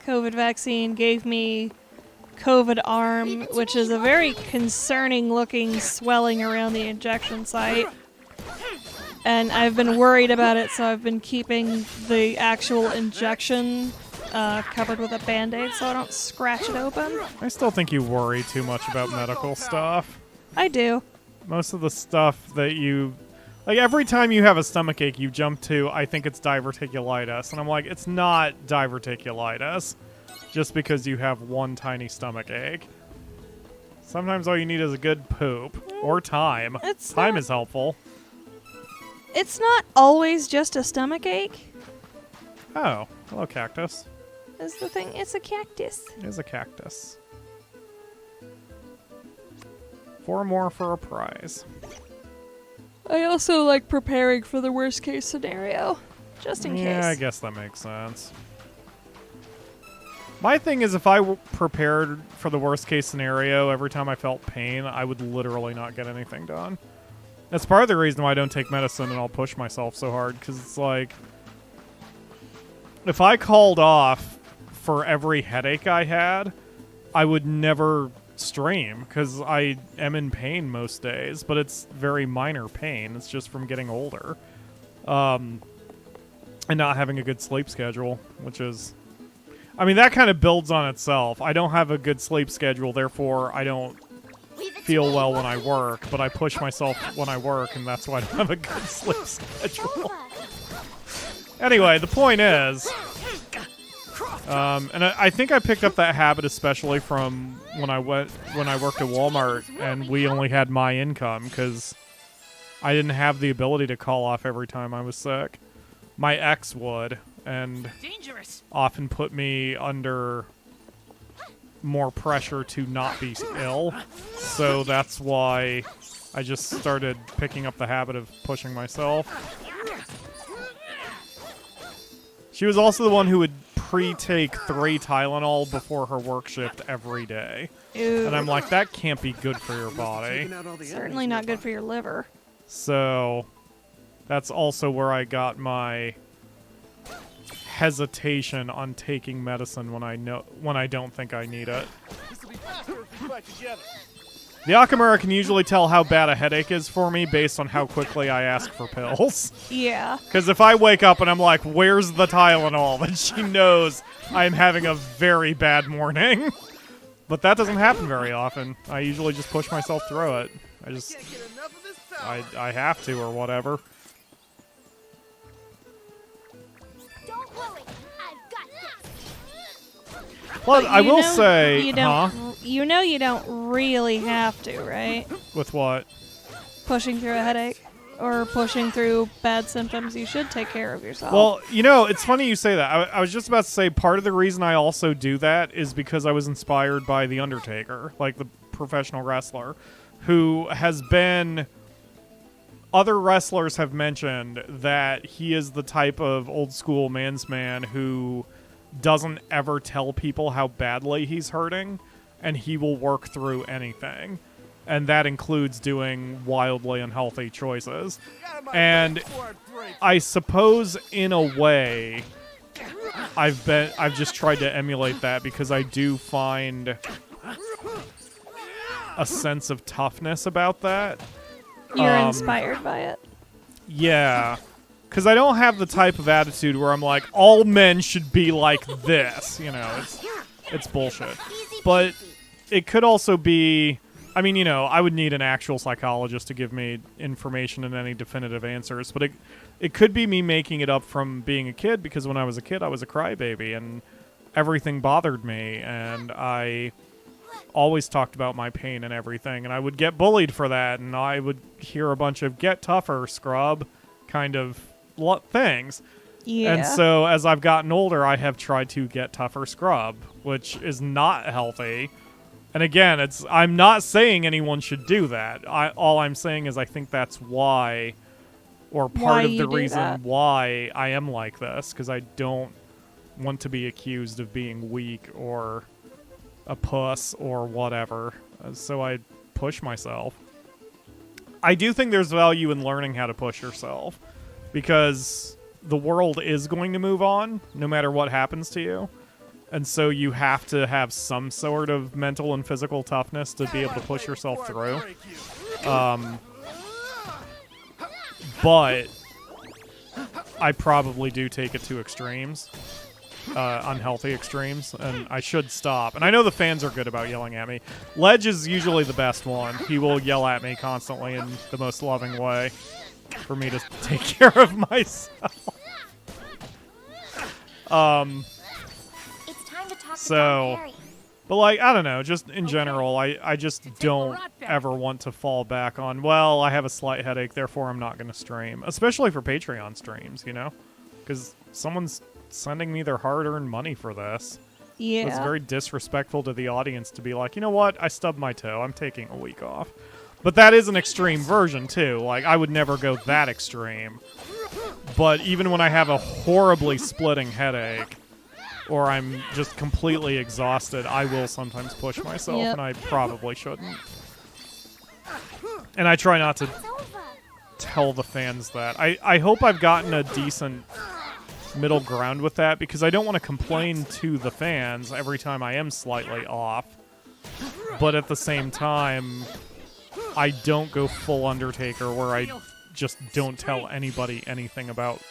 COVID vaccine gave me COVID arm, which is a very concerning looking swelling around the injection site. And I've been worried about it, so I've been keeping the actual injection covered with a Band-Aid so I don't scratch it open. I still think you worry too much about medical stuff. I do. Most of the stuff that you... Like, every time you have a stomachache, you jump to, I think it's diverticulitis. And I'm like, it's not diverticulitis. Just because you have one tiny stomachache. Sometimes all you need is a good poop. Or time. Time is helpful. It's not always just a stomach ache. Oh, hello, cactus. Is the thing. It's a cactus. It is a cactus. 4 more for a prize. I also like preparing for the worst case scenario. Just in case. Yeah, I guess that makes sense. My thing is, if I prepared for the worst case scenario every time I felt pain, I would literally not get anything done. That's part of the reason why I don't take medicine and I'll push myself so hard, because it's like, if I called off for every headache I had, I would never stream, because I am in pain most days, but it's very minor pain. It's just from getting older. And not having a good sleep schedule, which is... I mean, that kind of builds on itself. I don't have a good sleep schedule, therefore I don't feel well when I work, but I push myself when I work, and that's why I don't have a good sleep schedule. Anyway, the point is... and I think I picked up that habit especially from when I worked at Walmart, and we only had my income, because I didn't have the ability to call off every time I was sick. My ex would, and often put me under more pressure to not be ill. So that's why I just started picking up the habit of pushing myself. She was also the one who would pre-take 3 Tylenol before her work shift every day. Ew. And I'm like, that can't be good for your body. Certainly not good for your liver. So that's also where I got my hesitation on taking medicine when I don't think I need it. The Akamura can usually tell how bad a headache is for me based on how quickly I ask for pills. Yeah. Because if I wake up and I'm like, where's the Tylenol? Then she knows I'm having a very bad morning. But that doesn't happen very often. I usually just push myself through it. I have to or whatever. Well, I will say, you know you don't really have to, right? With what? Pushing through a headache or pushing through bad symptoms. You should take care of yourself. Well, you know, it's funny you say that. I was just about to say part of the reason I also do that is because I was inspired by The Undertaker, like the professional wrestler, who has been... Other wrestlers have mentioned that he is the type of old school man's man who doesn't ever tell people how badly he's hurting, and he will work through anything. And that includes doing wildly unhealthy choices. And I suppose in a way I've just tried to emulate that, because I do find a sense of toughness about that. You're inspired by it. Yeah. Because I don't have the type of attitude where I'm like, all men should be like this. You know, it's bullshit. But it could also be... I mean, you know, I would need an actual psychologist to give me information and any definitive answers. But it could be me making it up from being a kid, because when I was a kid, I was a crybaby, and everything bothered me. And I always talked about my pain and everything. And I would get bullied for that. And I would hear a bunch of, get tougher, scrub, kind of... things. Yeah. And so as I've gotten older, I have tried to get tougher scrub, which is not healthy. And again, I'm not saying anyone should do that. All I'm saying is I think that's why, or part of the reason why I am like this, because I don't want to be accused of being weak or a puss or whatever. So I push myself. I do think there's value in learning how to push yourself, because the world is going to move on no matter what happens to you. And so you have to have some sort of mental and physical toughness to be able to push yourself through. But I probably do take it to extremes. Unhealthy extremes, and I should stop. And I know the fans are good about yelling at me. Ledge is usually the best one. He will yell at me constantly in the most loving way for me to take care of myself. It's time to talk so, But, like, I don't know, just in general, I just don't ever want to fall back on, well, I have a slight headache, therefore I'm not going to stream. Especially for Patreon streams, you know? Because someone's sending me their hard-earned money for this. Yeah. It's very disrespectful to the audience to be like, you know what, I stubbed my toe, I'm taking a week off. But that is an extreme version, too. Like, I would never go that extreme. But even when I have a horribly splitting headache, or I'm just completely exhausted, I will sometimes push myself, Yep. and I probably shouldn't. And I try not to tell the fans that. I hope I've gotten a decent middle ground with that, because I don't want to complain to the fans every time I am slightly off. But at the same time, I don't go full Undertaker where I just don't tell anybody anything about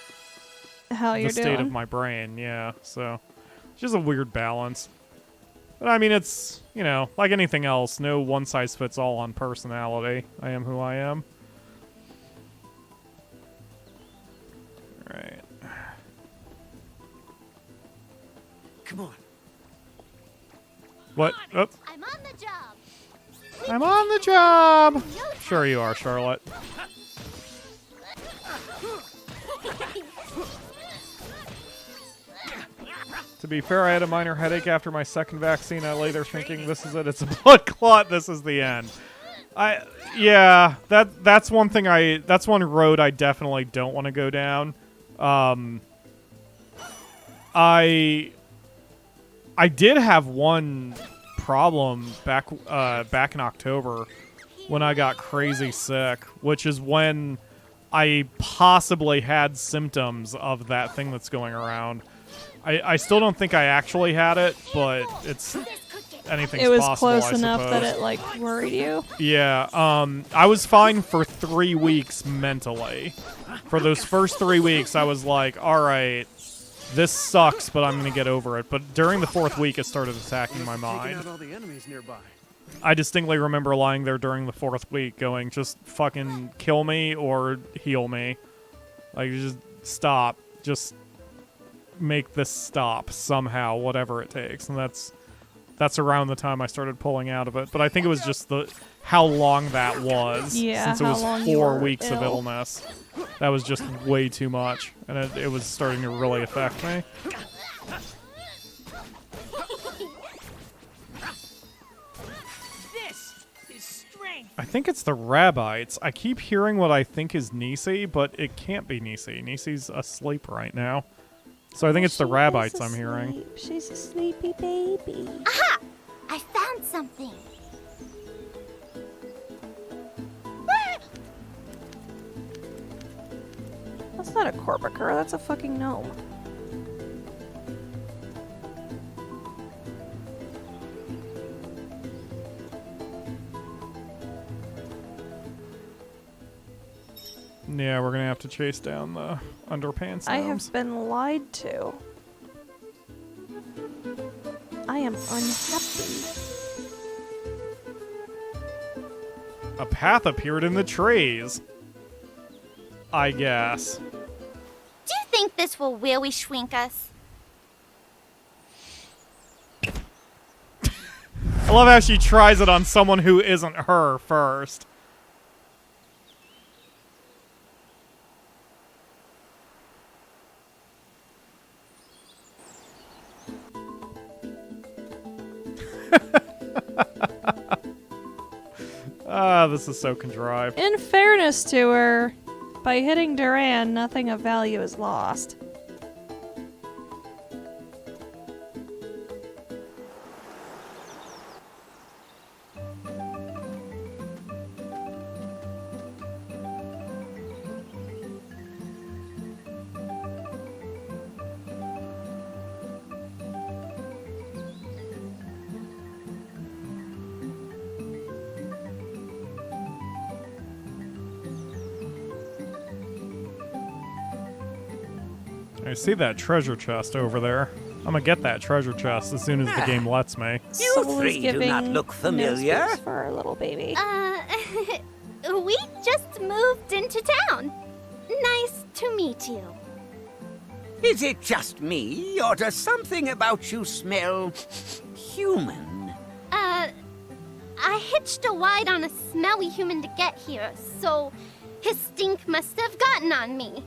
How the you're state doing. of my brain. Yeah, so it's just a weird balance. But I mean, it's, you know, like anything else, no one size fits all on personality. I am who I am. Alright. Come on. What? Oh, I'm on the job. I'm on the job! Sure you are, Charlotte. To be fair, I had a minor headache after my second vaccine. I lay there thinking, this is it. It's a blood clot. This is the end. Yeah, that's one thing that's one road I definitely don't want to go down. I did have one problem back in October when I got crazy sick, which is when I possibly had symptoms of that thing that's going around. I still don't think I actually had it, but it's anything's It was possible, close I enough that suppose. it, like, worried you? Yeah, I was fine for 3 weeks mentally. For those first 3 weeks, I was like, alright, this sucks, but I'm gonna get over it. But during the 4th week, it started attacking my mind. Out all the enemies nearby. I distinctly remember lying there during the 4th week going, just fucking kill me or heal me. Like, just stop. Just make this stop somehow, whatever it takes. And that's around the time I started pulling out of it. But I think it was just how long that was. Yeah, since it how was long you 4 were weeks of ill. illness. That was just way too much. And it was starting to really affect me. This is strength. I think it's the Rabbites. I keep hearing what I think is Nisi, but it can't be Nisi. Nisi's asleep right now. So I think it's the Rabbites I'm hearing. She's a sleepy baby. Aha! I found something. That's not a Corbiker, that's a fucking gnome. Yeah, we're gonna have to chase down the underpants I gnomes. have been lied to. I am unhappy. A path appeared in the trees. I guess. Do you think this will really shrink us? I love how she tries it on someone who isn't her first. Ah, this is so contrived. In fairness to her, by hitting Duran, nothing of value is lost. I see that treasure chest over there. I'm gonna get that treasure chest as soon as the game lets me. You Someone's three do not giving look familiar. nose pics for our little baby. We just moved into town. Nice to meet you. Is it just me, or does something about you smell human? I hitched a ride on a smelly human to get here, so his stink must have gotten on me.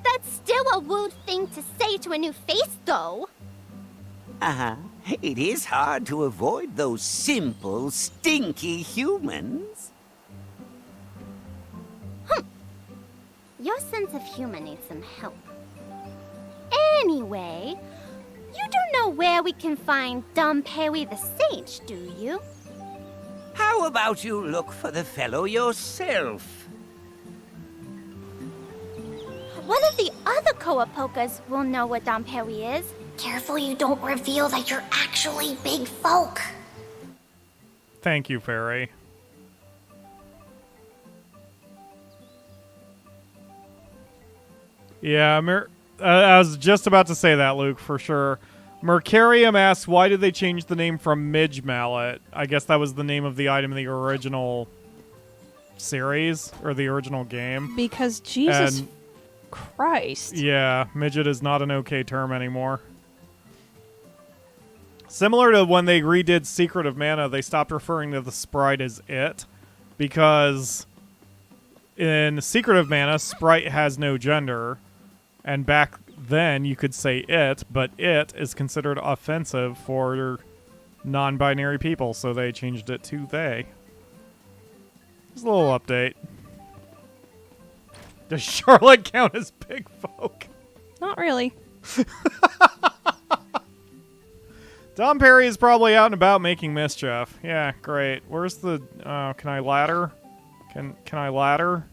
That's still a rude thing to say to a new face, though. It is hard to avoid those simple, stinky humans. Your sense of humor needs some help. Anyway, you don't know where we can find Dom Perry the Sage, do you? How about you look for the fellow yourself? One of the other Coapokas will know where Dom Perry is. Careful you don't reveal that you're actually big folk. Thank you, Fairy. Yeah, I was just about to say that, Luke, for sure. Mercurium asks, why did they change the name from Midge Mallet? I guess that was the name of the item in the original series, or the original game. Because Jesus Christ. Yeah, midget is not an okay term anymore. Similar to when they redid Secret of Mana, they stopped referring to the sprite as it, because in Secret of Mana, sprite has no gender, and back then you could say it, but it is considered offensive for non-binary people, so they changed it to they. Just a little update. Does Charlotte count as big folk? Not really. Dom Perry is probably out and about making mischief. Yeah, great. Where's the... can I ladder? Can I ladder?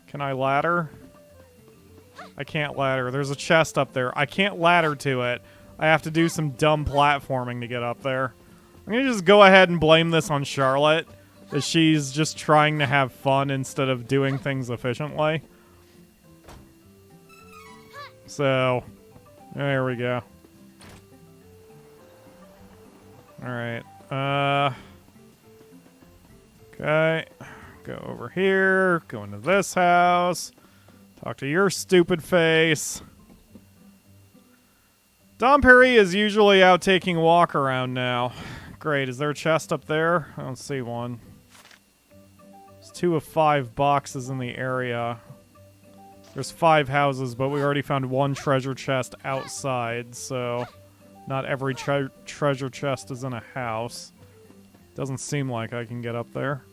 Can I ladder? I can't ladder. There's a chest up there. I can't ladder to it. I have to do some dumb platforming to get up there. I'm going to just go ahead and blame this on Charlotte, that she's just trying to have fun instead of doing things efficiently. So, there we go. Alright, okay, go over here, go into this house, talk to your stupid face. Dom Perry is usually out taking a walk around now. Great, is there a chest up there? I don't see one. There's 2 of 5 boxes in the area. There's 5 houses, but we already found 1 treasure chest outside, so... Not every treasure chest is in a house. Doesn't seem like I can get up there.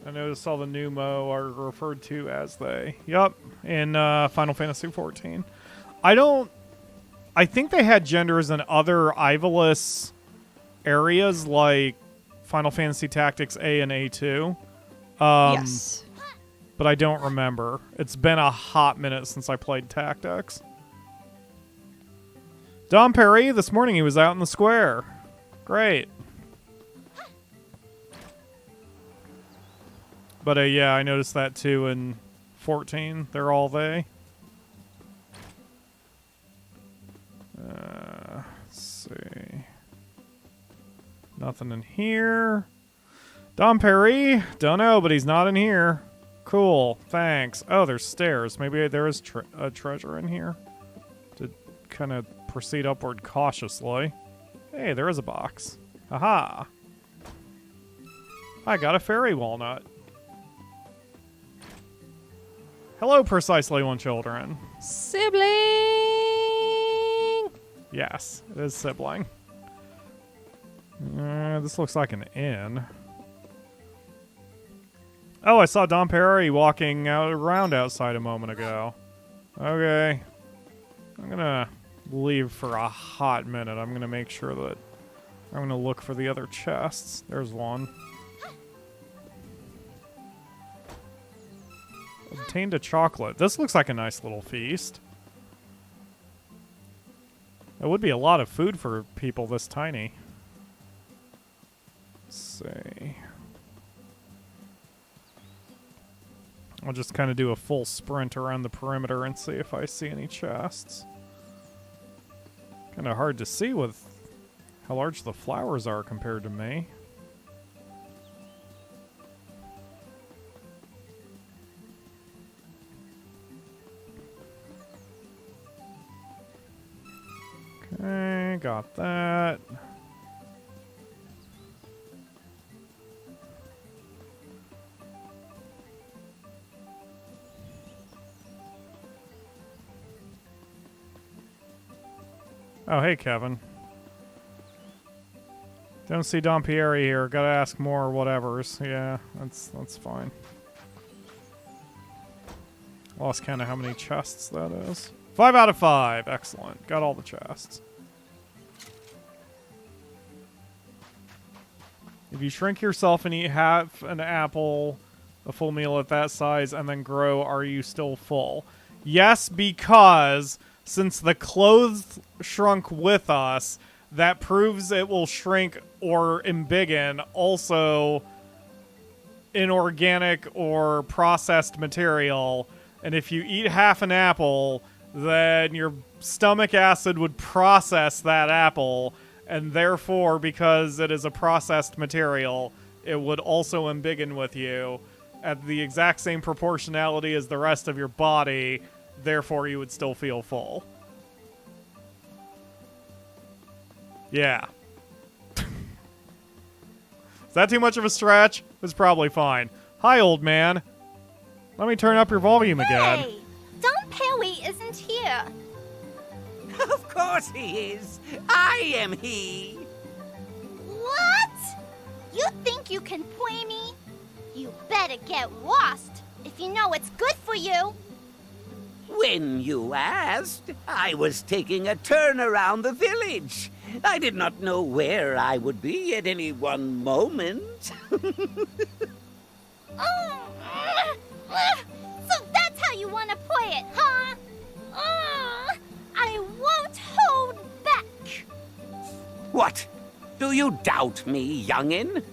I noticed all the new Mo are referred to as they. Yup, in Final Fantasy XIV. I think they had genders in other Ivalice areas like Final Fantasy Tactics A and A2. Yes. But I don't remember. It's been a hot minute since I played Tactics. Dom Perry, this morning he was out in the square. Great. But yeah, I noticed that too in 14. They're all they. Let's see. Nothing in here. Dom Perry, don't know, but he's not in here. Cool, thanks. Oh, there's stairs. Maybe there is a treasure in here. To kind of proceed upward cautiously. Hey, there is a box. Aha! I got a fairy walnut. Hello, Precisely One Children. Sibling! Yes, it is sibling. This looks like an inn. Oh, I saw Dom Perry walking around outside a moment ago. Okay. I'm gonna leave for a hot minute. I'm gonna make sure that... I'm gonna look for the other chests. There's one. Obtained a chocolate. This looks like a nice little feast. That would be a lot of food for people this tiny. Let's see... I'll just kind of do a full sprint around the perimeter and see if I see any chests. Kind of hard to see with how large the flowers are compared to me. got that. Oh, hey, Kevin. Don't see Don Pierre here. Gotta ask more whatevers. Yeah, that's fine. Lost count of how many chests that is. 5 out of 5. Excellent. Got all the chests. If you shrink yourself and eat half an apple, a full meal at that size, and then grow, are you still full? Yes, because since the clothes shrunk with us, that proves it will shrink or embiggen also inorganic or processed material. And if you eat half an apple, then your stomach acid would process that apple, and therefore, because it is a processed material, it would also embiggen with you at the exact same proportionality as the rest of your body, therefore you would still feel full. Yeah. Is that too much of a stretch? It's probably fine. Hi, old man. Let me turn up your volume again. Hey, Don Perry isn't here. Of course he is. I am he. What? You think you can play me? You better get lost if you know it's good for you. When you asked, I was taking a turn around the village. I did not know where I would be at any one moment. So that's how you want to play it, huh? I won't hold back. What? Do you doubt me, youngin'?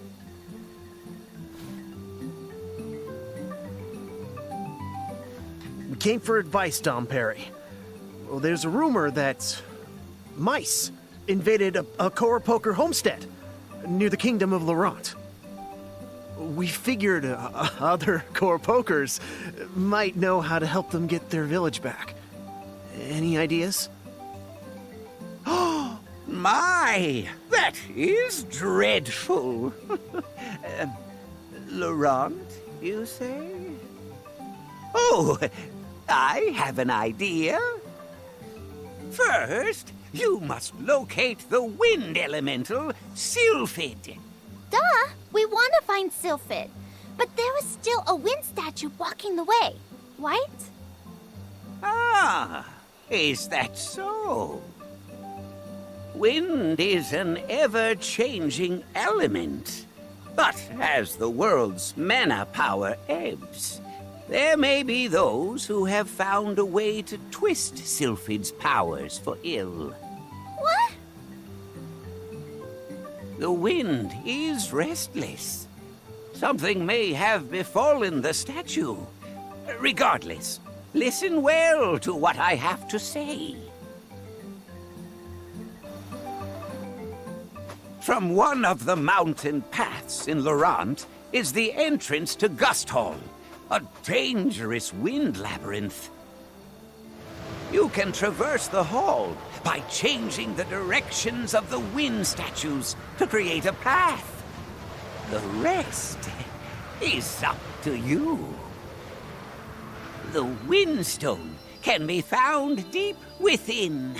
We came for advice, Dom Perry. Well, there's a rumor that mice invaded a Koropoker homestead near the kingdom of Laurent. We figured other Koropokers might know how to help them get their village back. Any ideas? Oh, my! That is dreadful. Laurent, you say? Oh, I have an idea. First, you must locate the wind elemental, Sylphid. Duh, we want to find Sylphid, but there is still a wind statue blocking the way, right? Ah, is that so? Wind is an ever-changing element, but as the world's mana power ebbs, there may be those who have found a way to twist Sylphid's powers for ill. What? The wind is restless. Something may have befallen the statue. Regardless, listen well to what I have to say. From one of the mountain paths in Laurent is the entrance to Gust Hall, a dangerous wind labyrinth. You can traverse the hall by changing the directions of the wind statues to create a path. The rest is up to you. The Windstone can be found deep within.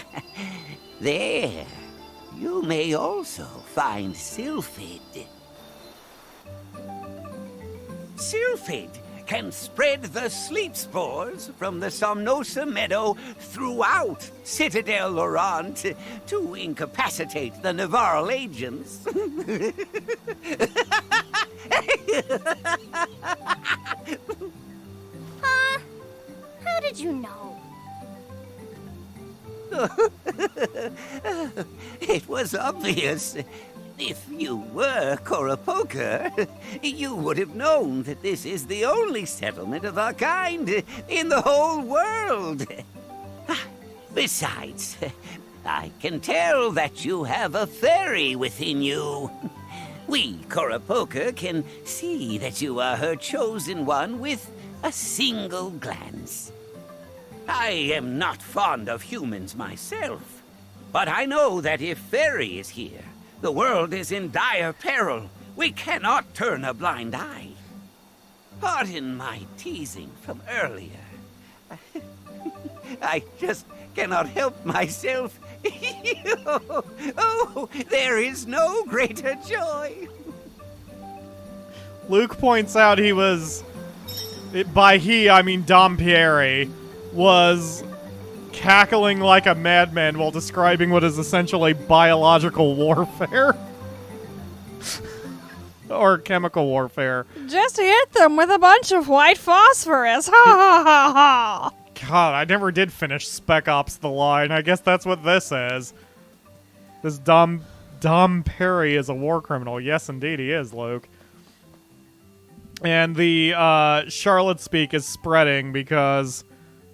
There, you may also find Sylphid. Sylphid can spread the sleep spores from the Somnosa Meadow throughout Citadel Laurent to incapacitate the Navarral agents. How did you know? It was obvious. If you were Koropoker, you would have known that this is the only settlement of our kind in the whole world. Besides, I can tell that you have a fairy within you. We, Koropoker, can see that you are her chosen one with a single glance. I am not fond of humans myself, But I know that if Fairy is here, the world is in dire peril. We cannot turn a blind eye. Pardon my teasing from earlier. I just cannot help myself. Oh, there is no greater joy. Luke points out he was, by he, I mean Dom Pieri, was cackling like a madman while describing what is essentially biological warfare. Or chemical warfare. Just hit them with a bunch of white phosphorus. Ha ha ha ha. God, I never did finish Spec Ops The Line. I guess that's what this is. This Dom Perry is a war criminal. Yes, indeed, he is, Luke. And the Charlotte speak is spreading because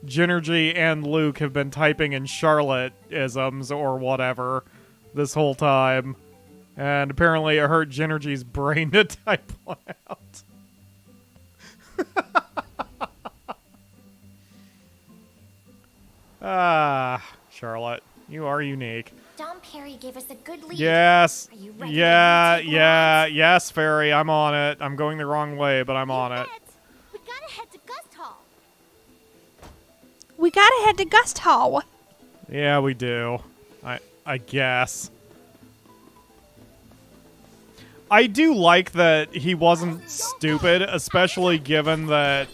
Ginergy and Luke have been typing in Charlotte-isms or whatever this whole time. And apparently it hurt Ginergy's brain to type one out. Charlotte, you are unique. Dom Perry gave us a good lead. Yes. Are you ready Yes, Fairy, I'm on it. I'm going the wrong way, but I'm on it. We gotta head to Gust Hall. We gotta head to Gust Hall. Yeah, we do. I guess. I do like that he wasn't stupid, especially given that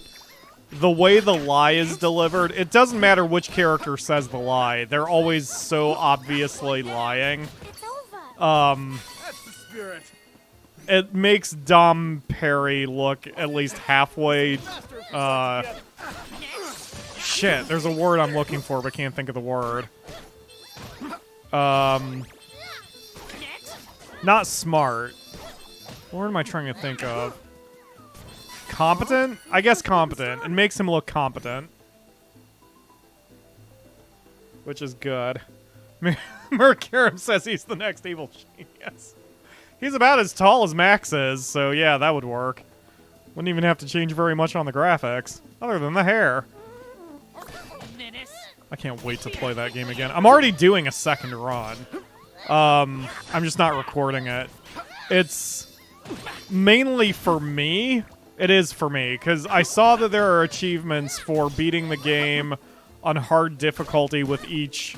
the way the lie is delivered, it doesn't matter which character says the lie. They're always so obviously lying. It makes Dom Perry look at least halfway, shit, there's a word I'm looking for, but can't think of the word. Not smart. What word am I trying to think of? Competent? I guess competent. It makes him look competent. Which is good. Mercurum says he's the next evil genius. He's about as tall as Max is, so yeah, that would work. Wouldn't even have to change very much on the graphics, other than the hair. I can't wait to play that game again. I'm already doing a second run. I'm just not recording it. It's mainly for me. It is for me, because I saw that there are achievements for beating the game on hard difficulty with each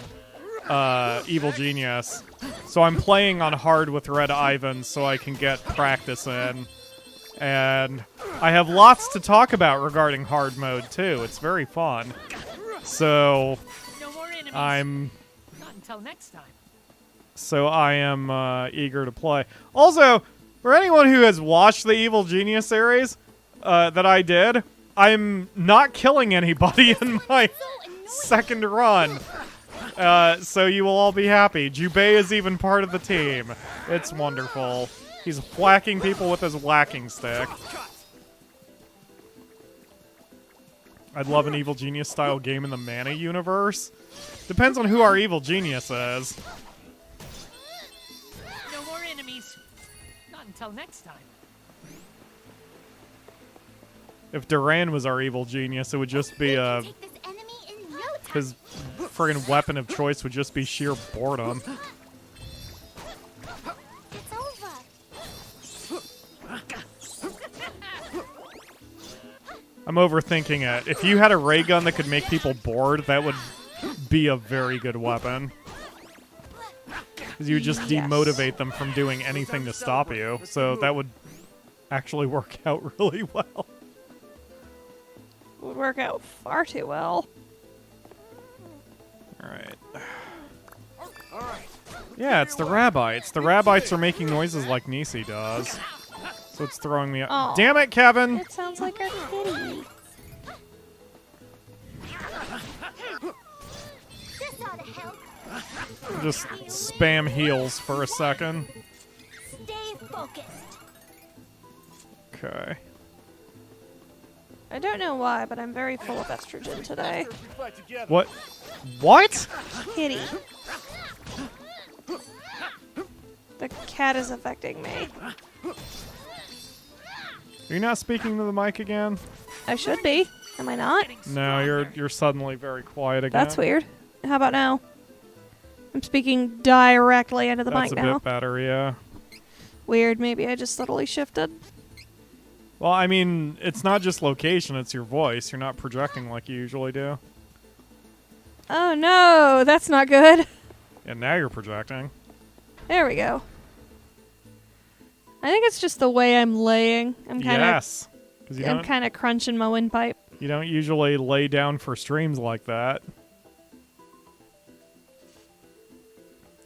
evil genius. So I'm playing on hard with Red Ivan so I can get practice in. And I have lots to talk about regarding hard mode, too. It's very fun. So I'm... Not until next time. So I am eager to play. Also, for anyone who has watched the Evil Genius series that I did, I'm not killing anybody in my second run. So you will all be happy. Jubei is even part of the team. It's wonderful. He's whacking people with his whacking stick. I'd love an Evil Genius style game in the Manah universe. Depends on who our Evil Genius is. No more enemies. Not until next time. If Duran was our Evil Genius, it would just be his friggin' weapon of choice would just be sheer boredom. I'm overthinking it. If you had a ray gun that could make people bored, that would be a very good weapon. Because you would just demotivate them from doing anything to stop you. So that would actually work out really well. It would work out far too well. Alright. Yeah, it's the Rabbites. The Rabbites are making noises like Nisi does. So it's throwing me up. Damn it, Kevin! It sounds like a kitty. Just spam heals for a second. Stay focused. Okay. I don't know why, but I'm very full of estrogen today. What? What? Kitty. The cat is affecting me. Are you not speaking to the mic again? I should be. Am I not? No, you're suddenly very quiet again. That's weird. How about now? I'm speaking directly into the That's mic a now. bit better, yeah. Weird, maybe I just subtly shifted. Well, I mean, it's not just location, it's your voice. You're not projecting like you usually do. Oh no, that's not good. And now you're projecting. There we go. I think it's just the way I'm laying. I'm kind of Yes. 'Cause you I'm don't- kind of crunching my windpipe. You don't usually lay down for streams like that.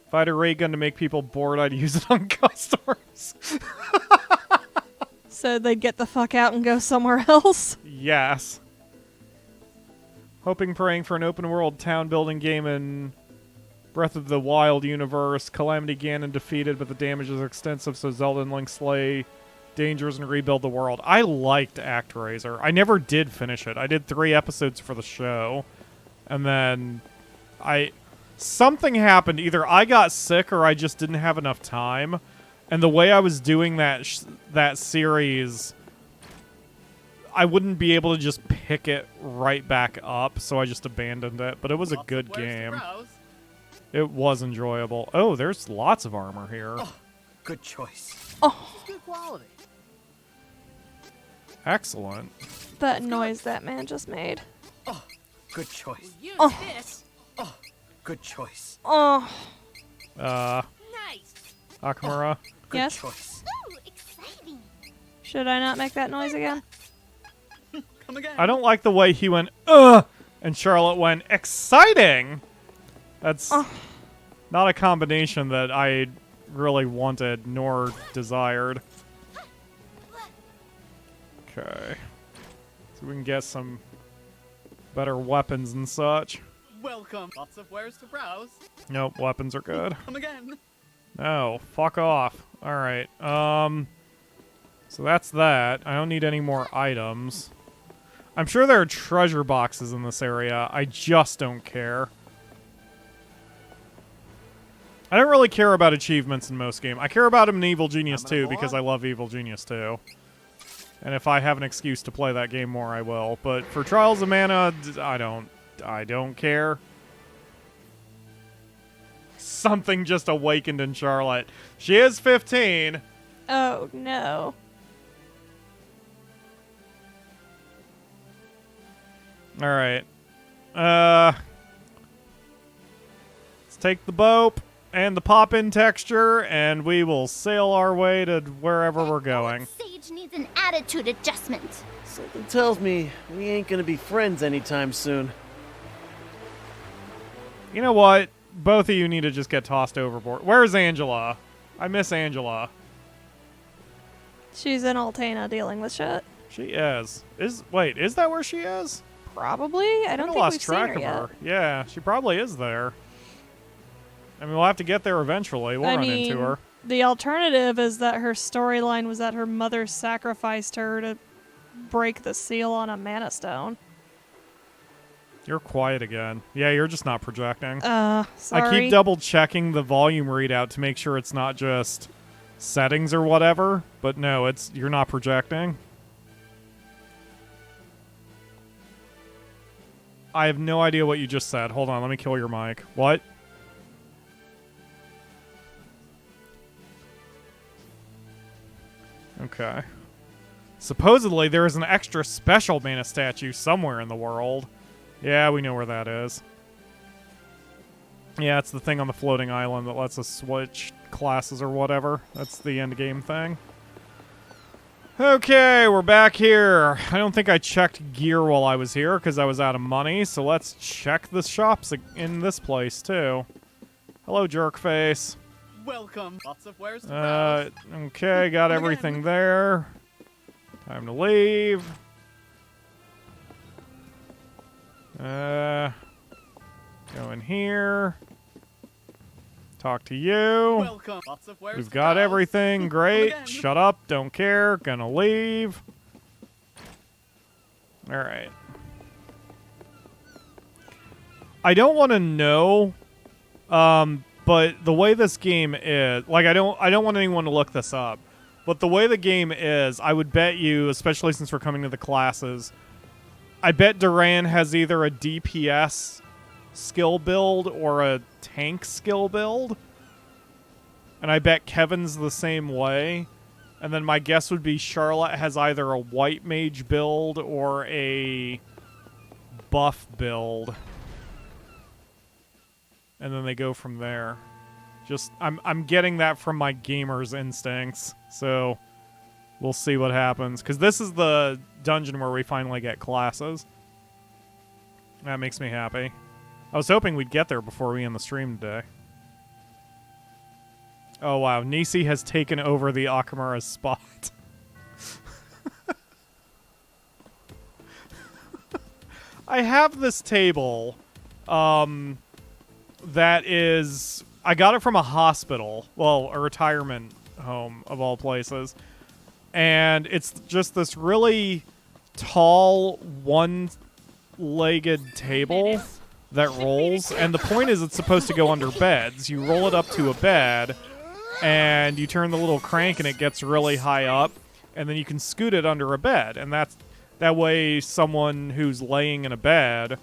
If I had a ray gun to make people bored, I'd use it on customers. So they'd get the fuck out and go somewhere else. Yes. Hoping, praying for an open world town building game in Breath of the Wild universe. Calamity Ganon defeated, but the damage is extensive, so Zelda and Link slay dangers and rebuild the world. I liked ActRaiser. I never did finish it. I did 3 episodes for the show, and then something happened. Either I got sick or I just didn't have enough time. And the way I was doing that series, I wouldn't be able to just pick it right back up, so I just abandoned it. But it was a good game. It was enjoyable. Oh, there's lots of armor here. Oh, good choice. Oh, Good quality. Excellent. that noise that man just made. Oh, good choice. Use Oh. this. Oh, good choice. Oh, Nice. Akamura. Good yes. choice. Ooh, exciting. Should I not make that noise again? Come again. I don't like the way he went, ugh, and Charlotte went, exciting! That's not a combination that I really wanted nor desired. Okay. So we can get some better weapons and such. Welcome. Lots of wares to browse. Nope, weapons are good. Come again. No, fuck off. Alright, so that's that. I don't need any more items. I'm sure there are treasure boxes in this area. I just don't care. I don't really care about achievements in most games. I care about them in Evil Genius 2 because I love Evil Genius 2. And if I have an excuse to play that game more, I will. But for Trials of Mana, I don't care. Something just awakened in Charlotte. She is 15. Oh no. All right. Let's take the boat and the pop-in texture, and we will sail our way to wherever we're going. Sage needs an attitude adjustment. Something tells me we ain't gonna be friends anytime soon. You know what? Both of you need to just get tossed overboard. Where's Angela? I miss Angela. She's in Altana dealing with shit. She is. Wait, is that where she is? Probably. I don't think lost we've seen track her of yet. her. Yeah, she probably is there. I mean, we'll have to get there eventually. We'll run into her. The alternative is that her storyline was that her mother sacrificed her to break the seal on a Mana Stone. You're quiet again. Yeah, you're just not projecting. Sorry. I keep double checking the volume readout to make sure it's not just settings or whatever, but no, you're not projecting. I have no idea what you just said. Hold on, let me kill your mic. What? Okay. Supposedly there is an extra special Mana statue somewhere in the world. Yeah, we know where that is. Yeah, it's the thing on the floating island that lets us switch classes or whatever. That's the end game thing. Okay, we're back here. I don't think I checked gear while I was here because I was out of money, so let's check the shops in this place too. Hello, jerkface. Welcome. Lots of wares to browse. Okay, got everything there. Time to leave. Go in here. Talk to you. Welcome. Lots of wares We've to got browse. everything. Great. Shut up. Don't care. Gonna leave. Alright. I don't want to know, but the way this game is, like, I don't want anyone to look this up, but the way the game is, I would bet you, especially since we're coming to the classes, I bet Duran has either a DPS skill build or a tank skill build. And I bet Kevin's the same way. And then my guess would be Charlotte has either a white mage build or a buff build. And then they go from there. Just I'm getting that from my gamer's instincts. So we'll see what happens. Because this is the dungeon where we finally get classes. That makes me happy. I was hoping we'd get there before we end the stream today. Oh wow, Nisi has taken over the Akamura's spot. I have this table that is... I got it from a hospital. Well, a retirement home, of all places. And it's just this really tall, one-legged table that rolls. And the point is it's supposed to go under beds. You roll it up to a bed, and you turn the little crank, and it gets really high up. And then you can scoot it under a bed. And that way someone who's laying in a bed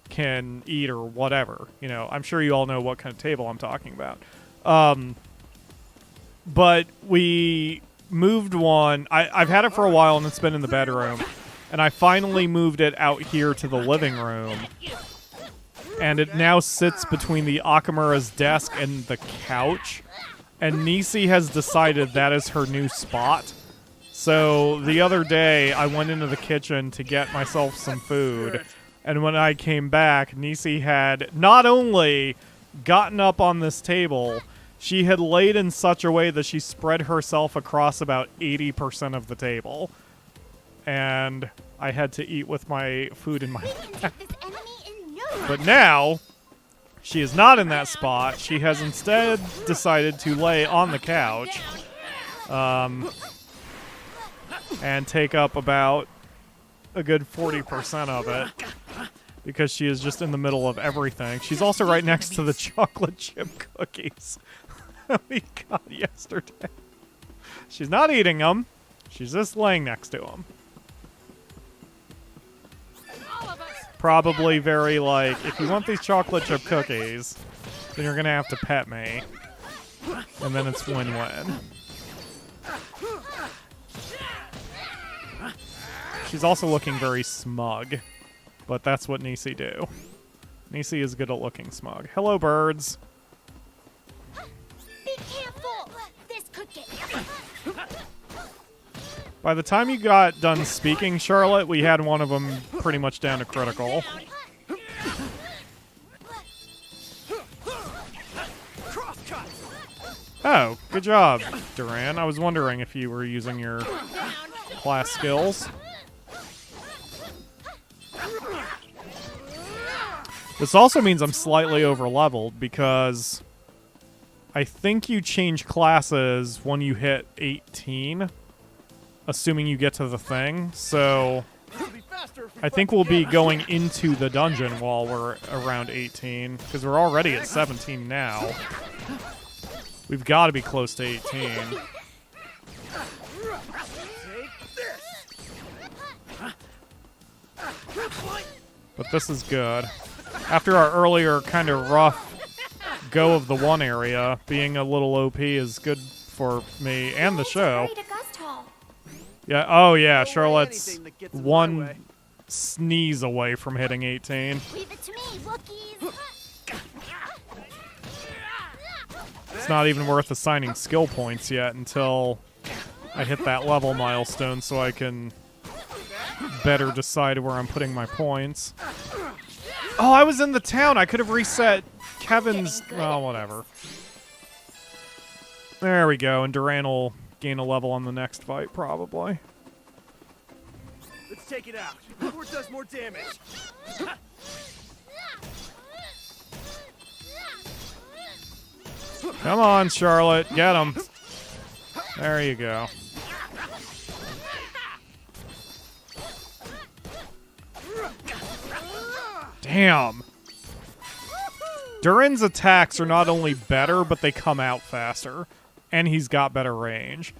can eat or whatever. You know, I'm sure you all know what kind of table I'm talking about. But we moved one. I've had it for a while, and it's been in the bedroom. And I finally moved it out here to the living room. And it now sits between the Akamura's desk and the couch. And Nisi has decided that is her new spot. So the other day, I went into the kitchen to get myself some food. And when I came back, Nisi had not only gotten up on this table, she had laid in such a way that she spread herself across about 80% of the table. And I had to eat with my food in my mouth. But now, she is not in that spot. She has instead decided to lay on the couch and take up about a good 40% of it because she is just in the middle of everything. She's also right next to the chocolate chip cookies we got yesterday. She's not eating them. She's just laying next to them. Probably very like, if you want these chocolate chip cookies, then you're going to have to pet me. And then it's win-win. She's also looking very smug. But that's what Nisi do. Nisi is good at looking smug. Hello, birds. Be careful! This could get... By the time you got done speaking, Charlotte, we had one of them pretty much down to critical. Oh, good job, Duran. I was wondering if you were using your class skills. This also means I'm slightly over-leveled because I think you change classes when you hit 18, assuming you get to the thing. So I think we'll be going into the dungeon while we're around 18, because we're already at 17 now. We've got to be close to 18. But this is good. After our earlier kind of rough go of the one area, being a little OP is good for me and the show. Yeah, oh yeah, Charlotte's one sneeze away from hitting 18. Leave it to me, Wookiees. It's not even worth assigning skill points yet until I hit that level milestone so I can better decide where I'm putting my points. Oh, I was in the town. I could have reset Kevin's... Well, whatever. There we go. And Duran will gain a level on the next fight, probably. Let's take it out. Whoever does more damage. Come on, Charlotte. Get him. There you go. Damn. Duran's attacks are not only better, but they come out faster. And he's got better range.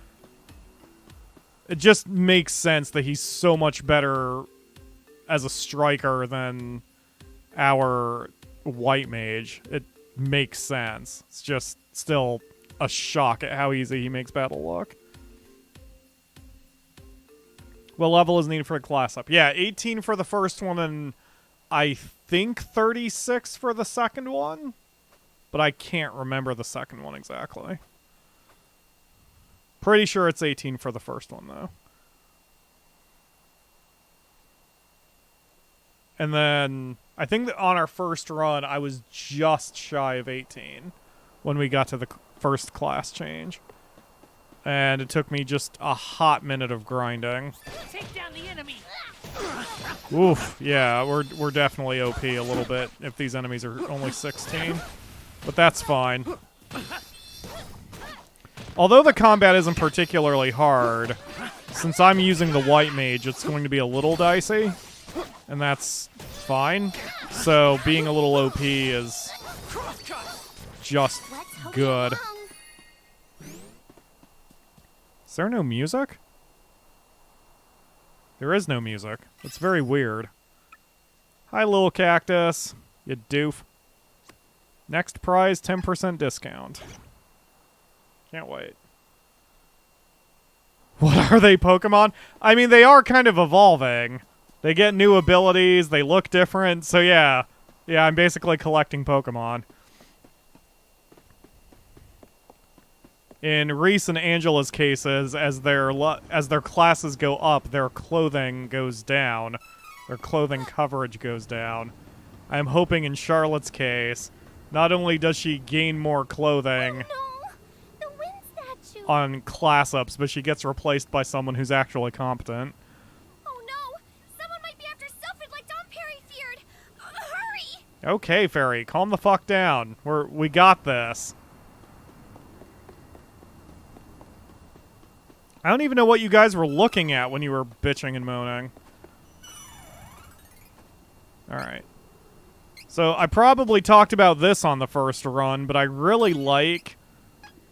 It just makes sense that he's so much better as a striker than our white mage, it makes sense. It's just still a shock at how easy he makes battle look. What level is needed for a class up? Yeah, 18 for the first one, and I think 36 for the second one. But I can't remember the second one exactly. Pretty sure it's 18 for the first one, though. And then, I think that on our first run, I was just shy of 18 when we got to the first class change. And it took me just a hot minute of grinding. Take down the enemy. Oof, yeah, we're definitely OP a little bit if these enemies are only 16. But that's fine. Although the combat isn't particularly hard, since I'm using the white mage, it's going to be a little dicey. And that's fine. So being a little OP is just good. Is there no music? There is no music. It's very weird. Hi, little cactus. You doof. Next prize, 10% discount. Can't wait. What are they, Pokemon? I mean, they are kind of evolving. They get new abilities, they look different, so yeah. Yeah, I'm basically collecting Pokemon. In Reese and Angela's cases, as their classes go up, their clothing goes down. Their clothing coverage goes down. I'm hoping in Charlotte's case, not only does she gain more clothing on class ups, but she gets replaced by someone who's actually competent. Oh no! Someone might be after Selfrid like Don Perry feared! Hurry! Okay, Fairy, calm the fuck down. We got this. I don't even know what you guys were looking at when you were bitching and moaning. Alright. So, I probably talked about this on the first run, but I really like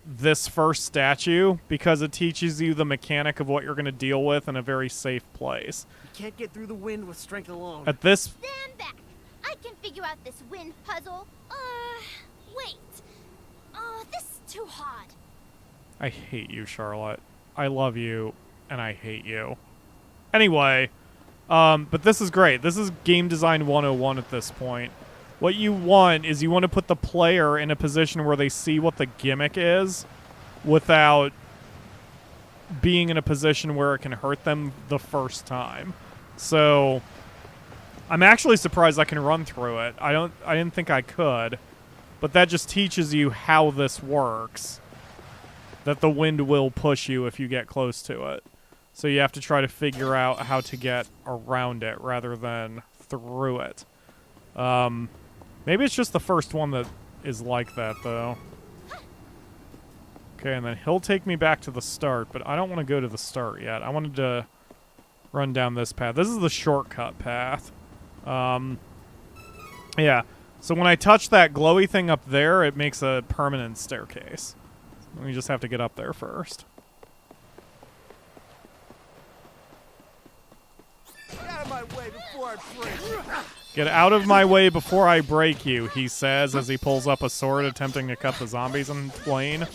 this first statue because it teaches you the mechanic of what you're going to deal with in a very safe place. You can't get through the wind with strength alone. At this... Stand back! I can figure out this wind puzzle. Wait. Oh, this is too hard. I hate you, Charlotte. I love you, and I hate you. Anyway, but this is great. This is Game Design 101 at this point. What you want is you want to put the player in a position where they see what the gimmick is without being in a position where it can hurt them the first time. So, I'm actually surprised I can run through it. I didn't think I could, but that just teaches you how this works. That the wind will push you if you get close to it. So you have to try to figure out how to get around it rather than through it. Maybe it's just the first one that is like that, though. Okay, and then he'll take me back to the start, but I don't want to go to the start yet. I wanted to run down this path. This is the shortcut path. Yeah. So when I touch that glowy thing up there, it makes a permanent staircase. We just have to get up there first. Get out of my way before I break you. Get out of my way before I break you, he says as he pulls up a sword attempting to cut the zombies in twain.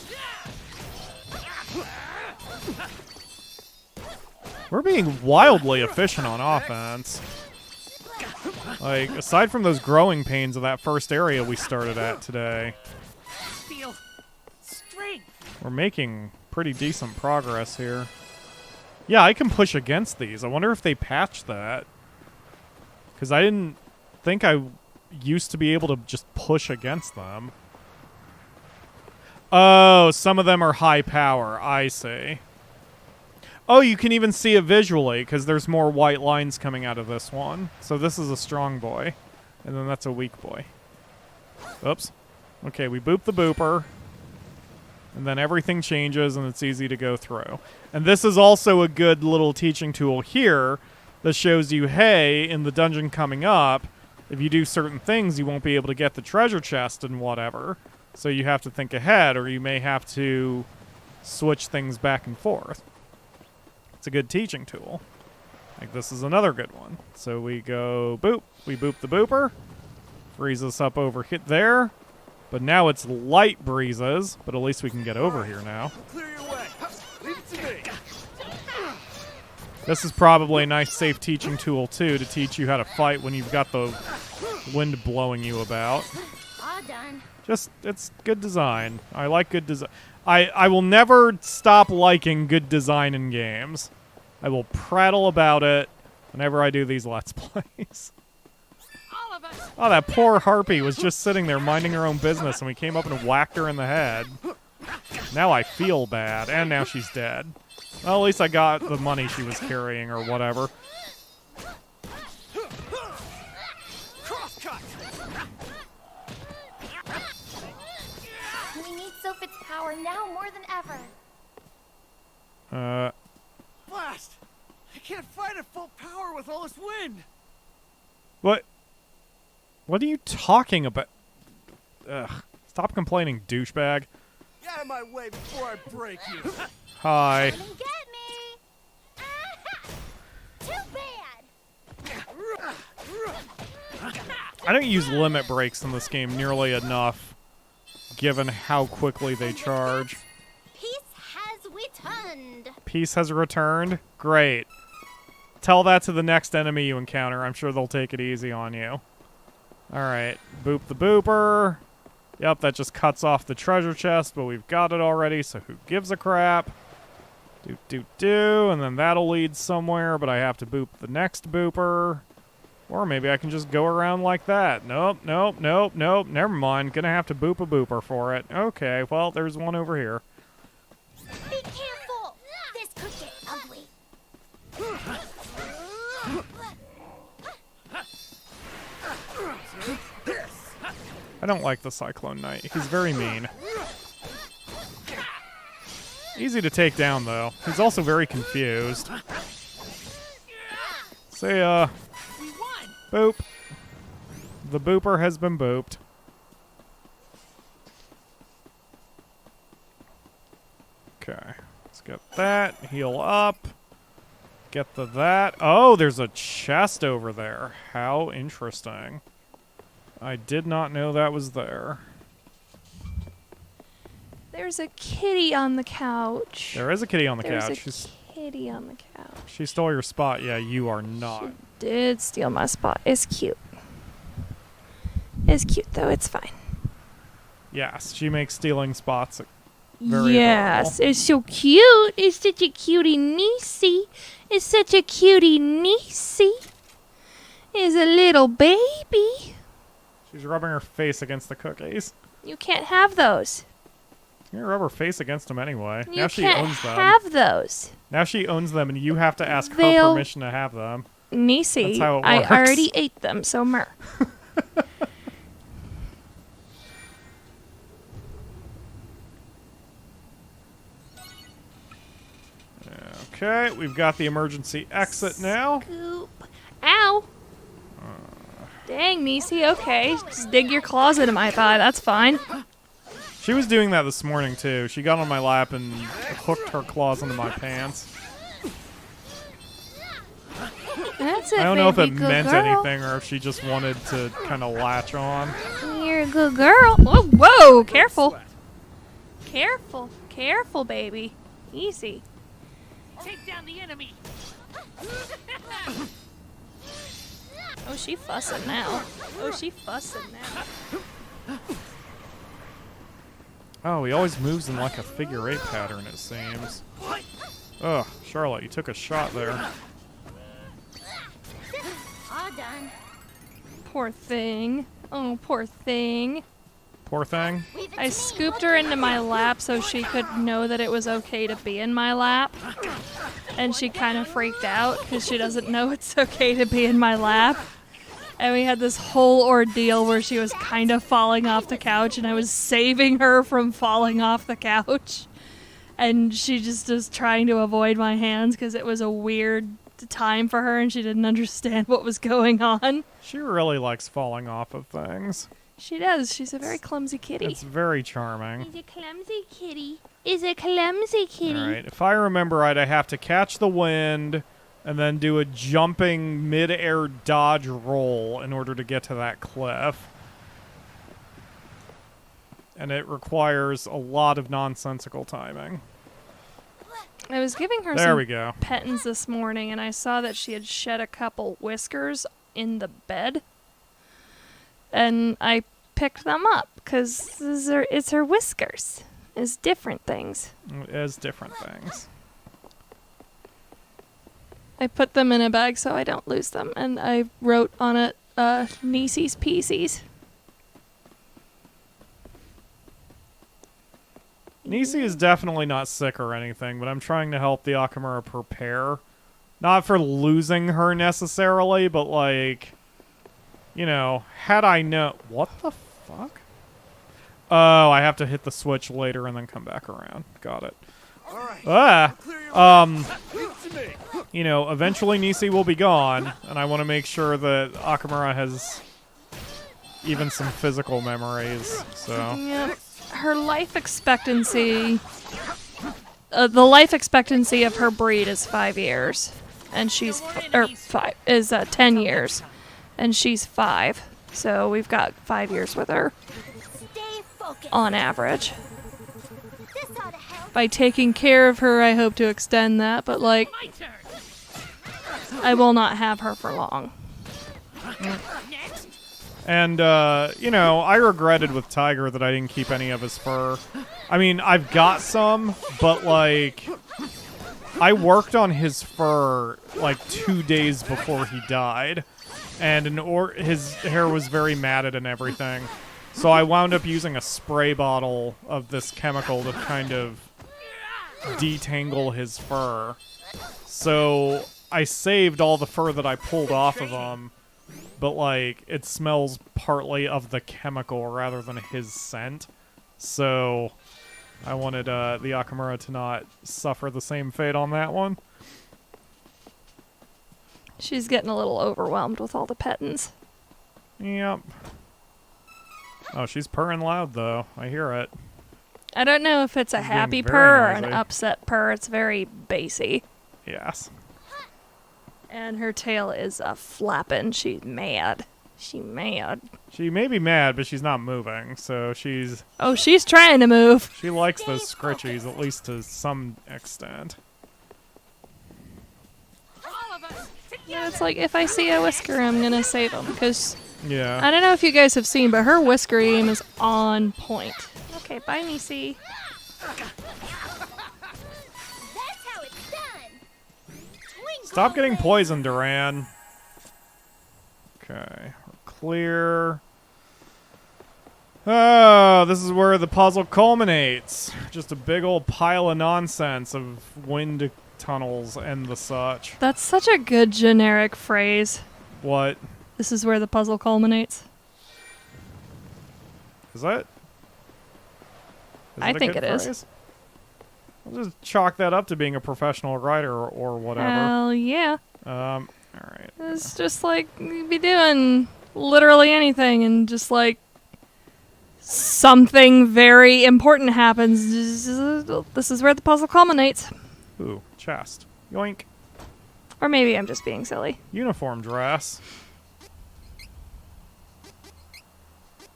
We're being wildly efficient on offense. Like, aside from those growing pains of that first area we started at today. Feel strength. We're making pretty decent progress here. Yeah, I can push against these. I wonder if they patched that. Because I didn't think I used to be able to just push against them. Oh, some of them are high power. I see. Oh, you can even see it visually, because there's more white lines coming out of this one. So this is a strong boy. And then that's a weak boy. Oops. Okay, we boop the booper. And then everything changes and it's easy to go through. And this is also a good little teaching tool here that shows you, hey, in the dungeon coming up, if you do certain things, you won't be able to get the treasure chest and whatever. So you have to think ahead, or you may have to switch things back and forth. It's a good teaching tool. Like, this is another good one. So we go boop. We boop the booper breezes up over there. But now it's light breezes, but at least we can get over here now. Clear your way. Leave it to me. This is probably a nice safe teaching tool, too, to teach you how to fight when you've got the wind blowing you about. All done. Just, it's good design. I like good design. I will never stop liking good design in games. I will prattle about it whenever I do these Let's Plays. Oh, that poor harpy was just sitting there minding her own business, and we came up and whacked her in the head. Now I feel bad, and now she's dead. Well, at least I got the money she was carrying or whatever. We need Sophit's power now more than ever. Blast! I can't fight at full power with all this wind. What? What are you talking about? Ugh. Stop complaining, douchebag. Get out of my way before I break you. Hi. Come and get me. Too bad. I don't use limit breaks in this game nearly enough, given how quickly they charge. Peace has returned. Peace has returned? Great. Tell that to the next enemy you encounter. I'm sure they'll take it easy on you. Alright, boop the booper. Yep, that just cuts off the treasure chest, but we've got it already, so who gives a crap? Do, and then that'll lead somewhere, but I have to boop the next booper. Or maybe I can just go around like that. Nope, never mind. Gonna have to boop a booper for it. Okay, well, there's one over here. Be careful. This could get ugly. I don't like the Cyclone Knight. He's very mean. Easy to take down, though. He's also very confused. See ya. Boop. The booper has been booped. Okay. Let's get that. Heal up. Get the that. Oh, there's a chest over there. How interesting. I did not know that was there. There's a kitty on the couch. There is a kitty on the There's couch. a kitty on the couch. She stole your spot. Yeah, you are not. She did steal my spot. It's cute. It's cute, though. It's fine. Yes, she makes stealing spots very Yes, adorable. it's so cute. It's such a cutie niecey. It's such a cutie niecey. It's a little baby. She's rubbing her face against the cookies. You can't have those. You rub her face against them anyway. You Now she can't owns them. have those. Now she owns them, and you have to ask her They'll- permission to have them. Niecey, That's how it I works. already ate them, so mer. Okay, we've got the emergency exit now. Scoop. Ow. Dang, Niecey, okay. Just dig your claws into my thigh, that's fine. She was doing that this morning, too. She got on my lap and hooked her claws into my pants. That's it, I don't know if it baby, good meant girl. anything or if she just wanted to kind of latch on. You're a good girl. Whoa, whoa, careful. Careful, careful, baby. Easy. Take down the enemy. Oh, she fussing now. Oh, she fussing now. Oh, he always moves in like a figure 8 pattern, it seems. Ugh, Charlotte, you took a shot there. All done. Poor thing. Oh, poor thing. Poor thing. I scooped her into my lap so she could know that it was okay to be in my lap. And she kind of freaked out because she doesn't know it's okay to be in my lap. And we had this whole ordeal where she was kind of falling off the couch and I was saving her from falling off the couch. And she just was trying to avoid my hands because it was a weird time for her and she didn't understand what was going on. She really likes falling off of things. She does. She's a very clumsy kitty. It's very charming. He's a clumsy kitty. Is a clumsy kitty. Alright, if I remember right, I have to catch the wind and then do a jumping mid-air dodge roll in order to get to that cliff. and it requires a lot of nonsensical timing. I was giving her There some we go. pettins this morning, and I saw that she had shed a couple whiskers in the bed. And I picked them up, because it's her whiskers. It's different things. It is different things. I put them in a bag so I don't lose them, and I wrote on it, Nieces Pieces. Nisi is definitely not sick or anything, but I'm trying to help the Akamura prepare. Not for losing her necessarily, but like, you know, had I known... What the fuck? Oh, I have to hit the switch later and then come back around. Got it. You know, eventually Nisi will be gone, and I want to make sure that Akamura has even some physical memories, so... Yeah. Her life expectancy... the life expectancy of her breed is 5 years. And she's... 10 years. And she's 5. So we've got 5 years with her. On average. By taking care of her, I hope to extend that, but like... I will not have her for long. And, you know, I regretted with Tiger that I didn't keep any of his fur. I mean, I've got some, but, like, I worked on his fur, like, 2 days before he died. And his hair was very matted and everything. So I wound up using a spray bottle of this chemical to kind of detangle his fur. So I saved all the fur that I pulled off of him. But, like, it smells partly of the chemical rather than his scent. So, I wanted the Akamura to not suffer the same fate on that one. She's getting a little overwhelmed with all the pettins. Yep. Oh, she's purring loud, though. I hear it. I don't know if it's a She's happy being very purr or an noisy. upset purr. It's very bassy. Yes. And her tail is flapping. She's mad. She mad. She may be mad, but she's not moving, so she's... Oh, she's trying to move. She likes those scritchies, at least to some extent. Yeah, it's like, if I see a whisker, I'm gonna save him, because... Yeah. I don't know if you guys have seen, but her whisker aim is on point. Okay, bye, Nisi. Stop getting poisoned, Duran. Okay, we're clear. Oh, this is where the puzzle culminates. Just a big old pile of nonsense of wind tunnels and the such. That's such a good generic phrase. What? This is where the puzzle culminates. Is that? I a think good it is. phrase? I'll just chalk that up to being a professional writer or whatever. Hell yeah. Alright. It's just like, you'd be doing literally anything, and just like, something very important happens. This is where the puzzle culminates. Ooh, chest. Yoink. Or maybe I'm just being silly. Uniform dress.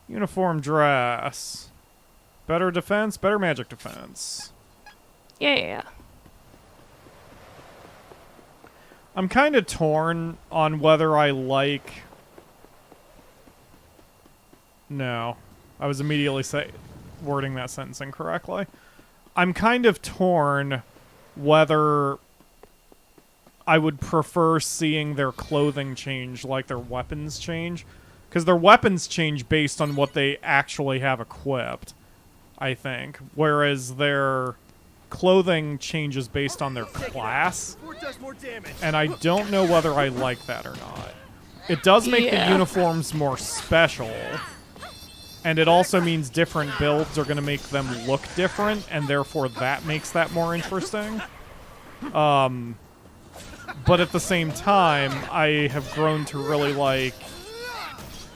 Uniform dress. Better defense, better magic defense. Yeah. I'm kind of torn on whether I like... No. I was immediately wording that sentence incorrectly. I'm kind of torn whether I would prefer seeing their clothing change like their weapons change. Because their weapons change based on what they actually have equipped, I think. Whereas their clothing changes based on their class. And I don't know whether I like that or not. It does make the uniforms more special. And it also means different builds are going to make them look different, and therefore that makes that more interesting. But at the same time, I have grown to really like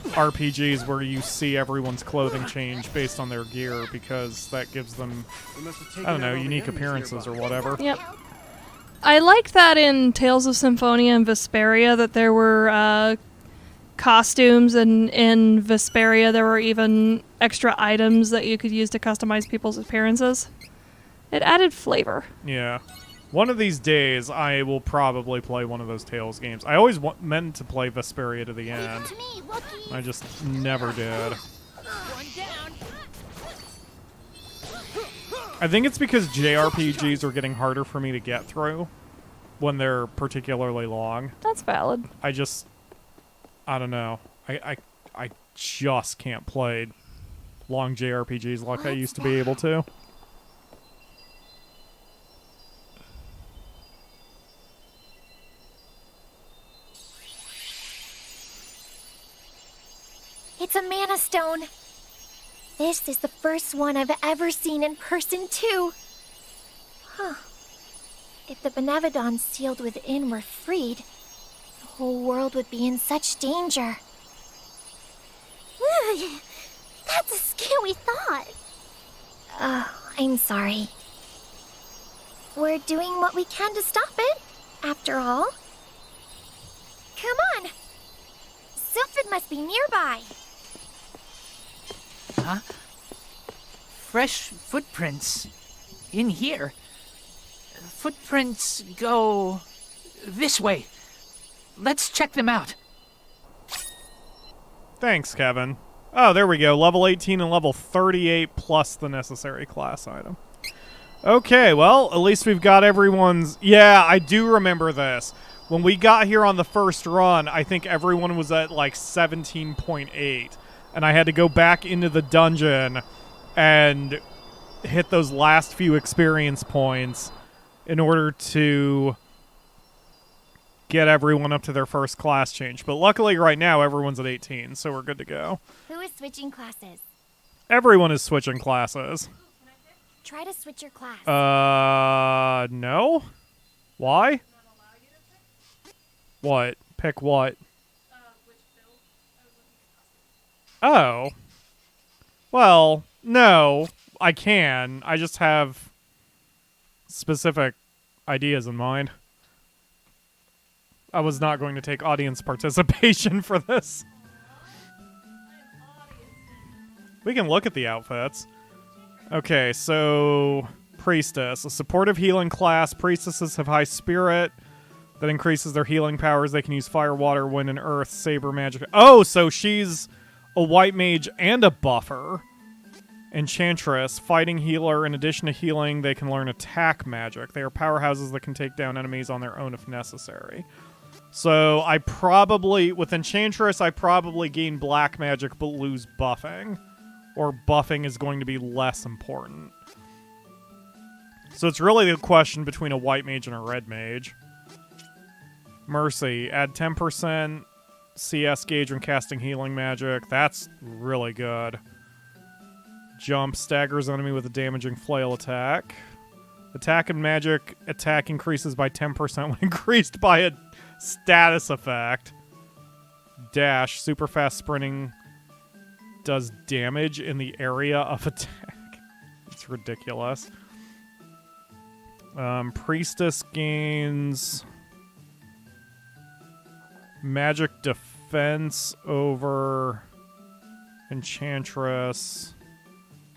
RPGs where you see everyone's clothing change based on their gear, because that gives them, I don't know, unique appearances or whatever. Yep. I liked that in Tales of Symphonia and Vesperia, that there were costumes, and in Vesperia there were even extra items that you could use to customize people's appearances. It added flavor. Yeah. One of these days, I will probably play one of those Tales games. I always meant to play Vesperia to the end. I just never did. I think it's because JRPGs are getting harder for me to get through when they're particularly long. That's valid. I don't know. I just can't play long JRPGs like I used to be able to. It's a Mana Stone. This is the first one I've ever seen in person, too. Huh. If the Benevodons sealed within were freed, the whole world would be in such danger. That's a scary thought. I'm sorry. We're doing what we can to stop it, after all. Come on. Sylphid must be nearby. Huh? Fresh footprints. In here. Footprints go this way. Let's check them out. Thanks, Kevin. Oh, there we go. Level 18 and level 38 plus the necessary class item. Okay, well, at least we've got everyone's... Yeah, I do remember this. When we got here on the first run, I think everyone was at like 17.8. And I had to go back into the dungeon and hit those last few experience points in order to get everyone up to their first class change. But luckily right now everyone's at 18, so we're good to go. Who is switching classes? Everyone is switching classes. Try to switch your class. No? Why? What? Pick what? Oh. Well, no, I can. I just have specific ideas in mind. I was not going to take audience participation for this. We can look at the outfits. Okay, so Priestess. A supportive healing class. Priestesses have high spirit that increases their healing powers. They can use fire, water, wind, and earth, saber magic. Oh, so she's a white mage and a buffer. Enchantress, fighting healer. In addition to healing, they can learn attack magic. They are powerhouses that can take down enemies on their own if necessary. So I probably, with Enchantress, I probably gain black magic but lose buffing. Or buffing is going to be less important. So it's really the question between a white mage and a red mage. Mercy, add 10% CS gauge when casting healing magic. That's really good. Jump, staggers enemy with a damaging flail attack. Attack and magic attack increases by 10% when increased by a status effect. Dash, super fast sprinting does damage in the area of attack. It's ridiculous. Priestess gains magic defense over Enchantress.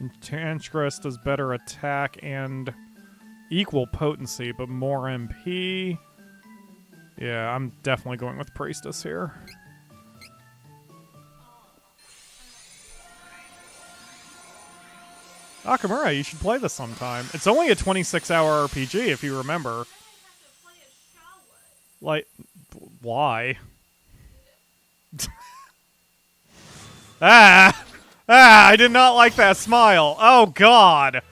Enchantress does better attack and equal potency, but more MP. Yeah, I'm definitely going with Priestess here. Nakamura, you should play this sometime. It's only a 26-hour RPG, if you remember. Like, why? I did not like that smile. Oh, God.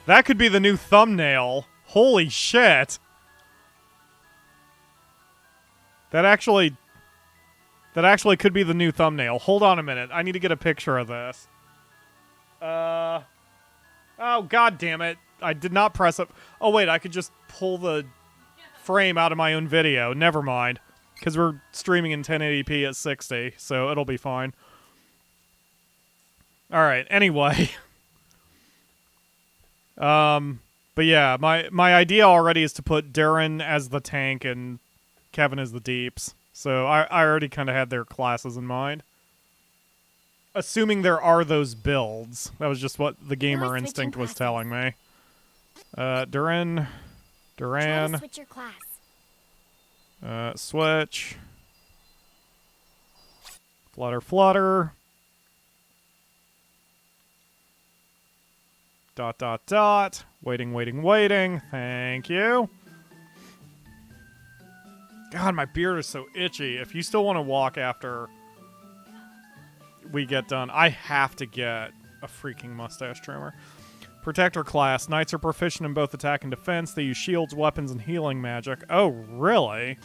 That could be the new thumbnail. Holy shit. That actually could be the new thumbnail. Hold on a minute. I need to get a picture of this. Oh, God damn it. I did not press it. Oh, wait, I could just pull the frame out of my own video. Never mind. Because we're streaming in 1080p at 60, so it'll be fine. Alright, anyway. But yeah, my idea already is to put Darren as the tank and Kevin as the deeps. So I already kind of had their classes in mind. Assuming there are those builds. That was just what the gamer instinct was telling me. Duran. Try to switch your class. Switch. Flutter. Dot. Waiting. Thank you. God, my beard is so itchy. If you still want to walk after we get done, I have to get a freaking mustache trimmer. Protector class. Knights are proficient in both attack and defense. They use shields, weapons, and healing magic. Oh, really?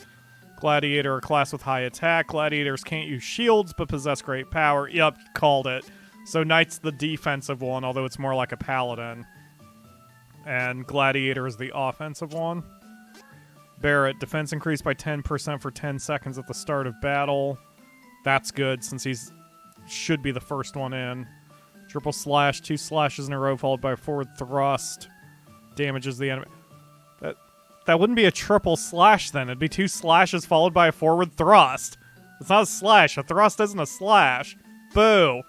Gladiator, a class with high attack. Gladiators can't use shields, but possess great power. Yep, called it. So Knight's the defensive one, although it's more like a paladin. And Gladiator is the offensive one. Barrett, defense increased by 10% for 10 seconds at the start of battle. That's good, since he's should be the first one in. Triple slash, 2 slashes in a row followed by a forward thrust. Damages the enemy. That wouldn't be a triple slash then. It'd be 2 slashes followed by a forward thrust. It's not a slash. A thrust isn't a slash. Boo.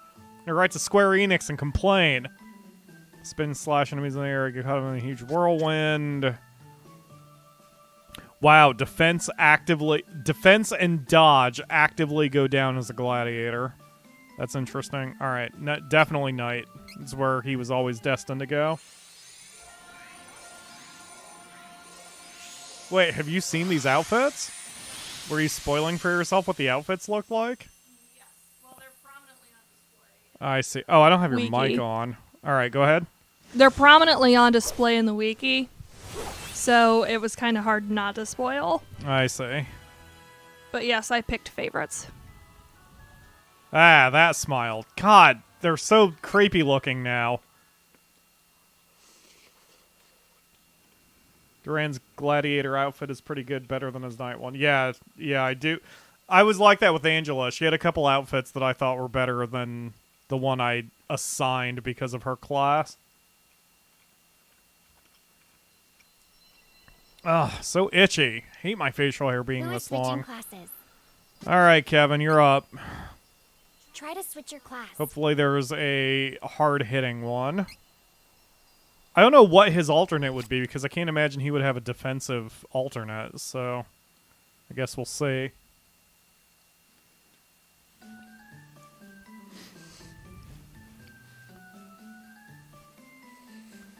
You're right to Square Enix and complain. Spin slash enemies in the air. Get caught in a huge whirlwind. Wow, defense and dodge actively go down as a gladiator. That's interesting. All right, definitely Knight. It's where he was always destined to go. Wait, have you seen these outfits? Were you spoiling for yourself what the outfits look like? Yes. Well, they're prominently on display. I see. Oh, I don't have your Wiki. mic on. All right, go ahead. They're prominently on display in the wiki, so it was kind of hard not to spoil. I see. But yes, I picked favorites. Ah, that smile. God, they're so creepy looking now. Duran's gladiator outfit is pretty good, better than his Knight one. Yeah, I do. I was like that with Angela. She had a couple outfits that I thought were better than the one I assigned because of her class. Ugh, so itchy. Hate my facial hair being this long. Classes. All right, Kevin, you're up. Try to switch your class. Hopefully there's a hard-hitting one. I don't know what his alternate would be, because I can't imagine he would have a defensive alternate, so I guess we'll see.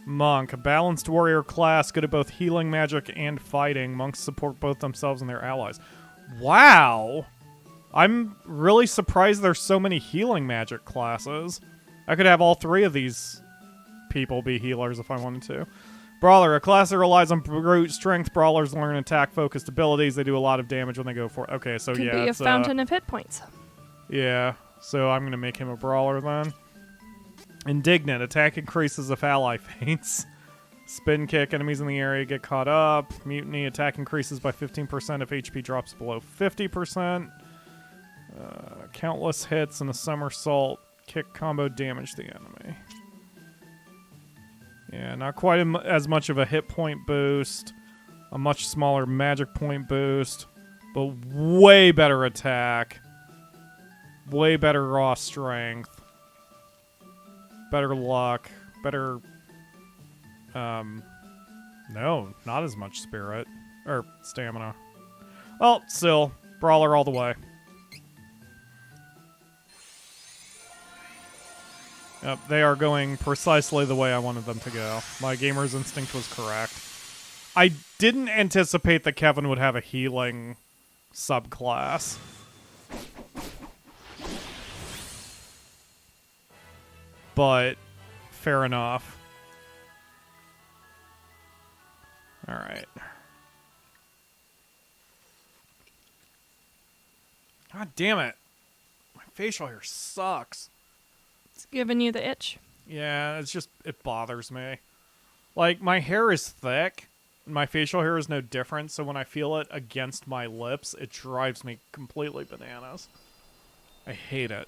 Monk, a balanced warrior class, good at both healing magic and fighting. Monks support both themselves and their allies. Wow! I'm really surprised there's so many healing magic classes. I could have all 3 of these people be healers if I wanted to. Brawler, a class that relies on brute strength. Brawlers learn attack-focused abilities. They do a lot of damage when they go for it. Okay, so Could yeah, be a it's fountain of hit points. Yeah, so I'm going to make him a brawler then. Indignant, attack increases if ally faints. Spin kick, enemies in the area get caught up. Mutiny, attack increases by 15% if HP drops below 50%. Countless hits and a somersault. Kick combo damage the enemy. Yeah, not quite as much of a hit point boost. A much smaller magic point boost. But way better attack. Way better raw strength. Better luck. Better... no, not as much spirit. Or stamina. Well, still. Brawler all the way. Yep, they are going precisely the way I wanted them to go. My gamer's instinct was correct. I didn't anticipate that Kevin would have a healing subclass. But, fair enough. Alright. God damn it. My facial hair sucks. It's giving you the itch. Yeah, it's just, it bothers me. Like, my hair is thick. My facial hair is no different, so when I feel it against my lips, it drives me completely bananas. I hate it.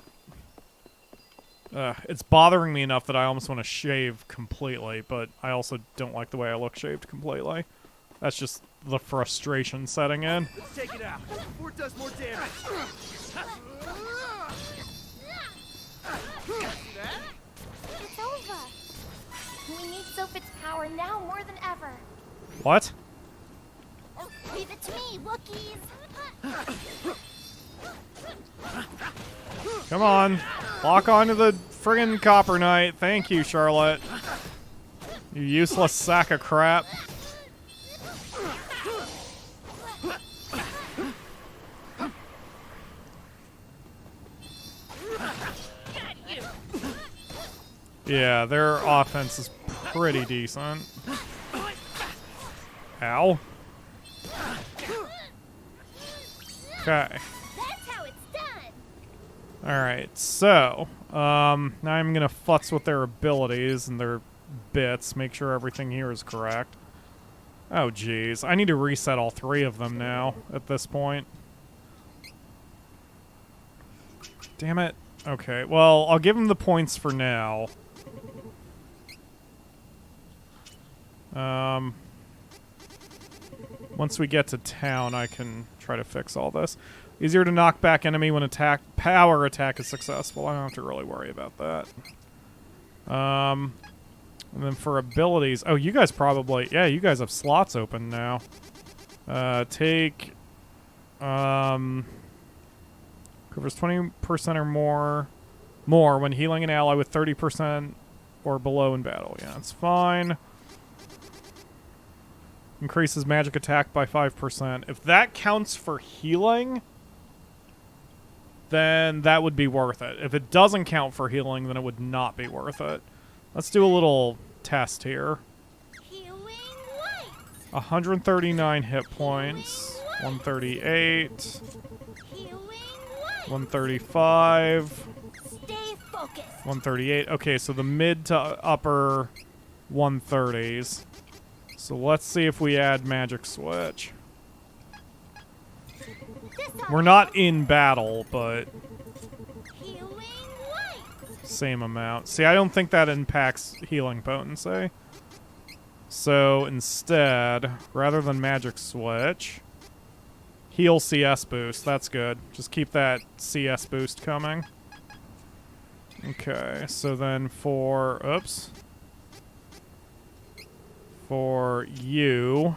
It's bothering me enough that I almost want to shave completely, but I also don't like the way I look shaved completely. That's just the frustration setting in. Let's take it out before it does more damage. It's over. We need Sophit's power now more than ever. What? Leave it to me, Wookiees. Come on. Lock onto the friggin' Copper Knight. Thank you, Charlotte. You useless sack of crap. Yeah, their offense is pretty decent. Ow. Okay. That's how it's done. Alright, so, now I'm gonna futz with their abilities and their bits, make sure everything here is correct. Oh, jeez. I need to reset all 3 of them now, at this point. Damn it. Okay, well, I'll give them the points for now. Once we get to town, I can try to fix all this. Easier to knock back enemy when power attack is successful. I don't have to really worry about that. And then for abilities... Oh, you guys probably... Yeah, you guys have slots open now. Take... Covers 20% or more when healing an ally with 30% or below in battle. Yeah, that's fine. Increases magic attack by 5%. If that counts for healing, then that would be worth it. If it doesn't count for healing, then it would not be worth it. Let's do a little test here. 139 hit points. 138. 135. Stay focused. 138. Okay, so the mid to upper 130s. So let's see if we add Magic Switch. We're not in battle, but same amount. See, I don't think that impacts healing potency. So instead, rather than Magic Switch, heal CS boost. That's good. Just keep that CS boost coming. Okay, so then for... Oops. For you...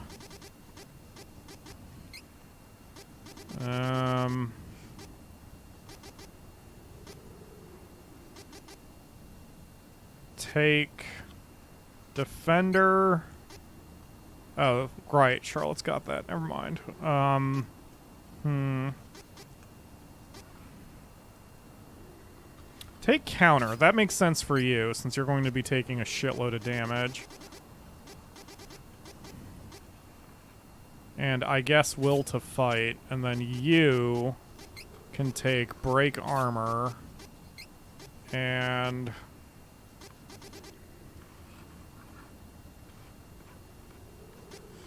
take Defender. Oh, right. Charlotte's got that. Never mind. Take Counter. That makes sense for you, since you're going to be taking a shitload of damage. And I guess Will to Fight, and then you can take Break Armor and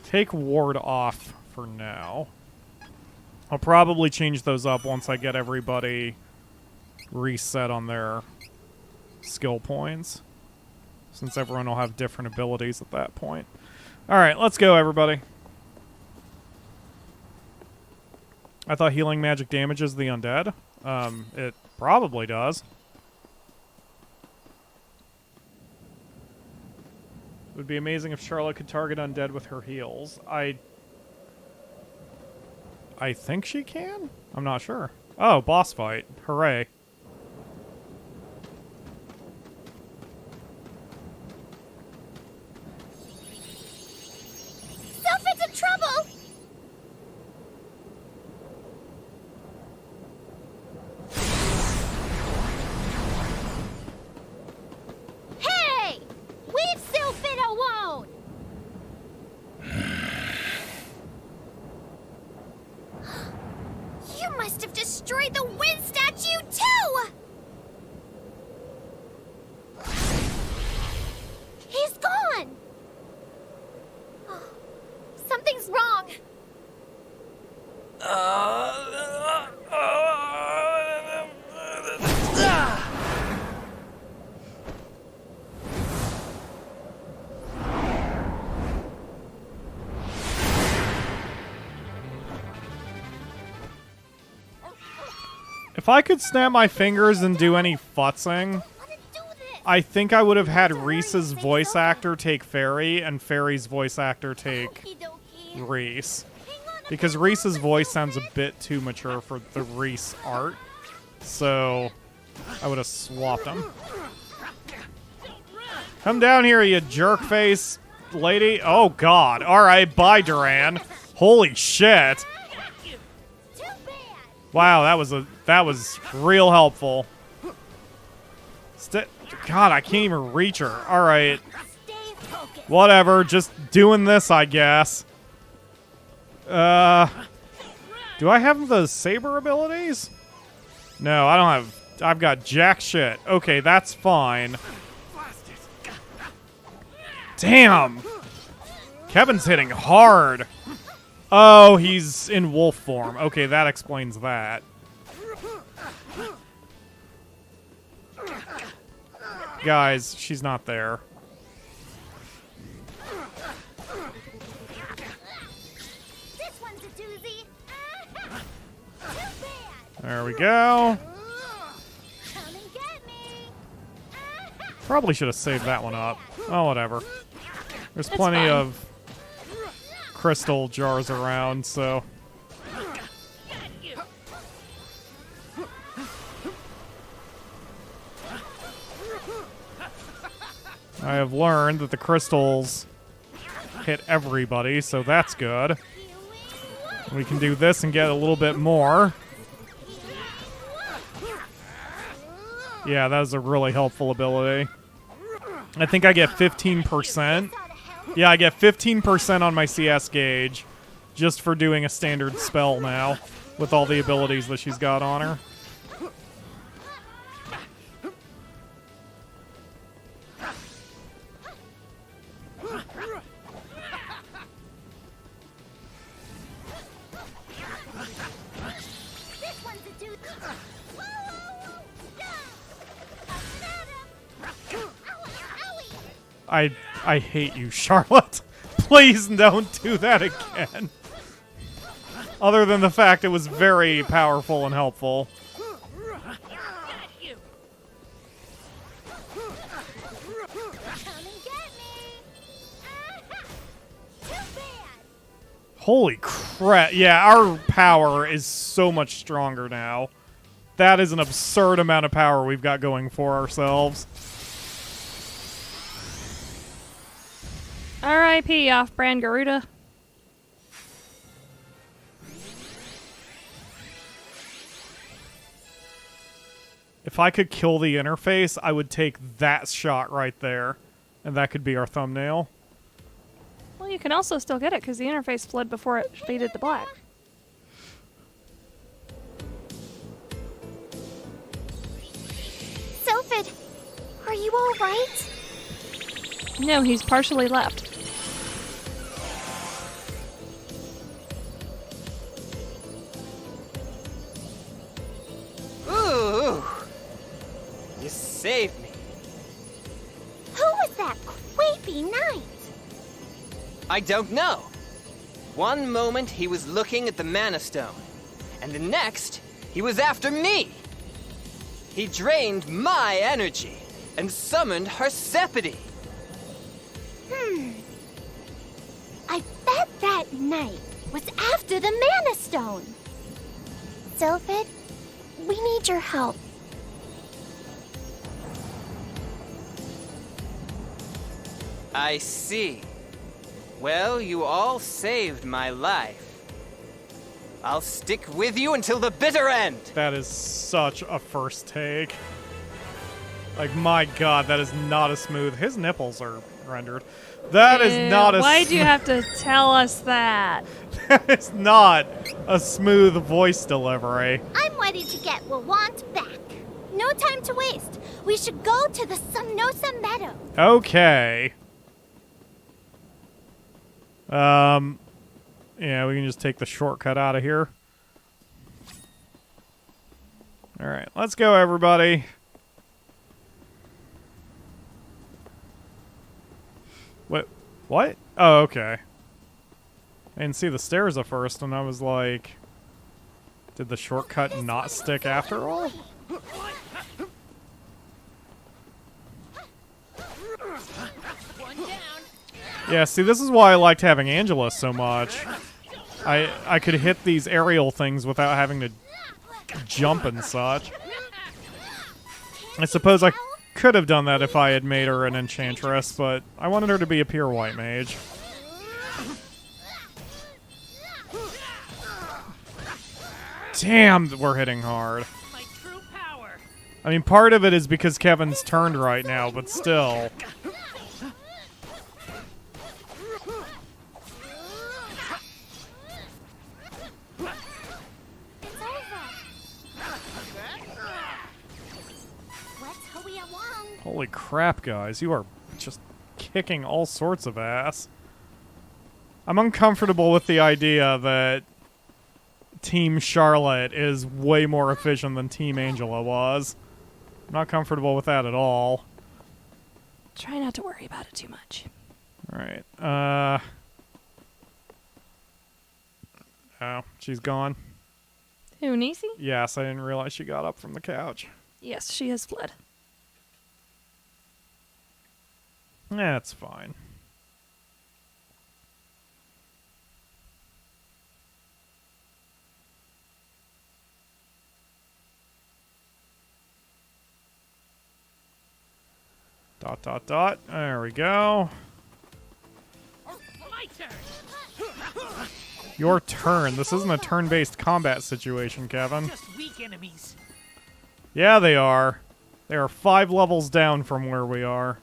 take Ward Off for now. I'll probably change those up once I get everybody reset on their skill points, since everyone will have different abilities at that point. Alright, let's go, everybody. I thought healing magic damages the undead. It probably does. It would be amazing if Charlotte could target undead with her heals. I think she can? I'm not sure. Oh, boss fight. Hooray. Sophit's in trouble! Hey! Leave Sophit alone! You must have destroyed the wind statue, too! He's gone! Something's wrong. If I could snap my fingers and do any futzing, I think I would have had Reese's voice actor take Fairy and Fairy's voice actor take Reese. Because Reese's voice sounds a bit too mature for the Reese art. So, I would have swapped them. Come down here, you jerk-face lady. Oh, God. Alright, bye, Duran. Holy shit. Wow, that was real helpful. God, I can't even reach her. Alright. Whatever, just doing this, I guess. Do I have the saber abilities? No, I don't have... I've got jack shit. Okay, that's fine. Damn! Kevin's hitting hard. Oh, he's in wolf form. Okay, that explains that. Guys, she's not there. There we go. Probably should have saved that one up. Oh, whatever. There's plenty of crystal jars around, so... I have learned that the crystals hit everybody, so that's good. We can do this and get a little bit more. Yeah, that is a really helpful ability. I think I get 15%. Yeah, I get 15% on my CS gauge just for doing a standard spell now with all the abilities that she's got on her. I hate you, Charlotte. Please don't do that again. Other than the fact it was very powerful and helpful. Holy crap. Yeah, our power is so much stronger now. That is an absurd amount of power we've got going for ourselves. R.I.P. Off-brand Garuda. If I could kill the interface, I would take that shot right there. And that could be our thumbnail. Well, you can also still get it because the interface fled before it faded to black. Sylphid, are you all right? No, he's partially left. Ooh! You saved me. Who was that creepy knight? I don't know. One moment he was looking at the Mana Stone, and the next he was after me. He drained my energy and summoned Hersephide. I bet that knight was after the Mana Stone. Sylphid, we need your help. I see. Well, you all saved my life. I'll stick with you until the bitter end. That is such a first take. Like, my god, that is not a smooth... His nipples are rendered. That is not a... Why'd you have to tell us that? That is not a smooth voice delivery. I'm ready to get Wawant back. No time to waste. We should go to the Sumnosa Meadow. Okay. Yeah, we can just take the shortcut out of here. Alright, let's go, everybody. What? Oh, okay. I didn't see the stairs at first, and I was like... Did the shortcut not stick after all? Yeah, see, this is why I liked having Angela so much. I could hit these aerial things without having to jump and such. I suppose I could have done that if I had made her an enchantress, but I wanted her to be a pure white mage. Damn, we're hitting hard. I mean, part of it is because Kevin's turned right now, but still. Holy crap, guys. You are just kicking all sorts of ass. I'm uncomfortable with the idea that Team Charlotte is way more efficient than Team Angela was. I'm not comfortable with that at all. Try not to worry about it too much. Alright, oh, she's gone. Who, Nisi? Yes, I didn't realize she got up from the couch. Yes, she has fled. That's fine. Dot, dot, dot. There we go. My turn. Your turn. This isn't a turn-based combat situation, Kevin. Just weak enemies. Yeah, they are. They are 5 levels down from where we are.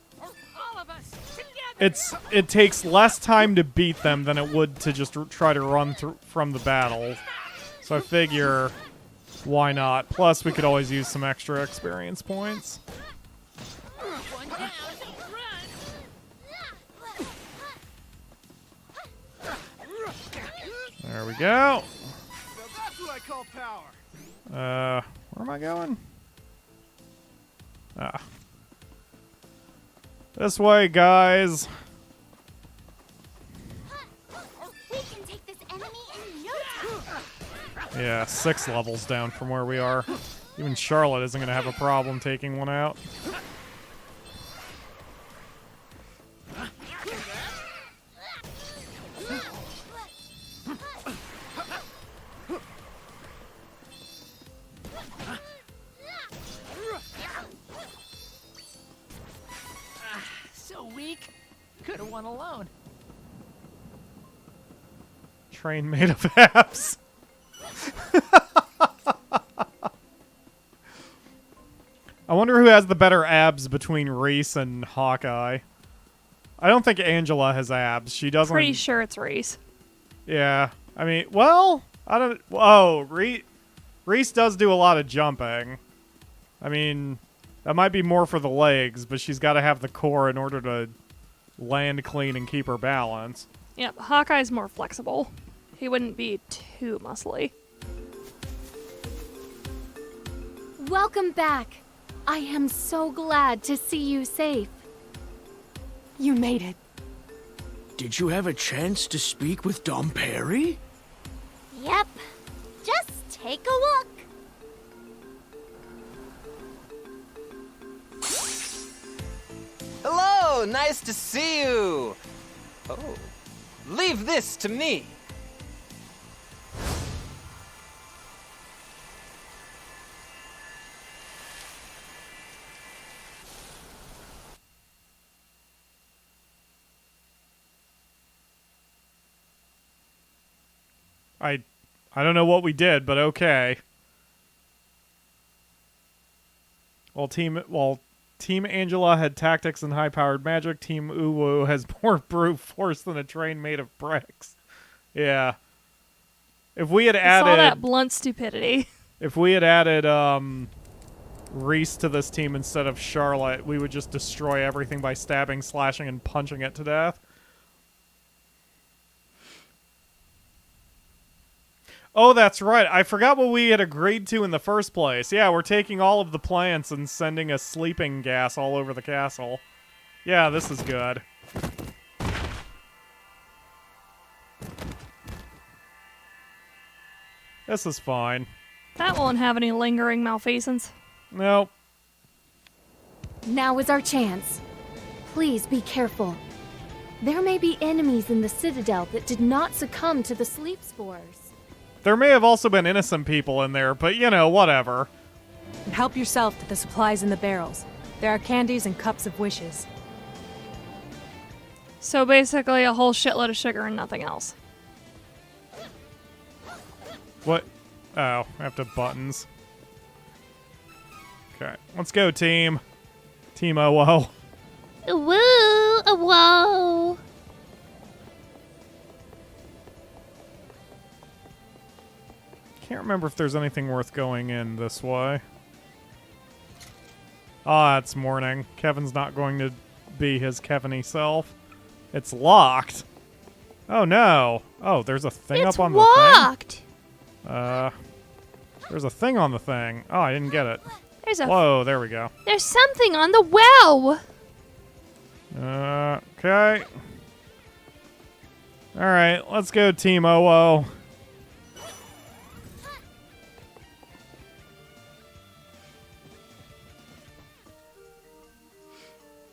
It takes less time to beat them than it would to just try to run through from the battle. So I figure, why not? Plus, we could always use some extra experience points. There we go. That's what I call power. Where am I going? Ah. This way, guys. We can take this enemy in no time. Yeah, 6 levels down from where we are. Even Charlotte isn't going to have a problem taking one out. So weak. Could have won alone. Train made of abs. I wonder who has the better abs between Reese and Hawkeye. I don't think Angela has abs. She doesn't. Pretty sure it's Reese. Yeah. I mean, well, I don't. Oh, Reese does do a lot of jumping. I mean, that might be more for the legs, but she's got to have the core in order to land clean and keep her balance. Yep, Hawkeye's more flexible. He wouldn't be too muscly. Welcome back. I am so glad to see you safe. You made it. Did you have a chance to speak with Dom Perry? Yep. Just take a look. Hello, nice to see you. Oh, leave this to me. I don't know what we did, but okay. While Team Angela had tactics and high-powered magic, Team Uwu has more brute force than a train made of bricks. Yeah. If we had added all that blunt stupidity. If we had added Reese to this team instead of Charlotte, we would just destroy everything by stabbing, slashing, and punching it to death. Oh, that's right. I forgot what we had agreed to in the first place. Yeah, we're taking all of the plants and sending a sleeping gas all over the castle. Yeah, this is good. This is fine. That won't have any lingering malfeasance. Nope. Now is our chance. Please be careful. There may be enemies in the Citadel that did not succumb to the sleep spores. There may have also been innocent people in there, but you know, whatever. Help yourself to the supplies in the barrels. There are candies and cups of wishes. So basically a whole shitload of sugar and nothing else. What? Oh, I have to buttons. Okay, let's go, team. Team OO. Woo! Whoa! Can't remember if there's anything worth going in this way. Ah, it's morning. Kevin's not going to be his Kevin-y self. It's locked. Oh no. Oh, there's a thing It's up on locked. the thing. There's a thing on the thing. Oh, I didn't get it. There's a. Whoa, there we go. There's something on the well. Okay. Alright, let's go, Team OO.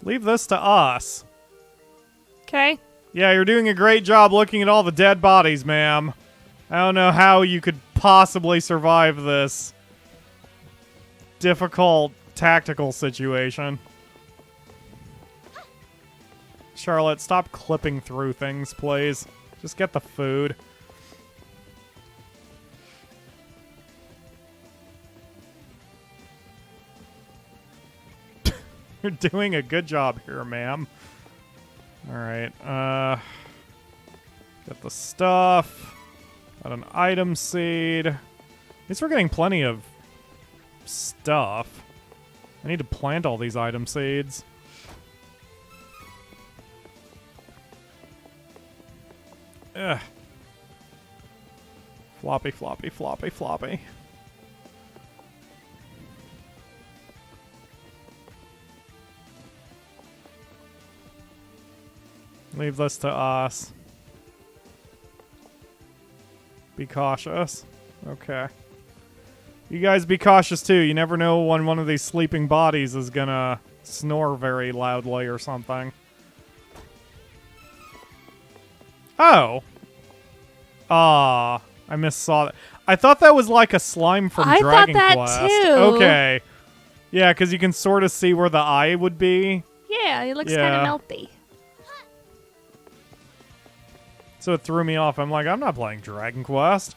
Leave this to us. Okay. Yeah, you're doing a great job looking at all the dead bodies, ma'am. I don't know how you could possibly survive this difficult tactical situation. Charlotte, stop clipping through things, please. Just get the food. You're doing a good job here, ma'am. Alright, get the stuff. Got an item seed. At least we're getting plenty of stuff. I need to plant all these item seeds. Ugh. Floppy, floppy, floppy, floppy. Leave this to us. Be cautious. Okay. You guys be cautious too. You never know when one of these sleeping bodies is gonna snore very loudly or something. Oh. Ah, I missaw that. I thought that was like a slime from Dragon thought that Quest. too. Okay. Yeah, because you can sort of see where the eye would be. Yeah, it looks kind of melty. So it threw me off. I'm like, I'm not playing Dragon Quest.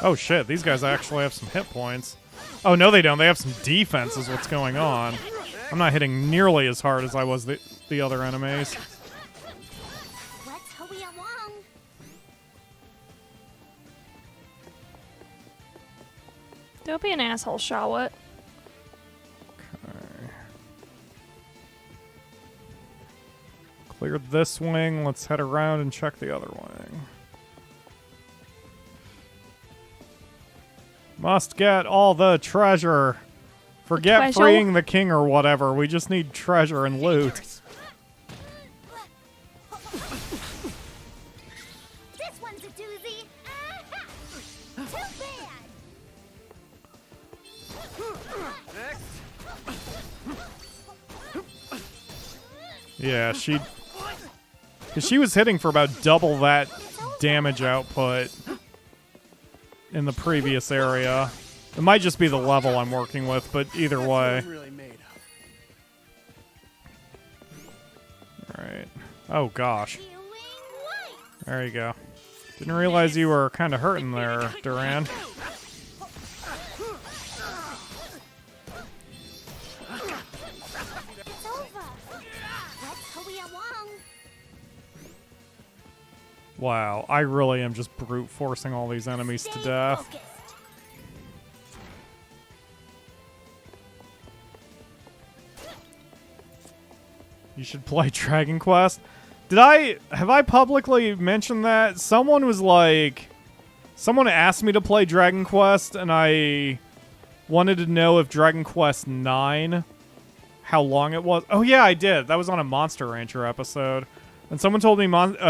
Oh shit, these guys actually have some hit points. Oh no they don't, they have some defense is what's going on. I'm not hitting nearly as hard as I was the other enemies. Let's hurry along. Don't be an asshole, Shawut. Clear this wing, let's head around and check the other wing. Must get all the treasure. Forget freeing the king or whatever. We just need treasure and loot. This one's a doozy. Too bad. Yeah, because she was hitting for about double that damage output in the previous area. It might just be the level I'm working with, but either way. Alright. Oh, gosh. There you go. Didn't realize you were kind of hurting there, Duran. Wow, I really am just brute forcing all these enemies to death. You should play Dragon Quest. Have I publicly mentioned that? Someone asked me to play Dragon Quest, and I wanted to know if Dragon Quest 9 how long it was. Oh yeah, I did. That was on a Monster Rancher episode. And someone told me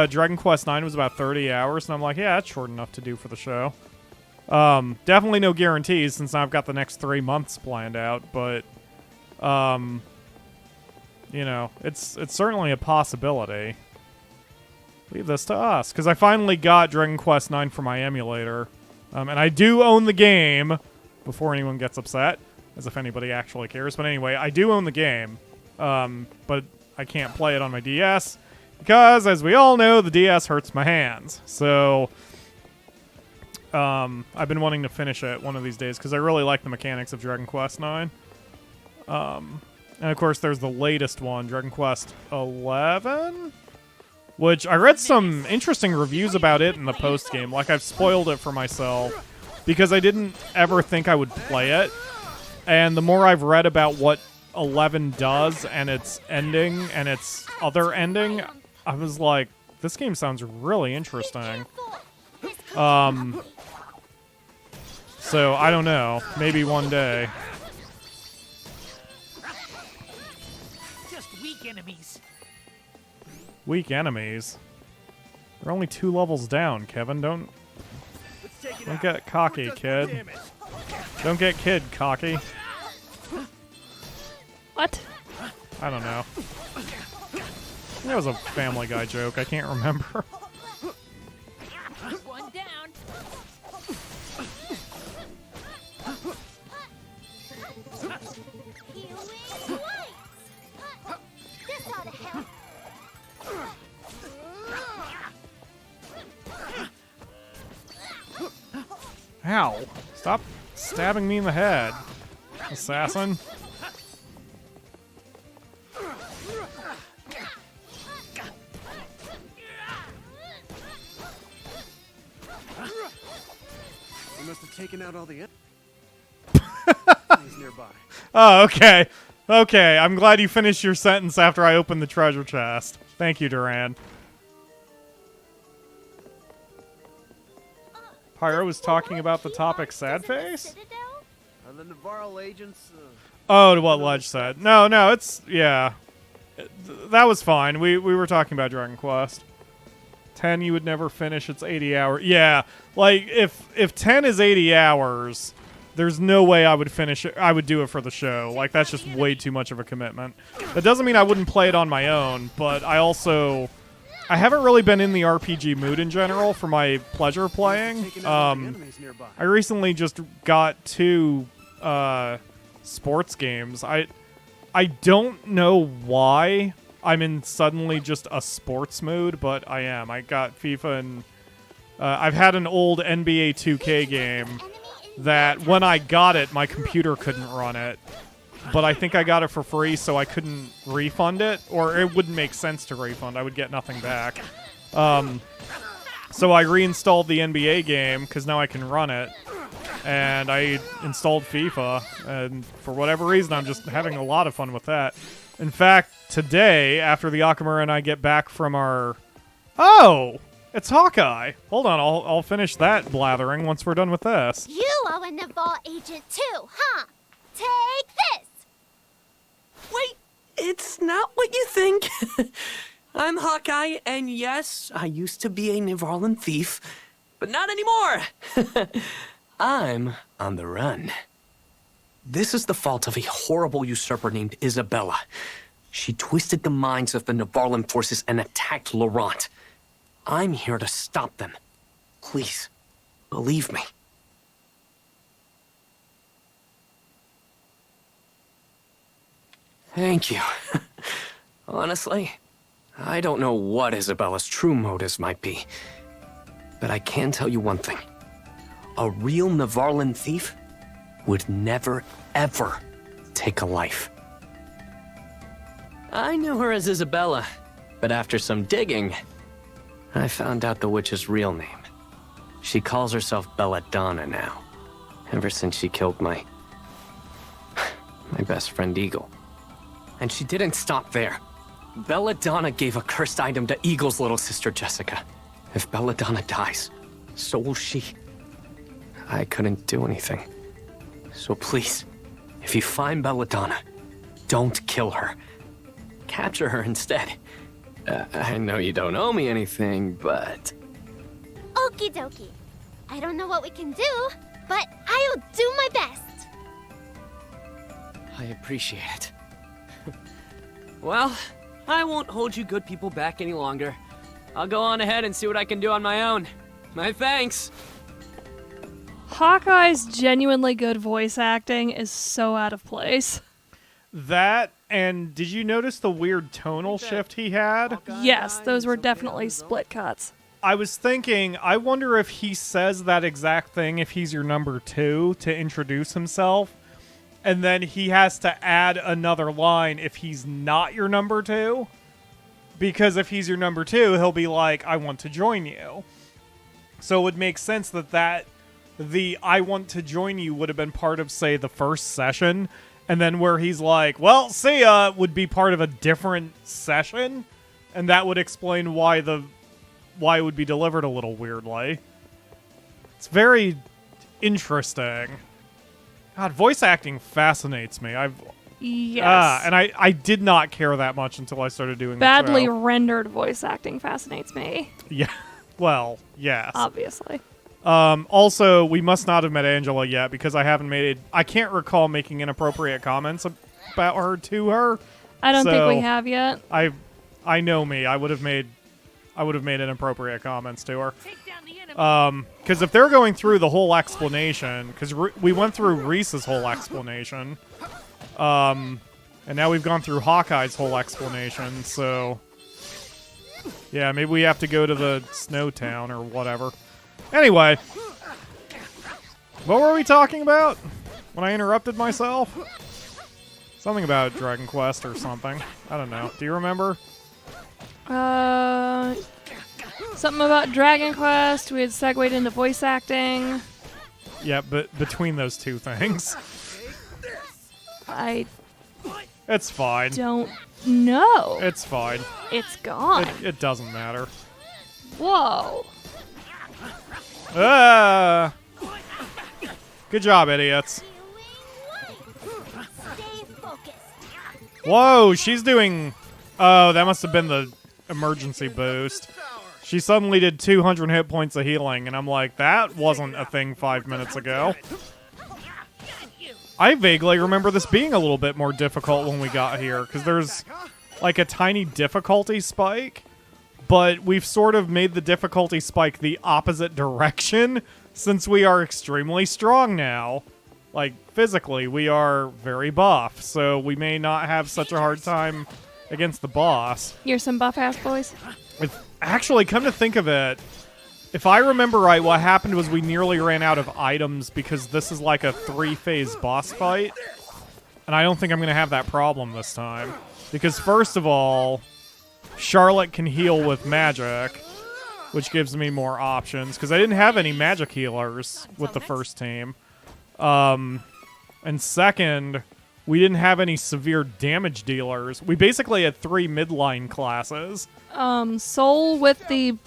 Dragon Quest IX was about 30 hours, and I'm like, yeah, that's short enough to do for the show. Definitely no guarantees since I've got the next 3 months planned out, but, you know, it's certainly a possibility. Leave this to us, because I finally got Dragon Quest IX for my emulator, and I do own the game, before anyone gets upset, as if anybody actually cares, but anyway, I do own the game, but I can't play it on my DS, because, as we all know, the DS hurts my hands. So, I've been wanting to finish it one of these days, because I really like the mechanics of Dragon Quest IX. And, of course, there's the latest one, Dragon Quest XI? Which, I read some interesting reviews about it in the post-game. Like, I've spoiled it for myself, because I didn't ever think I would play it. And the more I've read about what 11 does, and its ending, and its other ending, I was like, this game sounds really interesting. So, I don't know. Maybe one day. Just weak enemies. Weak enemies? We're only 2 levels down, Kevin. Don't get cocky, kid. Don't get kid cocky. What? I don't know. That was a Family Guy joke. I can't remember. One down. Ow. Stop stabbing me in the head, assassin. We must have taken out all the enemies nearby. Oh, okay. Okay, I'm glad you finished your sentence after I opened the treasure chest. Thank you, Duran. Pyro was talking about the topic sad face? The Navarro agents... Oh, to what Ledge said. No, it's... Yeah. That was fine. We were talking about Dragon Quest. 10 you would never finish, it's 80 hours. Yeah, like, if 10 is 80 hours, there's no way I would finish it. I would do it for the show. Like, that's just way too much of a commitment. That doesn't mean I wouldn't play it on my own, but I haven't really been in the RPG mood in general for my pleasure playing. I recently just got 2 sports games. I don't know why I'm in suddenly just a sports mood, but I am. I got FIFA and I've had an old NBA 2K game that when I got it, my computer couldn't run it. But I think I got it for free, so I couldn't refund it, or it wouldn't make sense to refund. I would get nothing back. So I reinstalled the NBA game, because now I can run it. And I installed FIFA, and for whatever reason, I'm just having a lot of fun with that. In fact, today, after the Akamura and I get back from our... Oh! It's Hawkeye! Hold on, I'll finish that blathering once we're done with this. You are a Navarre agent too, huh? Take this! Wait, it's not what you think. I'm Hawkeye, and yes, I used to be a Navarran thief, but not anymore. I'm on the run. This is the fault of a horrible usurper named Isabella. She twisted the minds of the Navarran forces and attacked Laurent. I'm here to stop them. Please, believe me. Thank you. Honestly, I don't know what Isabella's true motives might be, but I can tell you one thing. A real Navarran thief would never, ever take a life. I knew her as Isabella, but after some digging, I found out the witch's real name. She calls herself Belladonna now, ever since she killed my best friend Eagle. And she didn't stop there. Belladonna gave a cursed item to Eagle's little sister Jessica. If Belladonna dies, so will she. I couldn't do anything. So please, if you find Belladonna, Don't kill her. Capture her instead. I know you don't owe me anything, but... Okie dokie. I don't know what we can do, but I'll do my best. I appreciate it. Well, I won't hold you good people back any longer. I'll go on ahead and see what I can do on my own. My thanks. Hawkeye's genuinely good voice acting is so out of place. That, and did you notice the weird tonal shift he had? Yes, those were definitely split cuts. I was thinking, I wonder if he says that exact thing if he's your number 2 to introduce himself, and then he has to add another line if he's not your number 2. Because if he's your number 2, he'll be like, I want to join you. So it would make sense that the I want to join you would have been part of, say, the first session, and then where he's like, well, see ya, would be part of a different session, and that would explain why it would be delivered a little weirdly. It's very interesting. God, voice acting fascinates me. Yes. And I did not care that much until I started doing Badly the show. rendered voice acting fascinates me. Yeah. Well, yes. Obviously. Also, we must not have met Angela yet because I can't recall making inappropriate comments about her to her. I don't think we have yet. I know me. I would have made inappropriate comments to her. Because if they're going through the whole explanation, because we went through Reese's whole explanation, and now we've gone through Hawkeye's whole explanation, so yeah, maybe we have to go to the snow town or whatever. Anyway, what were we talking about when I interrupted myself? Something about Dragon Quest or something. I don't know. Do you remember? Something about Dragon Quest. We had segued into voice acting. Yeah, but between those two things. It's fine. Don't know. It's fine. It's gone. It doesn't matter. Whoa. Good job, idiots. Whoa, she's doing... Oh, that must have been the emergency boost. She suddenly did 200 hit points of healing, and I'm like, that wasn't a thing 5 minutes ago. I vaguely remember this being a little bit more difficult when we got here, because there's like a tiny difficulty spike, but we've sort of made the difficulty spike the opposite direction since we are extremely strong now. Like, physically, we are very buff, so we may not have such a hard time against the boss. You're some buff-ass boys. Actually, come to think of it, if I remember right, what happened was we nearly ran out of items because this is like a 3-phase boss fight. And I don't think I'm going to have that problem this time. Because first of all, Charlotte can heal with magic, which gives me more options. Because I didn't have any magic healers with the first team. And second, we didn't have any severe damage dealers. We basically had 3 midline classes. Soul with the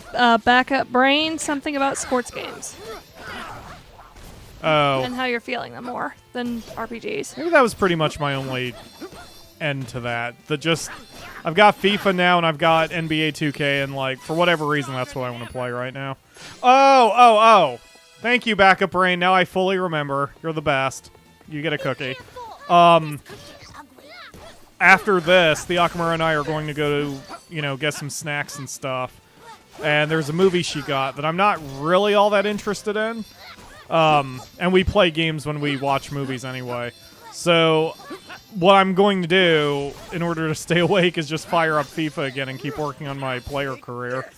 backup brain, something about sports games. Oh. And how you're feeling them more than RPGs. Maybe that was pretty much my only end to that. I've got FIFA now and I've got NBA 2K, and like, for whatever reason, that's what I want to play right now. Oh. Thank you, backup brain. Now I fully remember. You're the best. You get a cookie. After this, the Akamura and I are going to go to, get some snacks and stuff. And there's a movie she got that I'm not really all that interested in. And we play games when we watch movies anyway. So what I'm going to do in order to stay awake is just fire up FIFA again and keep working on my player career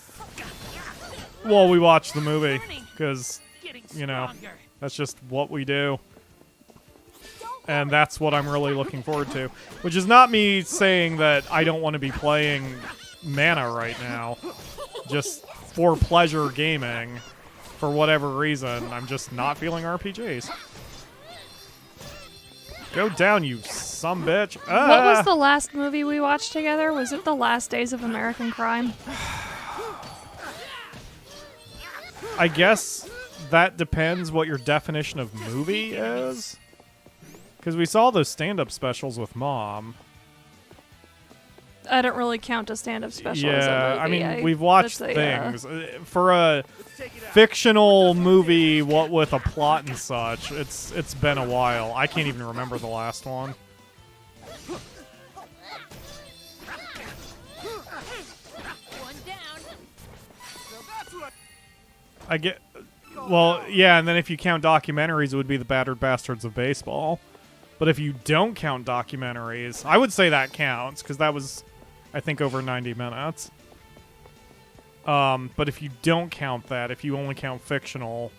while we watch the movie. Because, that's just what we do. And that's what I'm really looking forward to. Which is not me saying that I don't want to be playing Manah right now. Just for pleasure gaming. For whatever reason, I'm just not feeling RPGs. Go down, you sumbitch. Ah! What was the last movie we watched together? Was it The Last Days of American Crime? I guess that depends what your definition of movie is. Because we saw those stand-up specials with Mom. I don't really count a stand-up special as a Yeah, movie. I mean, we've watched that's things. For a fictional movie, what with a plot and such, it's been a while. I can't even remember the last one. I get... Well, yeah, and then if you count documentaries, it would be The Battered Bastards of Baseball. But if you don't count documentaries, I would say that counts, because that was, I think, over 90 minutes. But if you don't count that, if you only count fictional,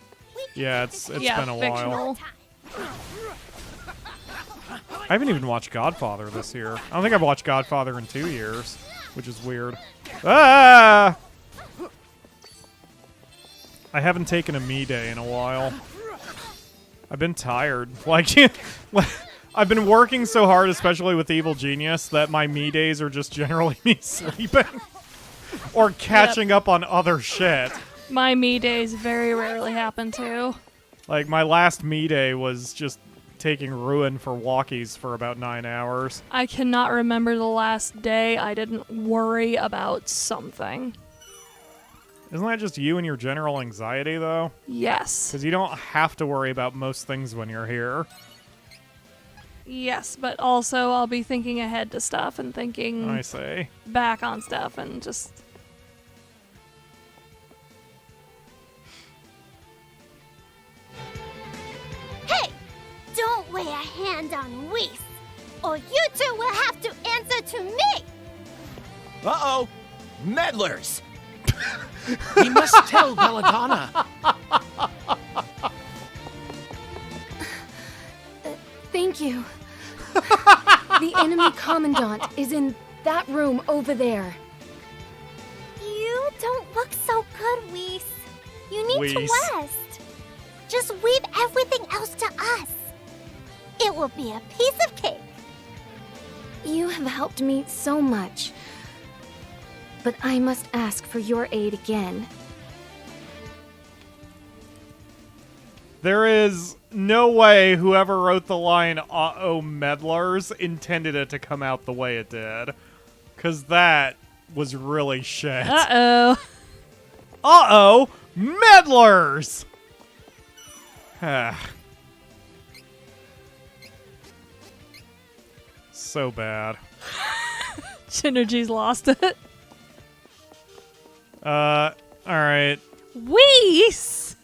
yeah, it's been a while. I haven't even watched Godfather this year. I don't think I've watched Godfather in 2 years, which is weird. Ah! I haven't taken a me day in a while. I've been tired. Like, I've been working so hard, especially with Evil Genius, that my me days are just generally me sleeping. Or catching up on other shit. My me days very rarely happen too. Like, my last me day was just taking Ruin for walkies for about 9 hours. I cannot remember the last day I didn't worry about something. Isn't that just you and your general anxiety, though? Yes. Because you don't have to worry about most things when you're here. Yes, but also I'll be thinking ahead to stuff and thinking I see. back on stuff and just... Hey! Don't lay a hand on Whis, or you two will have to answer to me! Uh-oh! Meddlers! We must tell Belladonna. Thank you. The enemy commandant is in that room over there. You don't look so good, Whis. You need to rest. Just leave everything else to us. It will be a piece of cake. You have helped me so much. But I must ask for your aid again. There is no way whoever wrote the line, uh-oh, meddlers, intended it to come out the way it did. Because that was really shit. Uh-oh. Uh-oh, meddlers! So bad. Synergy's lost it. Alright. Whis!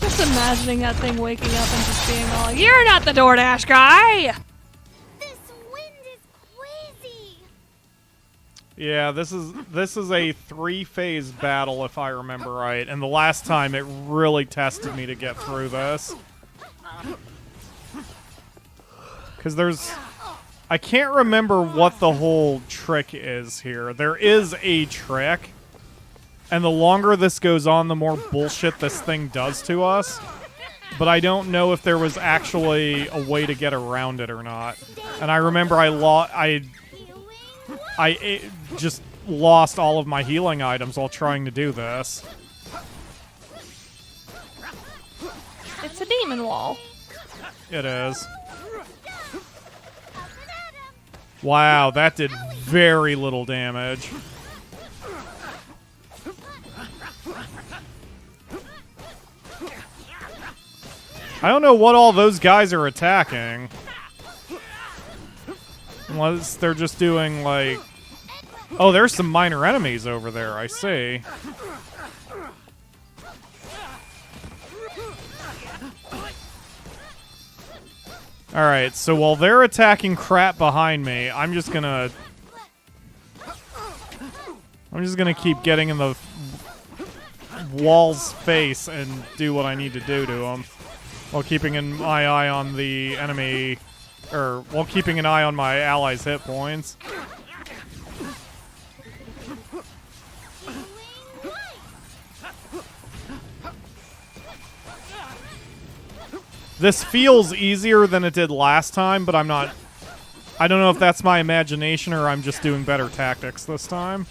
Just imagining that thing waking up and just being all, "You're not the DoorDash guy!" Yeah, this is a 3-phase battle if I remember right, and the last time it really tested me to get through this. Because I can't remember what the whole trick is here. There is a trick, and the longer this goes on, the more bullshit this thing does to us. But I don't know if there was actually a way to get around it or not. And I remember I just lost all of my healing items while trying to do this. It's a demon wall. It is. Wow, that did very little damage. I don't know what all those guys are attacking. Unless they're just doing, like... Oh, there's some minor enemies over there, I see. Alright, so while they're attacking crap behind me, I'm just gonna keep getting in the wall's face and do what I need to do to him. While keeping my eye on the enemy... Or, while keeping an eye on my allies' hit points. This feels easier than it did last time, but I'm not I don't know if that's my imagination or I'm just doing better tactics this time.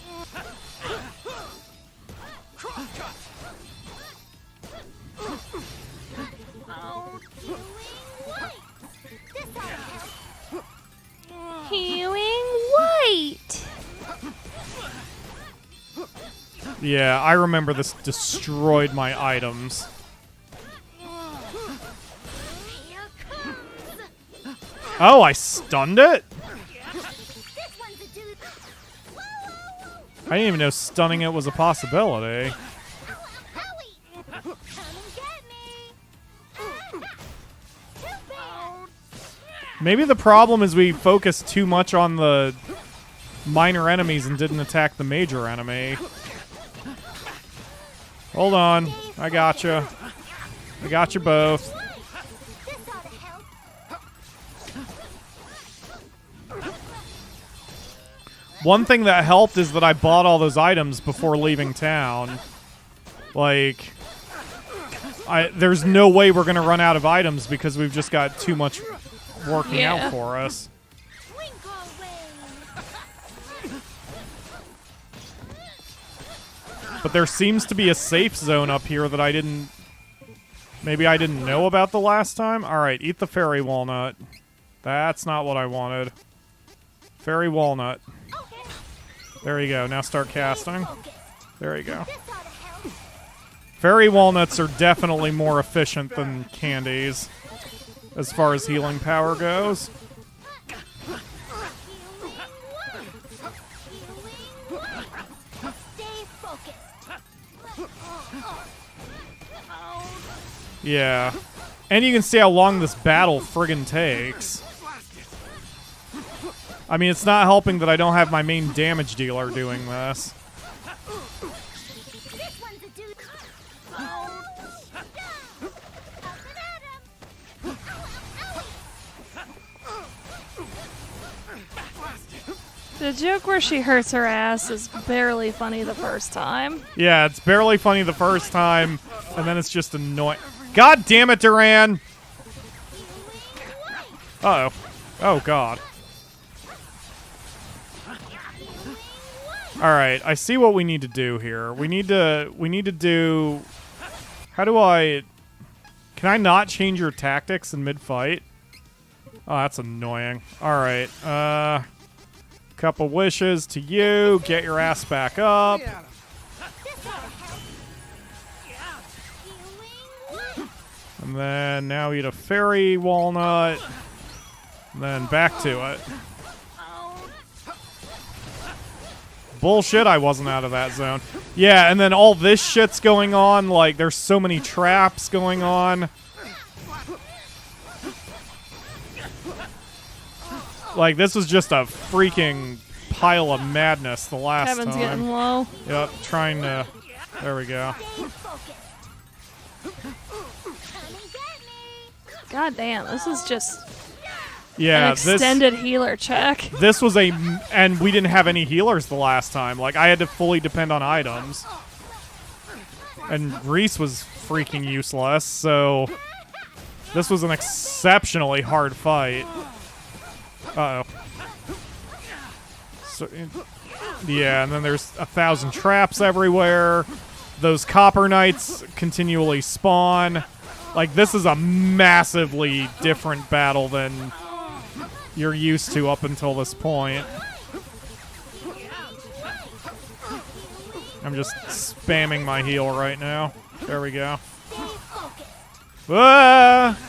Healing white. Yeah, I remember this destroyed my items. Oh, I stunned it? I didn't even know stunning it was a possibility. Maybe the problem is we focused too much on the minor enemies and didn't attack the major enemy. Hold on. I gotcha. I got you both. One thing that helped is that I bought all those items before leaving town. Like, there's no way we're going to run out of items because we've just got too much working out for us. But there seems to be a safe zone up here that I didn't... Maybe I didn't know about the last time? Alright, eat the fairy walnut. That's not what I wanted. Fairy walnut. There you go. Now start casting. There you go. Fairy walnuts are definitely more efficient than candies as far as healing power goes. Yeah. And you can see how long this battle friggin' takes. I mean, it's not helping that I don't have my main damage dealer doing this. The joke where she hurts her ass is barely funny the first time. Yeah, it's barely funny the first time, and then it's just annoying. God damn it, Duran! Uh-oh. Oh, God. Alright, I see what we need to do here. We need to do... How do I... Can I not change your tactics in mid-fight? Oh, that's annoying. Alright, couple wishes to you. Get your ass back up. And then now eat a fairy walnut. And then back to it. Bullshit, I wasn't out of that zone. Yeah, and then all this shit's going on. Like, there's so many traps going on. Like, this was just a freaking pile of madness the last time. Kevin's getting low. Yep, trying to... There we go. God damn, this is just Yeah, an extended healer check. This was a... And we didn't have any healers the last time. Like, I had to fully depend on items. And Reese was freaking useless, so... This was an exceptionally hard fight. Uh-oh. So, yeah, and then there's 1,000 traps everywhere. Those copper knights continually spawn. Like, this is a massively different battle than you're used to up until this point. I'm just spamming my heal right now. There we go. Ah!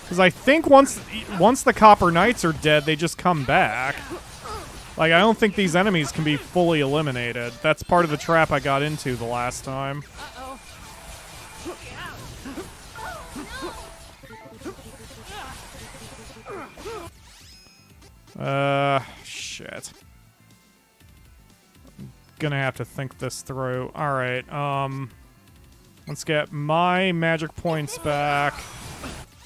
Because I think once the Copper Knights are dead, they just come back. Like, I don't think these enemies can be fully eliminated. That's part of the trap I got into the last time. Shit. I'm gonna have to think this through. Alright, let's get my magic points back.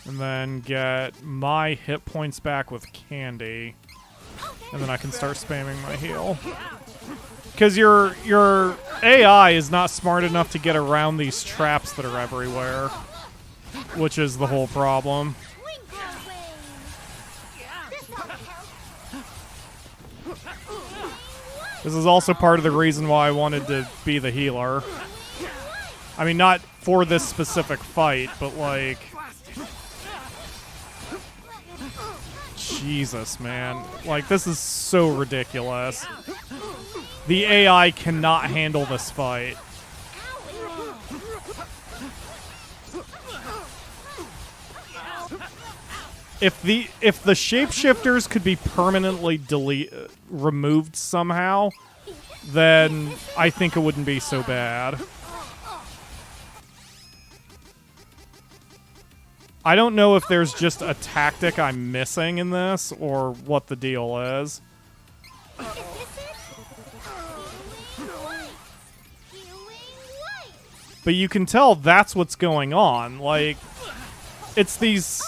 And then get my hit points back with candy. And then I can start spamming my heal. Because your AI is not smart enough to get around these traps that are everywhere, which is the whole problem. This is also part of the reason why I wanted to be the healer. I mean, not for this specific fight, but like... Jesus, man. Like, this is so ridiculous. The AI cannot handle this fight. If the shapeshifters could be permanently removed somehow, then I think it wouldn't be so bad. I don't know if there's just a tactic I'm missing in this or what the deal is. But you can tell that's what's going on. Like, it's these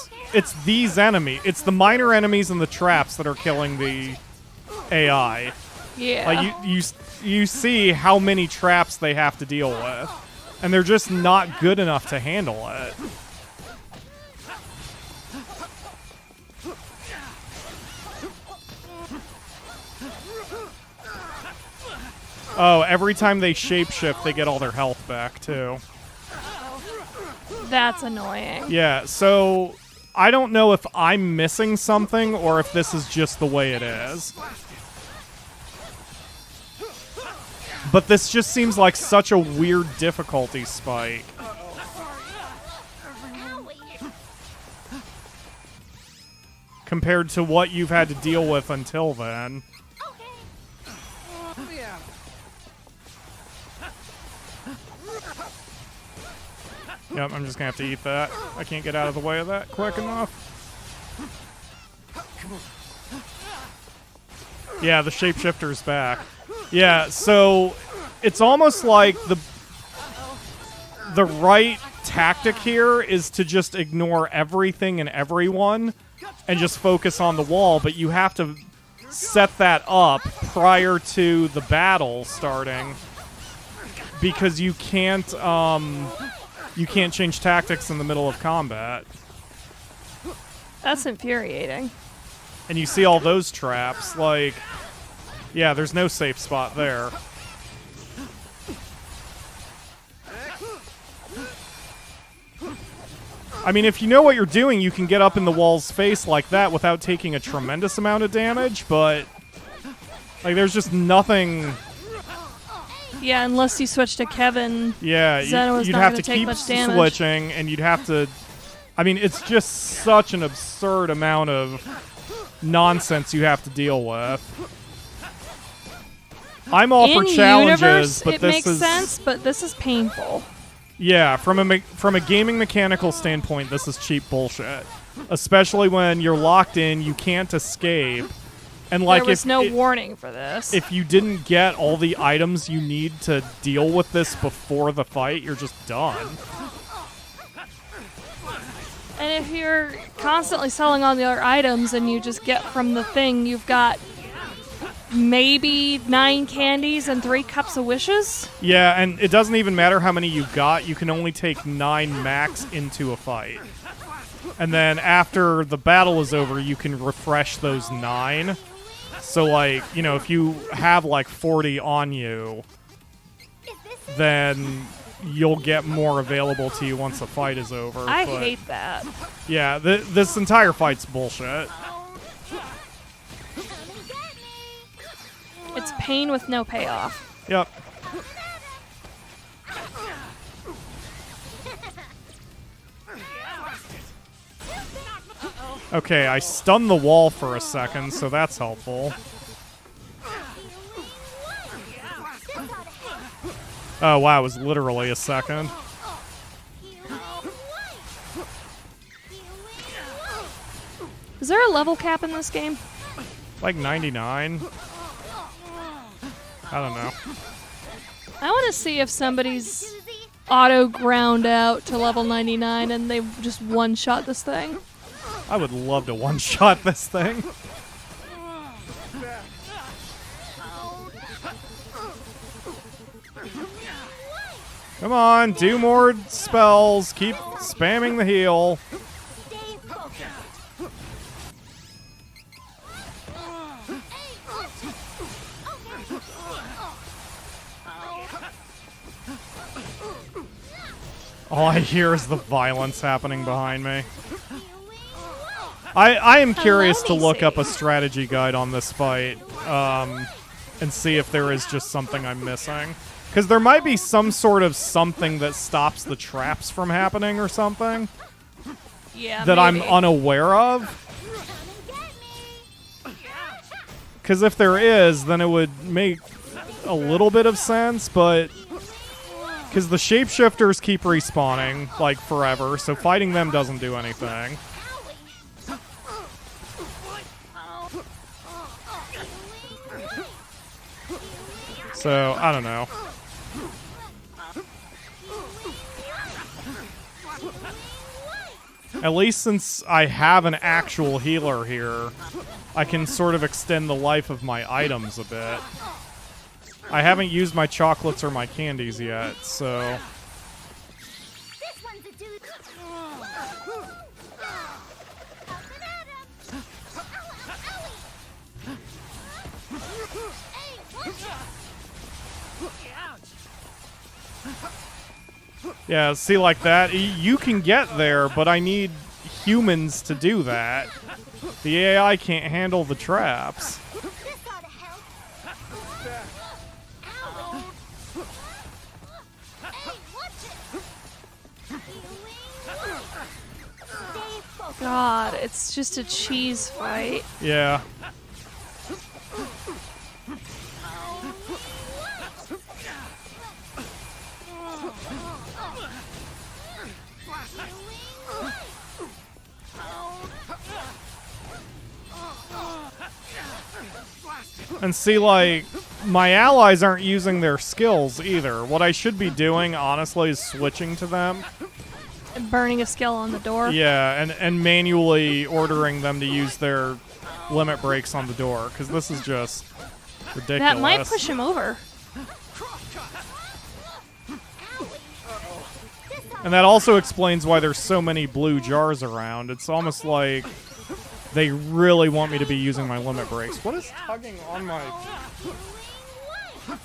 enemies. It's the minor enemies and the traps that are killing the AI. Yeah. Like, you see how many traps they have to deal with. And they're just not good enough to handle it. Oh, every time they shapeshift, they get all their health back, too. That's annoying. Yeah, so I don't know if I'm missing something or if this is just the way it is. But this just seems like such a weird difficulty spike. Compared to what you've had to deal with until then. Yep, I'm just gonna have to eat that. I can't get out of the way of that quick enough. Yeah, the shapeshifter's back. Yeah, so it's almost like the right tactic here is to just ignore everything and everyone and just focus on the wall, but you have to set that up prior to the battle starting because you can't change tactics in the middle of combat. That's infuriating. And you see all those traps, like... Yeah, there's no safe spot there. I mean, if you know what you're doing, you can get up in the wall's face like that without taking a tremendous amount of damage, but... Like, there's just nothing... Yeah, unless you switch to Kevin. Yeah, you'd have to keep switching, and you'd have to... I mean, it's just such an absurd amount of nonsense you have to deal with. I'm all for challenges, but it this makes is... sense, but this is painful. Yeah, from a gaming mechanical standpoint, this is cheap bullshit. Especially when you're locked in, you can't escape. And like, there was no warning for this. If you didn't get all the items you need to deal with this before the fight, you're just done. And if you're constantly selling all the other items and you just get from the thing, you've got maybe 9 candies and 3 cups of wishes? Yeah, and it doesn't even matter how many you got. You can only take 9 max into a fight. And then after the battle is over, you can refresh those 9. So, like, you know, if you have, like, 40 on you, then you'll get more available to you once the fight is over. I hate that. Yeah, this entire fight's bullshit. It's pain with no payoff. Yep. Okay, I stunned the wall for a second, so that's helpful. Oh, wow, it was literally a second. Is there a level cap in this game? Like 99. I don't know. I want to see if somebody's auto ground out to level 99 and they just one-shot this thing. I would love to one-shot this thing. Come on, do more spells. Keep spamming the heal. All I hear is the violence happening behind me. I am curious to look up a strategy guide on this fight and see if there is just something I'm missing. Because there might be some sort of something that stops the traps from happening or something. Yeah, that maybe. I'm unaware of. Because if there is, then it would make a little bit of sense, but... Because the shapeshifters keep respawning, like, forever, so fighting them doesn't do anything. So, I don't know. At least since I have an actual healer here, I can sort of extend the life of my items a bit. I haven't used my chocolates or my candies yet, so... Yeah, see, like that, you can get there, but I need humans to do that. The AI can't handle the traps. God, it's just a cheese fight. Yeah. And see, like, my allies aren't using their skills either. What I should be doing, honestly, is switching to them. And burning a skill on the door. Yeah, and manually ordering them to use their limit breaks on the door, because this is just ridiculous. That might push him over. And that also explains why there's so many blue jars around. It's almost like they really want me to be using my limit breaks. What is tugging on my... I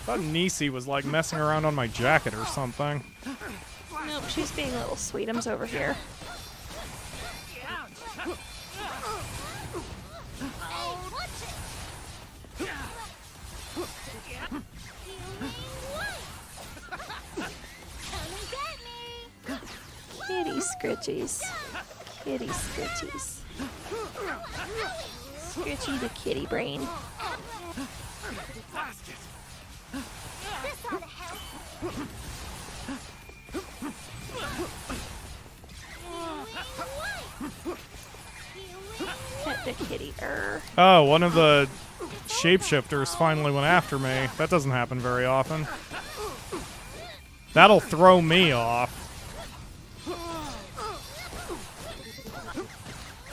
thought Nisi was like messing around on my jacket or something. Nope, she's being a little sweetums over here. Kitty scritchies. Kitty scritchies. Scritchy the kitty brain. Pet the kitty. Oh, one of the shapeshifters finally went after me. That doesn't happen very often. That'll throw me off.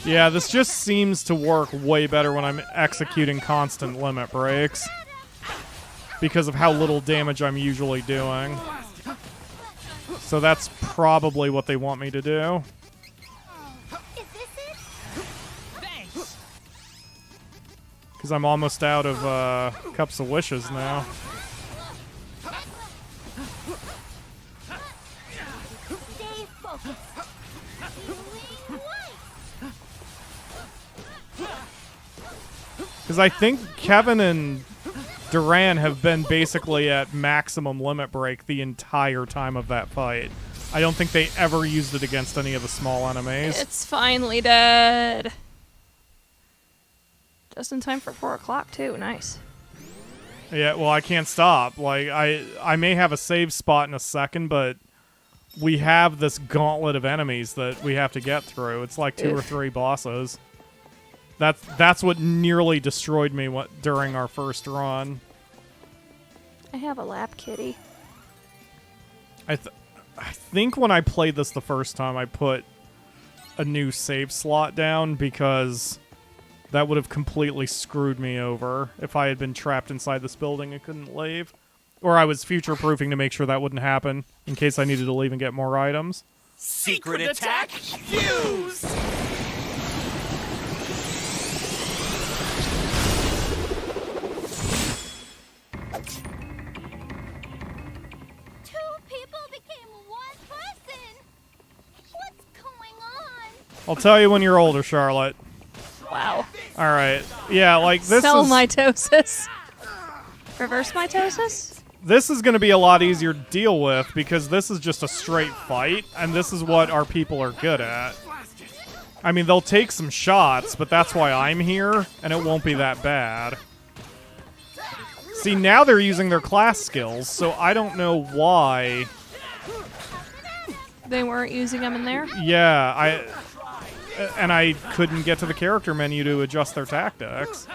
Yeah, this just seems to work way better when I'm executing constant limit breaks. Because of how little damage I'm usually doing. So that's probably what they want me to do. Because I'm almost out of Cups of Wishes now. Because I think Kevin and Duran have been basically at maximum limit break the entire time of that fight. I don't think they ever used it against any of the small enemies. It's finally dead. Just in time for 4 o'clock, too. Nice. Yeah, well, I can't stop. Like, I may have a save spot in a second, but we have this gauntlet of enemies that we have to get through. It's like 2 or 3 bosses. That's what nearly destroyed me during our first run. I have a lap kitty. I think when I played this the first time, I put a new save slot down because That would have completely screwed me over if I had been trapped inside this building and couldn't leave. Or I was future-proofing to make sure that wouldn't happen in case I needed to leave and get more items. Secret attack fuse! I'll tell you when you're older, Charlotte. Wow. Alright. Yeah, like this Cell is... mitosis. Reverse mitosis? This is going to be a lot easier to deal with because this is just a straight fight, and this is what our people are good at. I mean, they'll take some shots, but that's why I'm here, and it won't be that bad. See, now they're using their class skills, so I don't know why... They weren't using them in there? Yeah, I couldn't get to the character menu to adjust their tactics.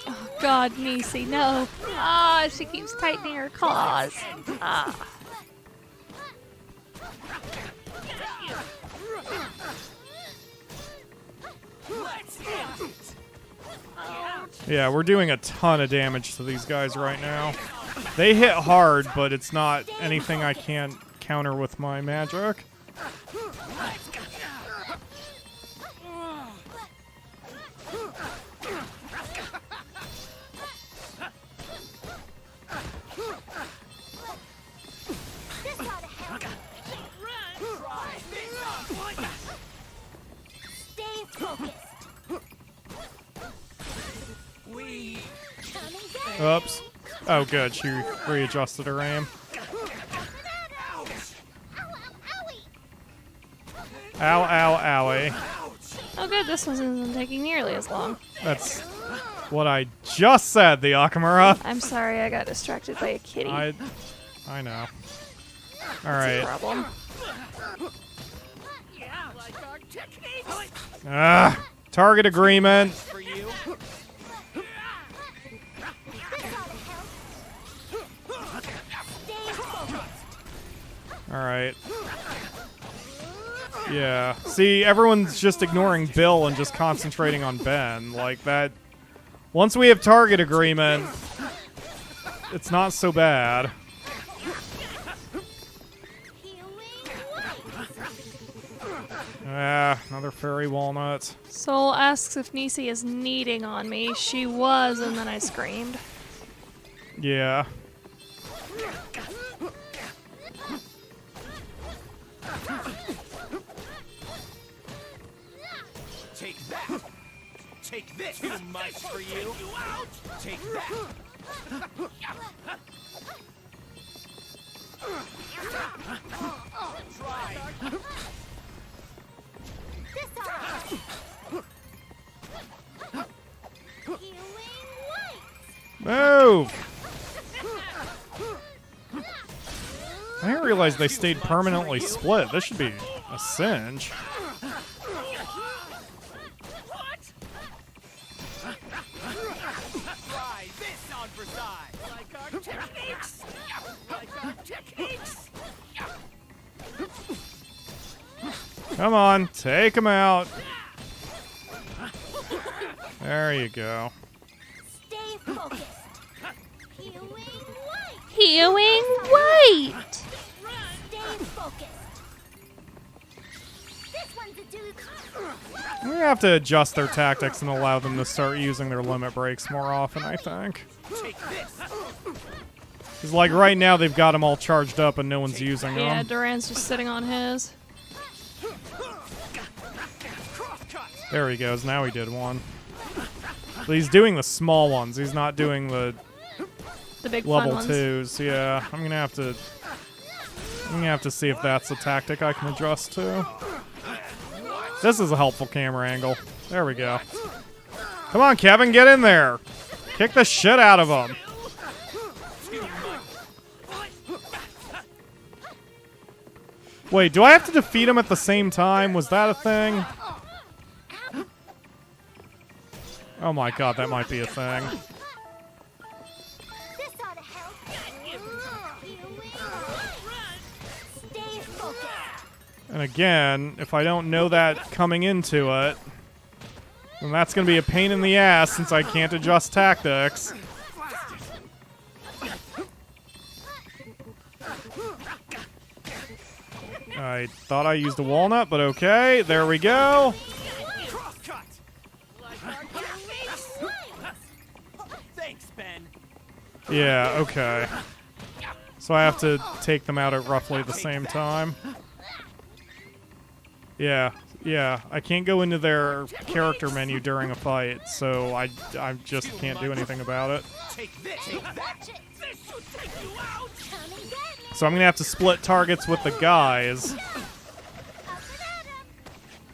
Oh, God, Nisi, no. Ah, she keeps tightening her claws. Ah. Yeah, we're doing a ton of damage to these guys right now. They hit hard, but it's not anything I can't counter with my magic. Oops. Oh, good. She readjusted her aim. Ow, ow, owie. Oh, good. This one isn't taking nearly as long. That's what I just said, the Akamura. I'm sorry, I got distracted by a kitty. I know. All That's right. a problem. Target agreement. Alright. Yeah. See, everyone's just ignoring Bill and just concentrating on Ben. Like, that... Once we have target agreement, it's not so bad. Another fairy walnut. Soul asks if Nisi is kneading on me. She was, and then I screamed. Yeah. Take that! Take this! Too much for you! Take that! Move! I didn't realize they stayed permanently split. This should be a cinch. Try this on for size! Like our techniques! Like our techniques! Come on, take him out. There you go. Stay focused. Healing white. Stay focused. This one's a dude. We have to adjust their tactics and allow them to start using their limit breaks more often, I think. Because, like, right now they've got them all charged up and no one's using them. Yeah, Duran's just sitting on his. There he goes. Now he did one. But he's doing the small ones. He's not doing the big level fun ones. 2s. Yeah, I'm gonna have to see if that's a tactic I can adjust to. This is a helpful camera angle. There we go. Come on, Kevin, get in there. Kick the shit out of him. Wait, do I have to defeat him at the same time? Was that a thing? Oh my god, that might be a thing. And again, if I don't know that coming into it, then that's going to be a pain in the ass since I can't adjust tactics. I thought I used a walnut, but okay. There we go. Thanks, Ben. Yeah, okay. So I have to take them out at roughly the same time. Yeah, I can't go into their character menu during a fight, so I just can't do anything about it. So I'm gonna have to split targets with the guys,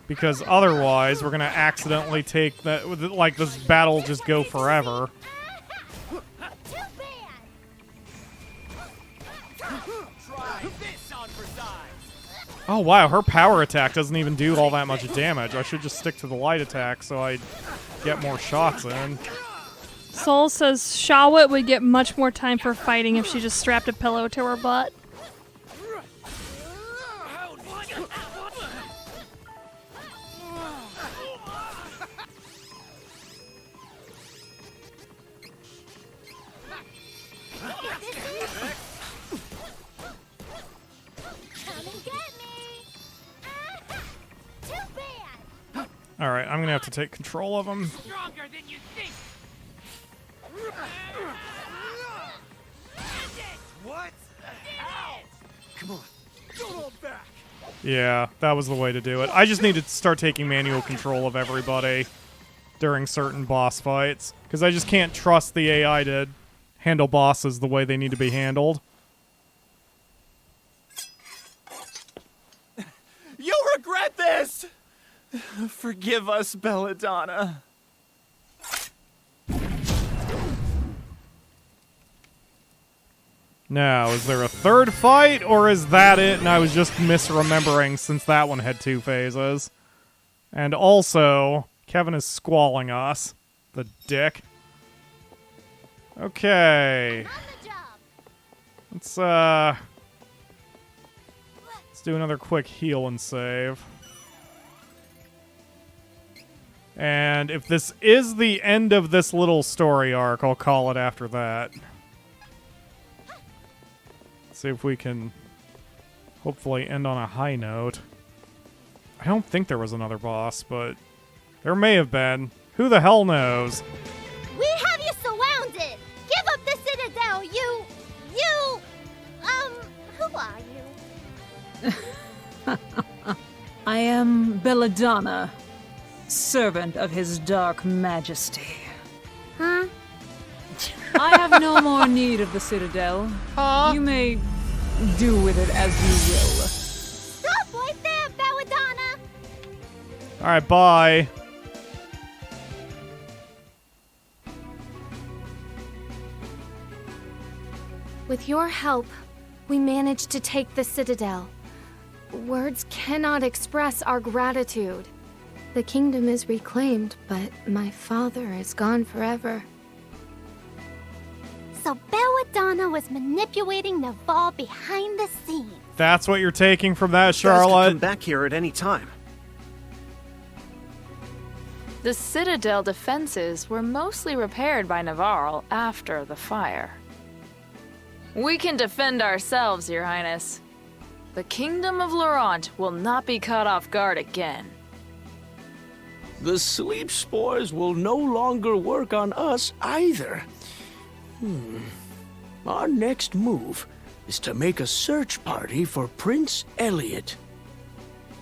because otherwise we're gonna accidentally take that. Like, this battle will just go forever. Oh wow, her power attack doesn't even do all that much damage. I should just stick to the light attack so I get more shots in. Soul says Shawit would get much more time for fighting if she just strapped a pillow to her butt. Alright, I'm gonna have to take control of them. Stronger than you think. What? Ow! Come on. Don't hold back. Yeah, that was the way to do it. I just need to start taking manual control of everybody during certain boss fights, because I just can't trust the AI to handle bosses the way they need to be handled. You'll regret this! Forgive us, Belladonna. Now, is there a third fight, or is that it and I was just misremembering since that one had 2 phases? And also, Kevin is squalling us. The dick. Okay. Let's do another quick heal and save. And if this is the end of this little story arc, I'll call it after that. See if we can hopefully end on a high note. I don't think there was another boss, but there may have been. Who the hell knows? We have you surrounded! Give up the Citadel, who are you? I am Belladonna, servant of his dark majesty. Huh? I have no more need of the Citadel. You may do with it as you will. Stop right there, Belladonna! Alright, bye. With your help, we managed to take the Citadel. Words cannot express our gratitude. The kingdom is reclaimed, but my father is gone forever. So Belladonna was manipulating Navarre behind the scenes. That's what you're taking from that, Guys could Charlotte? come back here at any time. The Citadel defenses were mostly repaired by Navarre after the fire. We can defend ourselves, Your Highness. The Kingdom of Laurent will not be caught off guard again. The sleep spores will no longer work on us either. Our next move is to make a search party for Prince Elliot.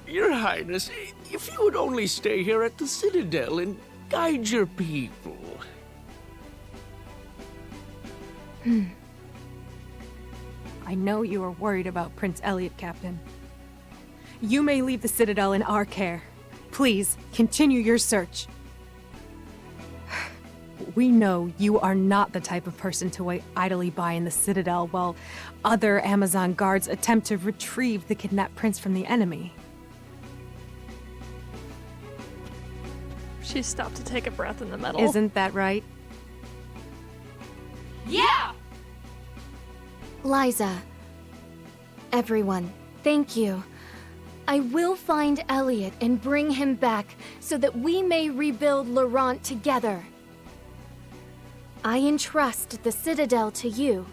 Your Highness, if you would only stay here at the Citadel and guide your people. I know you are worried about Prince Elliot, Captain. You may leave the Citadel in our care. Please, continue your search. We know you are not the type of person to wait idly by in the Citadel while other Amazon guards attempt to retrieve the kidnapped prince from the enemy. She stopped to take a breath in the middle. Isn't that right? Yeah! Liza, everyone, thank you. I will find Elliot and bring him back so that we may rebuild Laurent together. I entrust the Citadel to you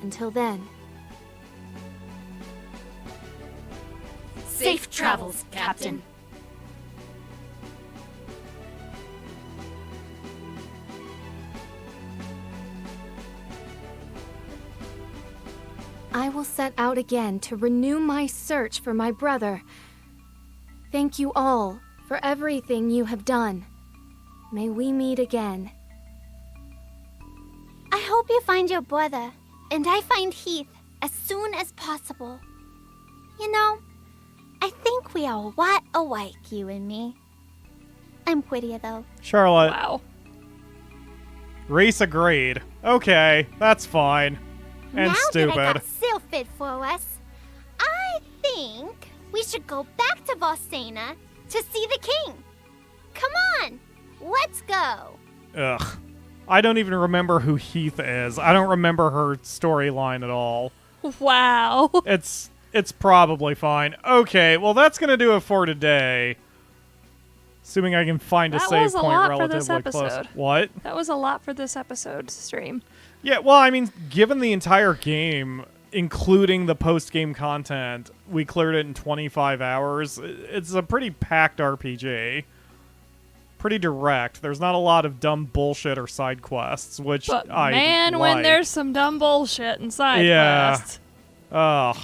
until then. Safe travels, Captain. I will set out again to renew my search for my brother. Thank you all for everything you have done. May we meet again. I hope you find your brother, and I find Heath as soon as possible. You know, I think we are a lot alike, you and me. I'm prettier, though. Charlotte. Wow. Reese agreed. Okay, that's fine. And now stupid. that I got Sylphid for us, I think we should go back to Volsena to see the king. Come on, let's go. Ugh. I don't even remember who Heath is. I don't remember her storyline at all. Wow. It's probably fine. Okay, well that's gonna do it for today. Assuming I can find a save point relatively close. What? That was a lot for this episode stream. Yeah, well, I mean, given the entire game, including the post-game content, we cleared it in 25 hours. It's a pretty packed RPG. Pretty direct. There's not a lot of dumb bullshit or side quests, which But I man, like. when there's some dumb bullshit and side Yeah. quests. Ugh.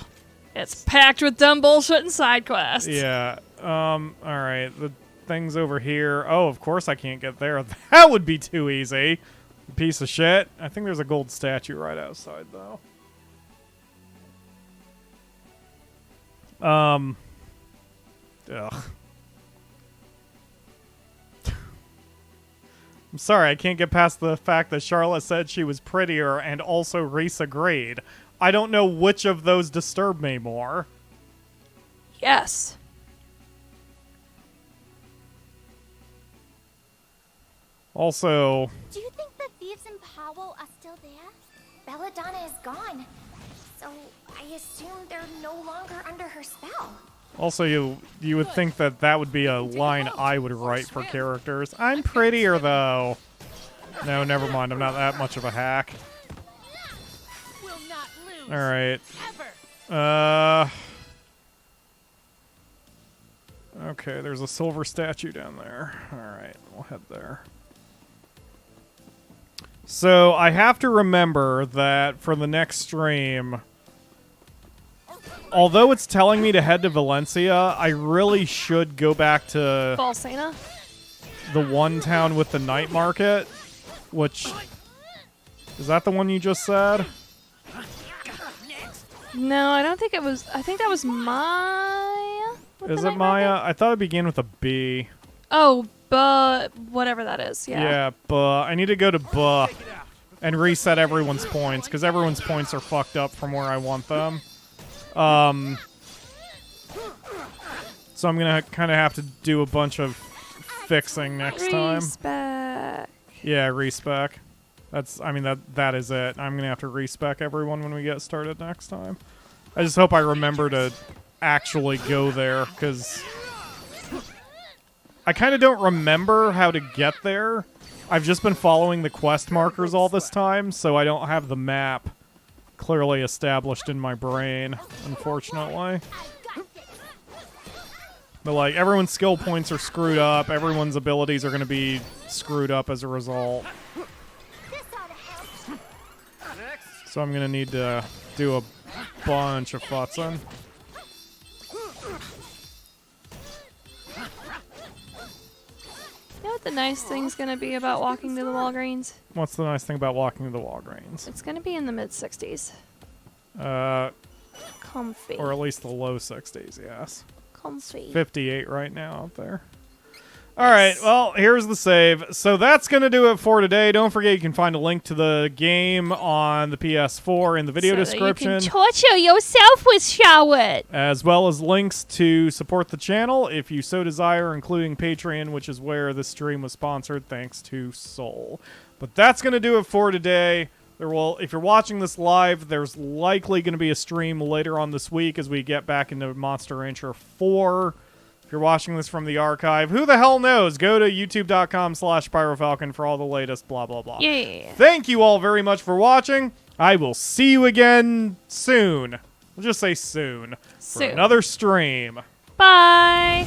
It's packed with dumb bullshit and side quests. Yeah. Alright. The thing's over here. Oh, of course I can't get there. That would be too easy. Piece of shit. I think there's a gold statue right outside, though. Ugh. I'm sorry, I can't get past the fact that Charlotte said she was prettier and also Reese agreed. I don't know which of those disturb me more. Yes. Also... Do you think the thieves in Powell are still there? Belladonna is gone, so I assume they're no longer under her spell. Also, you would think that that would be a line I would write for characters. I'm prettier, though. No, never mind. I'm not that much of a hack. Alright. Okay, there's a silver statue down there. Alright, we'll head there. So, I have to remember that for the next stream, although it's telling me to head to Valencia, I really should go back to Volsena? the one town with the night market, which... Is that the one you just said? No, I don't think it was. I think that was Maya. Is it Maya? I thought it began with a B. Oh, but whatever that is, yeah. Yeah, but I need to go to buh and reset everyone's points, because everyone's points are fucked up from where I want them. So I'm gonna kind of have to do a bunch of fixing next time. Respec. Yeah, respec. That's, I mean, that is it. I'm gonna have to respec everyone when we get started next time. I just hope I remember to actually go there, because I kind of don't remember how to get there. I've just been following the quest markers all this time, so I don't have the map clearly established in my brain, unfortunately. But, like, everyone's skill points are screwed up. Everyone's abilities are going to be screwed up as a result. So I'm going to need to do a bunch of futzing. You know what the nice thing's gonna be about walking to the Walgreens? What's the nice thing about walking to the Walgreens? It's gonna be in the mid-60s. Comfy. Or at least the low 60s, yes. Comfy. 58 right now out there. Alright, well, here's the save. So that's going to do it for today. Don't forget you can find a link to the game on the PS4 in the video description. You can torture yourself with Charlotte. As well as links to support the channel if you so desire, including Patreon, which is where this stream was sponsored, thanks to Soul. But that's going to do it for today. If you're watching this live, there's likely going to be a stream later on this week as we get back into Monster Rancher 4. If you're watching this from the archive, who the hell knows? Go to youtube.com/PyroFalkon for all the latest blah, blah, blah. Yeah. Thank you all very much for watching. I will see you again soon. We'll just say soon. For Soon. another stream. Bye.